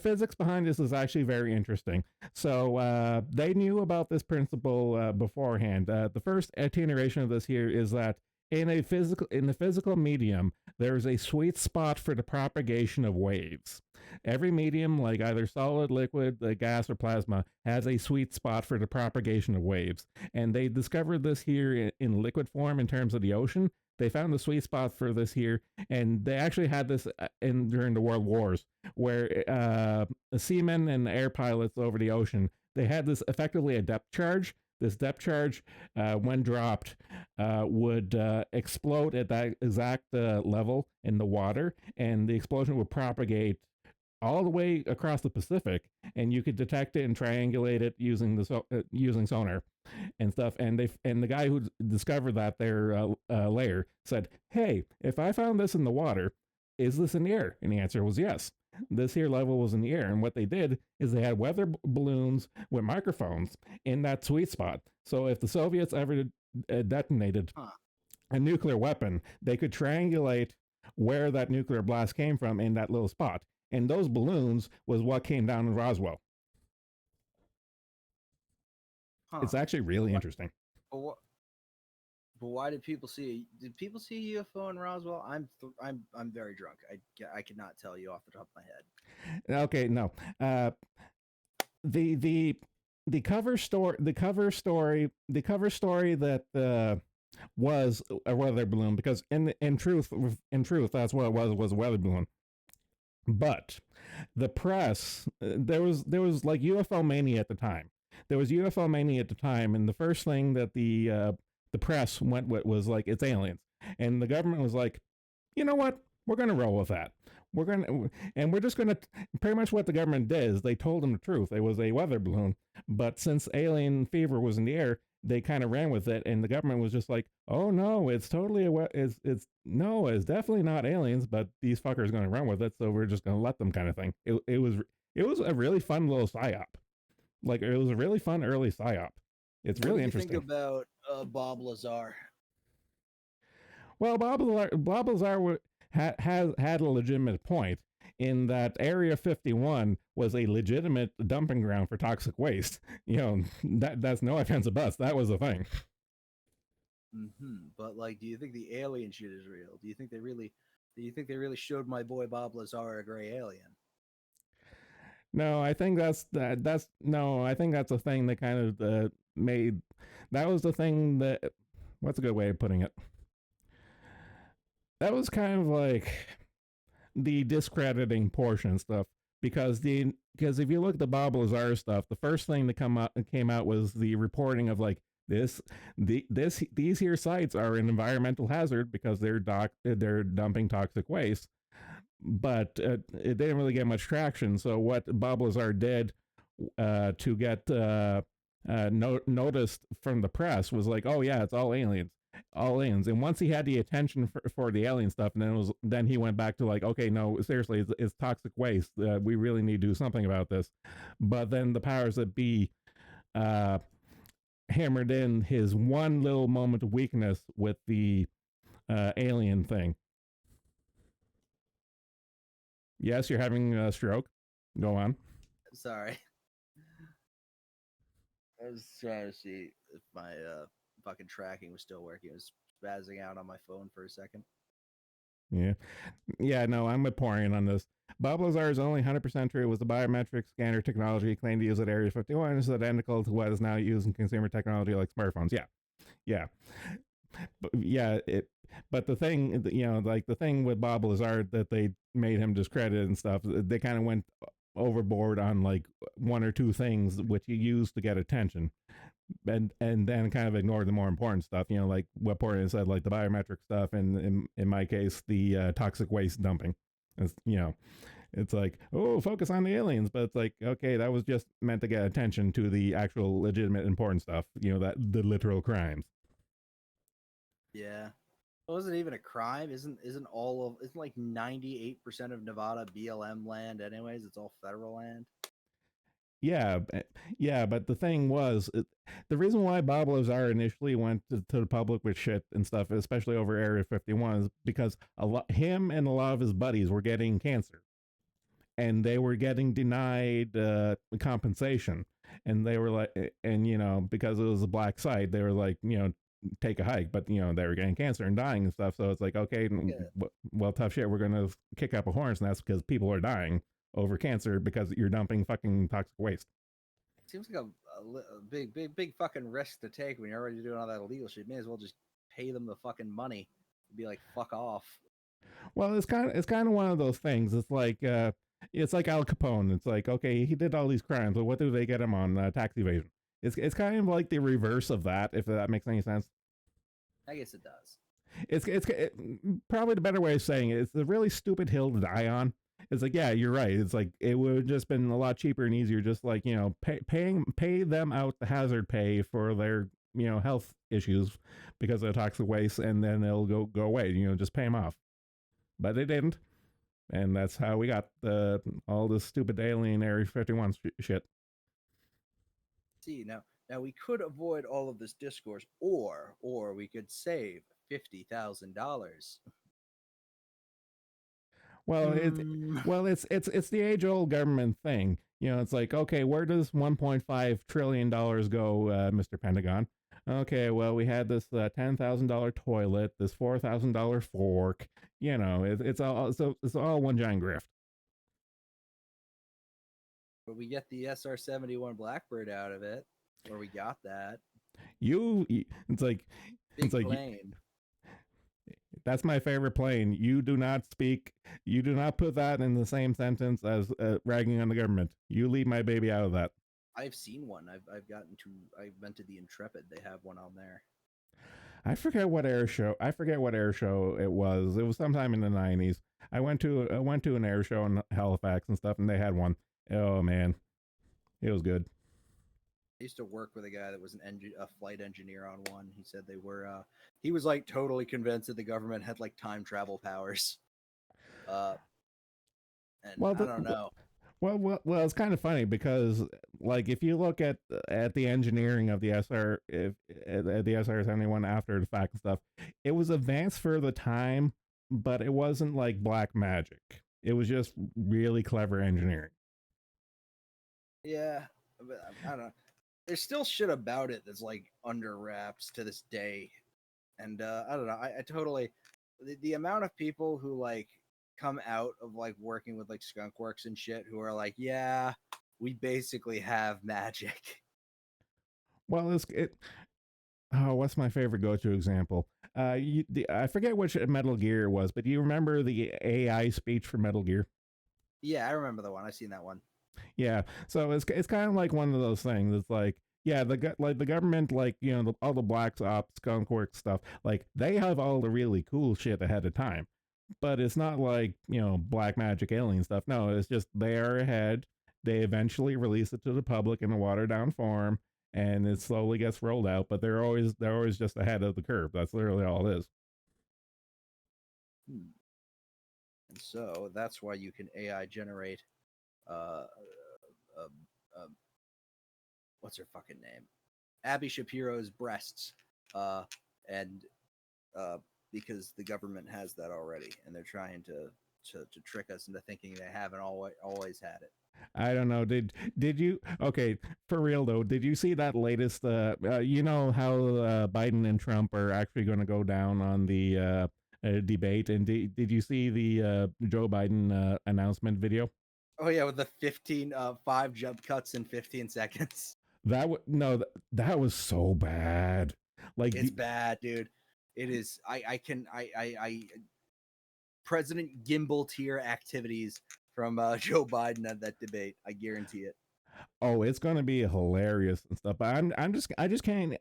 physics behind this is actually very interesting. So they knew about this principle beforehand. The first iteration of this here is that in the physical medium, there's a sweet spot for the propagation of waves. Every medium, like either solid, liquid, gas, or plasma, has a sweet spot for the propagation of waves. And they discovered this here in liquid form in terms of the ocean. They found the sweet spot for this here, and they actually had this during the World Wars, where seamen and air pilots over the ocean, they had this effectively a depth charge. This depth charge, when dropped, would explode at that exact level in the water, and the explosion would propagate all the way across the Pacific, and you could detect it and triangulate it using using sonar and stuff. And the guy who discovered that layer said, "Hey, if I found this in the water, is this in the air?" And the answer was yes. This here level was in the air, and what they did is they had weather balloons with microphones in that sweet spot. So if the Soviets ever detonated a nuclear weapon, they could triangulate where that nuclear blast came from in that little spot. And those balloons was what came down in Roswell. It's actually really interesting. But why did people see? Did people see a UFO in Roswell? I'm very drunk. I cannot tell you off the top of my head. Okay, no. The cover story that was a weather balloon, because in truth that's what it was a weather balloon. But the press, there was like UFO mania at the time. There was UFO mania at the time, and the first thing that the press went with was like, it's aliens, and the government was like, you know what, we're going to roll with that. We're just going to, pretty much what the government did is they told them the truth. It was a weather balloon, but since alien fever was in the air, they kind of ran with it, and the government was just like, oh no, it's totally it's definitely not aliens, but these fuckers going to run with it, so we're just going to let them, kind of thing. It was a really fun little psyop. Like, it was a really fun early psyop. It's really interesting. What do you think about Bob Lazar? Well, Bob Lazar had a legitimate point in that Area 51 was a legitimate dumping ground for toxic waste. You know, that's no offense of us. That was a thing. But like, do you think the alien shit is real? Do you think they really showed my boy Bob Lazar a gray alien? No, I think I think that's a thing that kind of made. That was the thing that. What's a good way of putting it? That was kind of like the discrediting portion stuff, because if you look at the Bob Lazar stuff, the first thing that came out was the reporting of like these here sites are an environmental hazard because they're dumping toxic waste, but it didn't really get much traction. So what Bob Lazar did to get noticed from the press was like, oh yeah, it's all aliens. And once he had the attention for the alien stuff, and then he went back to like, okay, no, seriously, it's toxic waste. We really need to do something about this. But then the powers that be hammered in his one little moment of weakness with the alien thing. Yes, you're having a stroke. Go on. Sorry. I was trying to see if my fucking tracking was still working. It was spazzing out on my phone for a second. Yeah, no, I'm with Porian on this. Bob Lazar is only 100% true. It was the biometric scanner technology claimed to use at Area 51 is identical to what is now used in consumer technology like smartphones. Yeah. But the thing, like the thing with Bob Lazar that they made him discredited and stuff, they kind of went overboard on like one or two things which he used to get attention, and then kind of ignored the more important stuff, like what Portland said, like the biometric stuff, and in my case the toxic waste dumping. It's like, oh, focus on the aliens, but it's like, okay, that was just meant to get attention to the actual legitimate important stuff, that the literal crimes. Yeah. Well, isn't even a crime? Isn't like 98% of Nevada BLM land anyways? It's all federal land. Yeah, but the thing was, the reason why Bob Lazar initially went to the public with shit and stuff, especially over Area 51, is because him and a lot of his buddies were getting cancer, and they were getting denied compensation, and they were like, and because it was a black site, they were like, take a hike, but they were getting cancer and dying and stuff. So it's like, okay, well, tough shit. We're gonna kick up a hornet's nest because people are dying over cancer because you're dumping fucking toxic waste. Seems like a big fucking risk to take when you're already doing all that illegal shit. May as well just pay them the fucking money. Be like, fuck off. Well, it's kind of one of those things. It's like Al Capone. It's like, okay, he did all these crimes, but what do they get him on? Tax evasion. It's kind of like the reverse of that, if that makes any sense. I guess it does. It's probably the better way of saying it. It's a really stupid hill to die on. It's like, yeah, you're right. It's like it would have just been a lot cheaper and easier, just like pay them out the hazard pay for their health issues because of toxic waste, and then it'll go away. Just pay them off. But they didn't, and that's how we got all this stupid alien Area 51 shit. See, now we could avoid all of this discourse, or we could save $50,000. Well, it's the age-old government thing. It's like, okay, where does $1.5 trillion go, Mr. Pentagon? Okay, well, we had this $10,000 toilet, this $4,000 fork. It's all one giant grift. But we get the SR-71 Blackbird out of it, or we got that. It's like Big it's like plane. That's my favorite plane. You do not put that in the same sentence as ragging on the government. You leave my baby out of that. I've seen one. I've been to the Intrepid. They have one on there. I forget what air show it was. It was sometime in the 90s. I went to an air show in Halifax and stuff, and they had one. Oh man, it was good. I used to work with a guy that was a flight engineer on one. He said they were. He was like totally convinced that the government had like time travel powers. I don't know. Well, it's kind of funny because, like, if you look at the engineering of the SR-71 after the fact and stuff, it was advanced for the time, but it wasn't like black magic. It was just really clever engineering. Yeah, but I don't know. There's still shit about it that's like under wraps to this day, and I don't know. I totally the amount of people who like come out of like working with like Skunk Works and shit who are like, yeah, we basically have magic. Well, what's my favorite go-to example? I forget which Metal Gear it was, but do you remember the AI speech for Metal Gear? Yeah, I remember the one. I've seen that one. Yeah, so it's kind of like one of those things. It's like, yeah, the government, like all the Black Ops, Skunk Works stuff, like they have all the really cool shit ahead of time. But it's not like, black magic alien stuff. No, it's just they are ahead. They eventually release it to the public in a watered down form, and it slowly gets rolled out. But they're always just ahead of the curve. That's literally all it is. And so that's why you can AI generate, what's her fucking name? Abby Shapiro's breasts, and because the government has that already, and they're trying to trick us into thinking they haven't always had it. I don't know. Did you? Okay, for real though. Did you see that latest? You know how Biden and Trump are actually going to go down on the debate, and did you see the Joe Biden announcement video? Oh yeah, with the 5 jump cuts in 15 seconds. That was so bad. Like it's bad, dude. It is. I President Gimbal tier activities from Joe Biden at that debate. I guarantee it. Oh, it's going to be hilarious and stuff. But I just can't.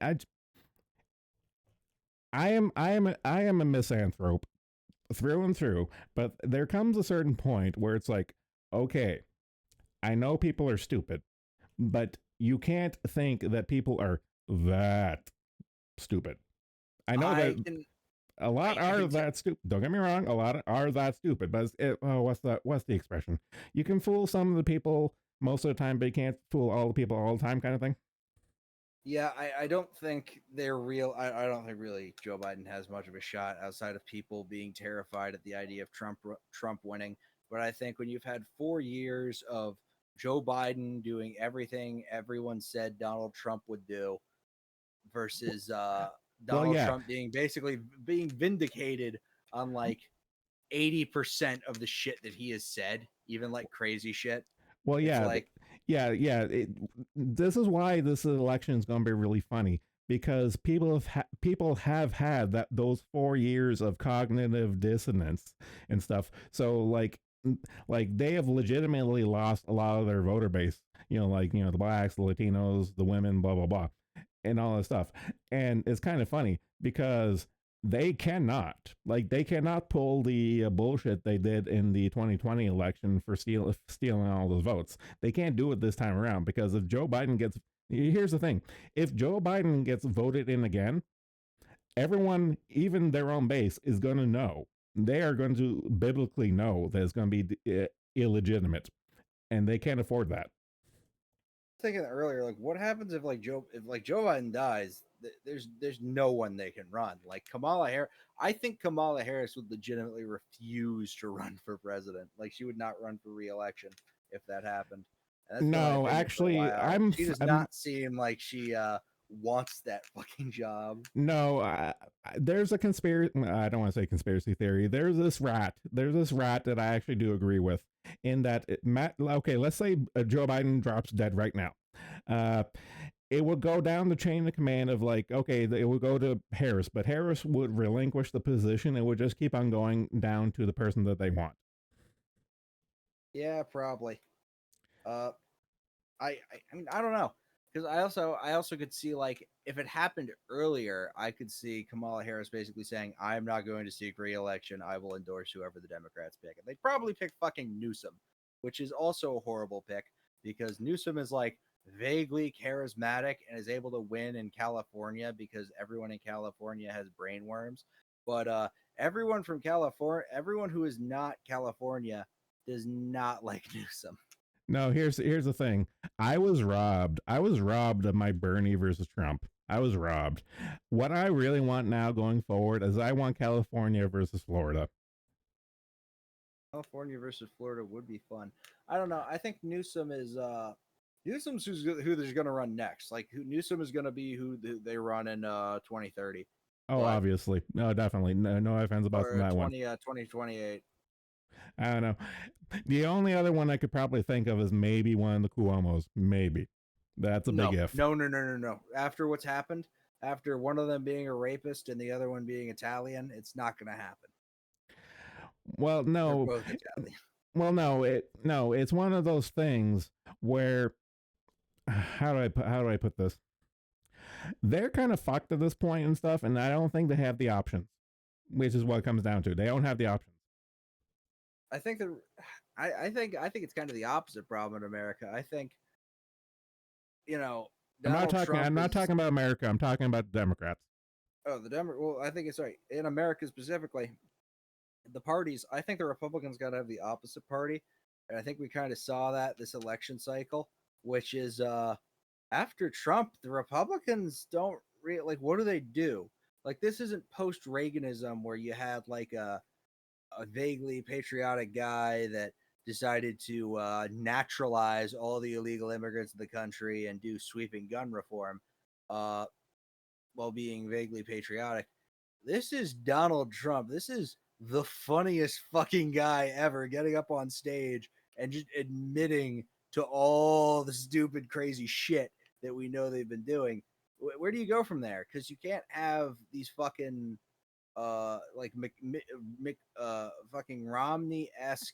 I am a misanthrope through and through. But there comes a certain point where it's like, okay, I know people are stupid, but you can't think that people are that stupid. I know a lot are that stupid. Don't get me wrong. A lot are that stupid. But what's the expression? You can fool some of the people most of the time, but you can't fool all the people all the time, kind of thing. Yeah, I don't think they're real. I don't think really Joe Biden has much of a shot outside of people being terrified at the idea of Trump winning. But I think when you've had 4 years of Joe Biden doing everything everyone said Donald Trump would do versus Donald yeah. Trump being vindicated on like 80% of the shit that he has said, even like crazy shit. Well, It's yeah, like, this is why this election is going to be really funny, because people have had those 4 years of cognitive dissonance and stuff. So like they have legitimately lost a lot of their voter base. The blacks, the Latinos, the women, blah blah blah, and all that stuff. And it's kind of funny because they cannot pull the bullshit they did in the 2020 election for stealing all those votes. They can't do it this time around, because if Joe Biden gets, here's the thing, if Joe Biden gets voted in again, everyone, even their own base, is going to know. They are going to biblically know that it's going to be illegitimate, and they can't afford that. Thinking earlier, like what happens if Joe Biden dies? There's no one they can run. Like Kamala Harris, I think Kamala Harris would legitimately refuse to run for president. Like she would not run for re-election if that happened. And that's been my No, opinion for a actually, while. She does not seem like she wants that fucking job. No, there's a conspiracy. I don't want to say conspiracy theory. There's this rat that I actually do agree with, in that okay, let's say Joe Biden drops dead right now. It would go down the chain of command of like, okay, it would go to Harris, but Harris would relinquish the position. It would just keep on going down to the person that they want. Yeah, probably. I mean, I don't know, because I also could see, like, if it happened earlier, I could see Kamala Harris basically saying, "I'm not going to seek re-election. I will endorse whoever the Democrats pick." And they'd probably pick fucking Newsom, which is also a horrible pick because Newsom is like vaguely charismatic and is able to win in California because everyone in California has brainworms. But everyone from California, everyone who is not California, does not like Newsom. No, here's the thing. I was robbed. I was robbed of my Bernie versus Trump. I was robbed. What I really want now going forward is I want California versus Florida. California versus Florida would be fun. I don't know. I think Newsom is Newsom's who there's going to run next. Like Newsom is going to be who they run in 2030. Oh, But, obviously. No, definitely. No offense about or that 2028. I don't know. The only other one I could probably think of is maybe one of the Cuomos. Maybe. That's a big if. No. After what's happened, after one of them being a rapist and the other one being Italian, it's not going to happen. Well, no. They're both Italian. Well, no. It's one of those things where how do I put this? They're kind of fucked at this point and stuff, and I don't think they have the options, which is what it comes down to. They don't have the options. I think I think it's kind of the opposite problem in America. I think, I'm not talking about America. I'm talking about the Democrats. Oh, well, I think it's right. In America specifically, the parties, I think the Republicans got to have the opposite party. And I think we kind of saw that this election cycle, which is after Trump, the Republicans don't really, like, what do? Like, this isn't post Reaganism where you had like a vaguely patriotic guy that decided to naturalize all the illegal immigrants in the country and do sweeping gun reform while being vaguely patriotic. This is Donald Trump. This is the funniest fucking guy ever, getting up on stage and just admitting to all the stupid, crazy shit that we know they've been doing. Where do you go from there? Because you can't have these fucking like fucking Romney-esque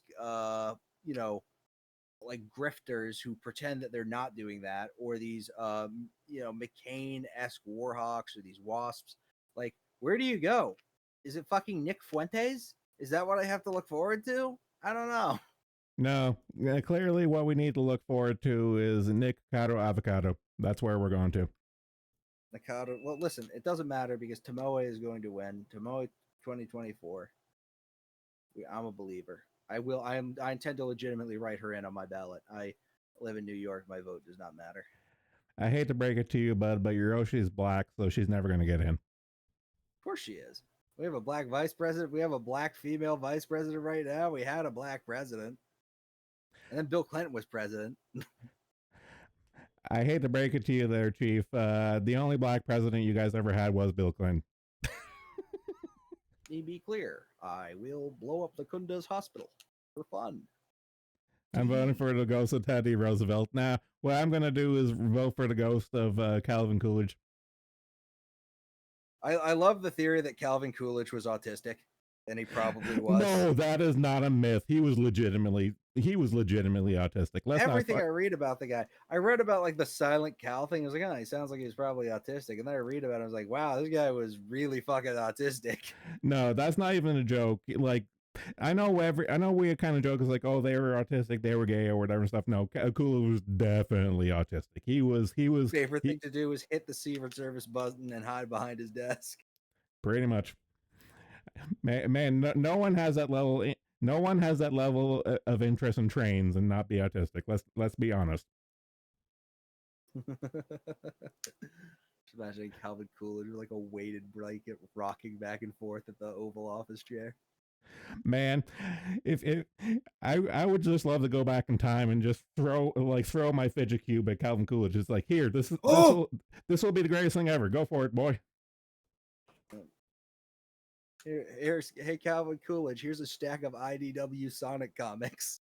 like grifters who pretend that they're not doing that, or these McCain-esque warhawks or these wasps. Like, where do you go? Is it fucking Nick Fuentes? Is that what I have to look forward to? I don't know. No, clearly what we need to look forward to is Nick Cotto Avocado. That's where we're going to. Nakata. Well, listen, it doesn't matter because Tomoe is going to win. Tomoe 2024. I'm a believer. I intend to legitimately write her in on my ballot. I live in New York. My vote does not matter. I hate to break it to you, bud, but Hiroshi is black, so she's never going to get in. Of course she is. We have a black vice president. We have a black female vice president right now. We had a black president. And then Bill Clinton was president. I hate to break it to you there, Chief. The only black president you guys ever had was Bill Clinton. Let me be clear. I will blow up the Kundas Hospital for fun. I'm voting for the ghost of Teddy Roosevelt. Now, what I'm going to do is vote for the ghost of Calvin Coolidge. I love the theory that Calvin Coolidge was autistic, and he probably was. No, that is not a myth. He was legitimately autistic. Everything I read about the guy, I read about like the silent Cal thing. I was like, oh, he sounds like he's probably autistic. And then I read about it. I was like, wow, this guy was really fucking autistic. No, that's not even a joke. Like, I know we kind of joke is like, oh, they were autistic, they were gay or whatever stuff. No, Coolidge was definitely autistic. He was. Favorite thing to do was hit the Secret Service button and hide behind his desk. Pretty much. Man, no one has that level. No one has that level of interest in trains and not be autistic. Let's be honest. Just imagining Calvin Coolidge with like a weighted blanket rocking back and forth at the Oval Office chair. Man, if I would just love to go back in time and just throw my fidget cube at Calvin Coolidge. It's like, here, this will be the greatest thing ever. Go for it, boy. Hey Calvin Coolidge, here's a stack of IDW Sonic comics.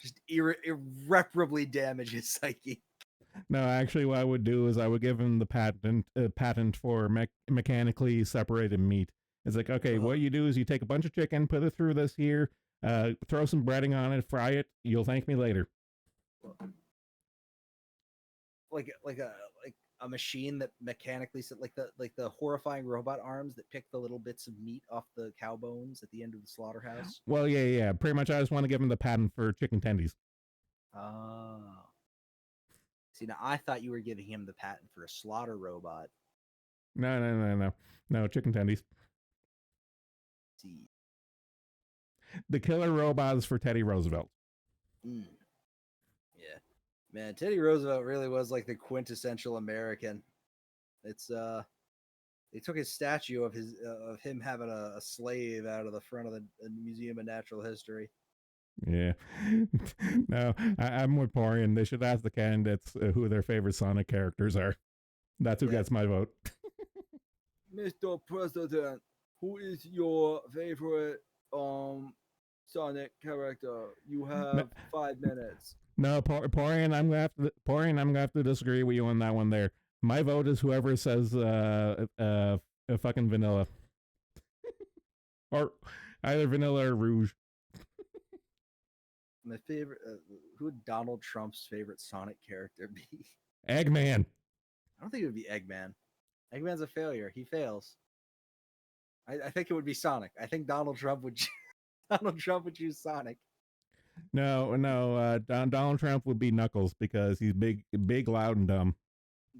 Just irreparably damage his psyche. No, actually, what I would do is I would give him the patent for mechanically separated meat. It's like, okay, what you do is you take a bunch of chicken, put it through this here, throw some breading on it, fry it. You'll thank me later. Like a machine that mechanically like the horrifying robot arms that pick the little bits of meat off the cow bones at the end of the slaughterhouse. Well, yeah. Pretty much, I just want to give him the patent for chicken tendies. Oh. See, now I thought you were giving him the patent for a slaughter robot. No, chicken tendies. See. The killer robot is for Teddy Roosevelt. Yeah. Man, Teddy Roosevelt really was like the quintessential American. It's they took his statue of him having a slave out of the front of the Museum of Natural History. Yeah. No, I'm with Porian. They should ask the candidates who their favorite Sonic characters are. That's who gets my vote. Mr. President, who is your favorite Sonic character? You have 5 minutes. No, Porian, I'm gonna have to disagree with you on that one there. My vote is whoever says fucking vanilla. Or either vanilla or rouge. My favorite who would Donald Trump's favorite Sonic character be? Eggman. I don't think it would be Eggman. Eggman's a failure. He fails. I think it would be Sonic. I think Donald Trump would choose Sonic. No. Donald Trump would be Knuckles because he's big, loud, and dumb.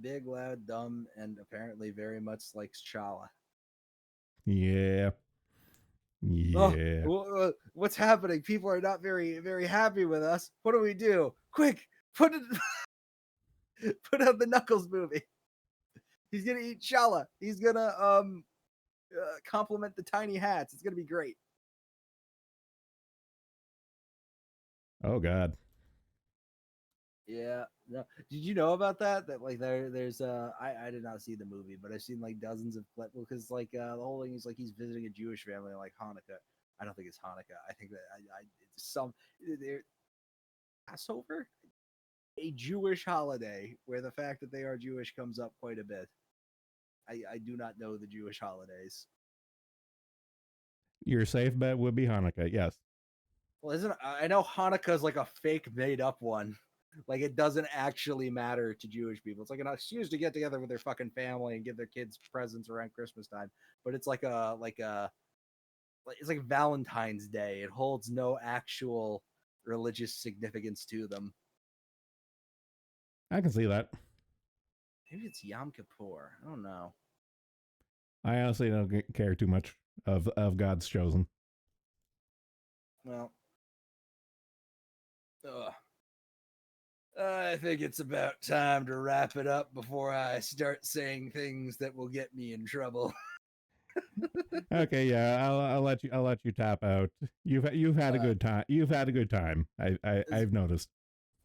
Big, loud, dumb, and apparently very much likes Chala. Yeah. Oh, what's happening? People are not very, very happy with us. What do we do? Quick, put out the Knuckles movie. He's gonna eat Chala. He's gonna compliment the tiny hats. It's gonna be great. Oh God. Yeah. No. Did you know about that? That like there's I did not see the movie, but I've seen like dozens of clips because like the whole thing is like he's visiting a Jewish family like Hanukkah. I don't think it's Hanukkah. I think that it's some Passover, a Jewish holiday where the fact that they are Jewish comes up quite a bit. I do not know the Jewish holidays. Your safe bet would be Hanukkah. Yes. Well, I know Hanukkah is like a fake made up one. Like it doesn't actually matter to Jewish people. It's like an excuse to get together with their fucking family and give their kids presents around Christmas time. But it's it's like Valentine's Day. It holds no actual religious significance to them. I can see that. Maybe it's Yom Kippur. I don't know. I honestly don't care too much of God's chosen. Well, I think it's about time to wrap it up before I start saying things that will get me in trouble. Okay, yeah, I'll let you tap out. You've had a good time. You've had a good time. I've noticed.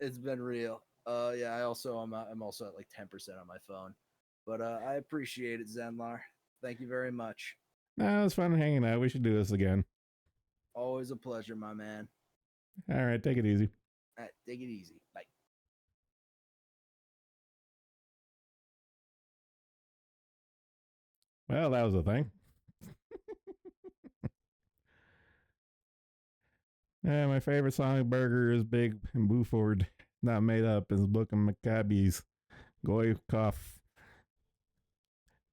It's been real. Yeah, I'm also at like 10% on my phone, but I appreciate it, Zenlar. Thank you very much. No, it was fun hanging out. We should do this again. Always a pleasure, my man. All right, take it easy. All right, take it easy. Bye. Well, that was a thing. Yeah, my favorite Sonic burger is Big and Buford. Not made up. Is Book of Maccabees. Goykov.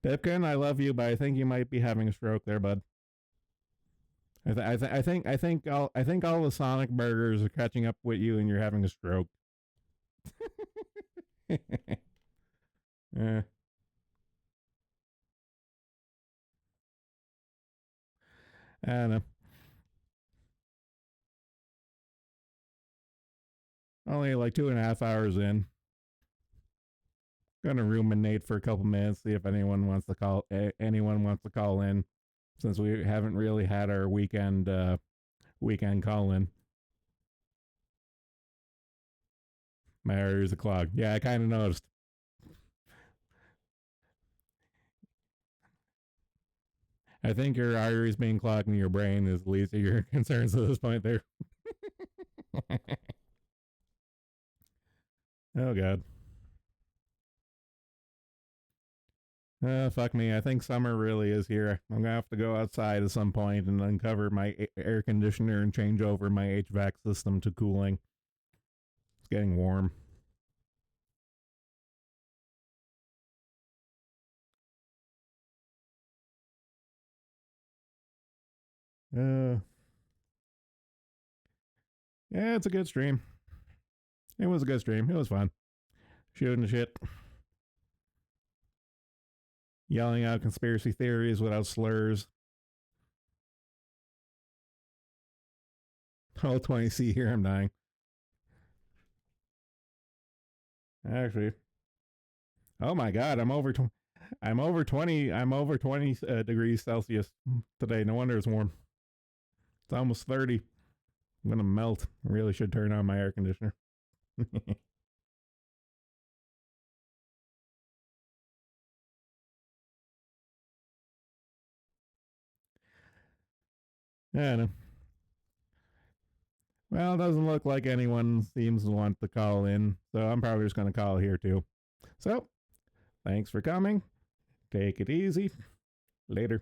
Pipkin, I love you, but I think you might be having a stroke there, bud. I think all the Sonic burgers are catching up with you, and you're having a stroke. Yeah. I don't know. Only like 2.5 hours in. Gonna ruminate for a couple minutes, see if anyone wants to call in, since we haven't really had our weekend call in. My arteries are clogged. Yeah, I kind of noticed. I think your arteries being clogged in your brain is the least of your concerns at this point there. Oh, God. Fuck me. I think summer really is here. I'm going to have to go outside at some point and uncover my air conditioner and change over my HVAC system to cooling. It's getting warm. Yeah, it's a good stream. It was a good stream. It was fun. Shooting the shit. Yelling out conspiracy theories without slurs. Oh, 20C here, I'm dying. Actually. Oh my god, I'm over 20 degrees Celsius today. No wonder it's warm. It's almost 30. I'm gonna melt. I really should turn on my air conditioner. Yeah, I know. Well, it doesn't look like anyone seems to want to call in, so I'm probably just going to call here too. So, thanks for coming. Take it easy. Later.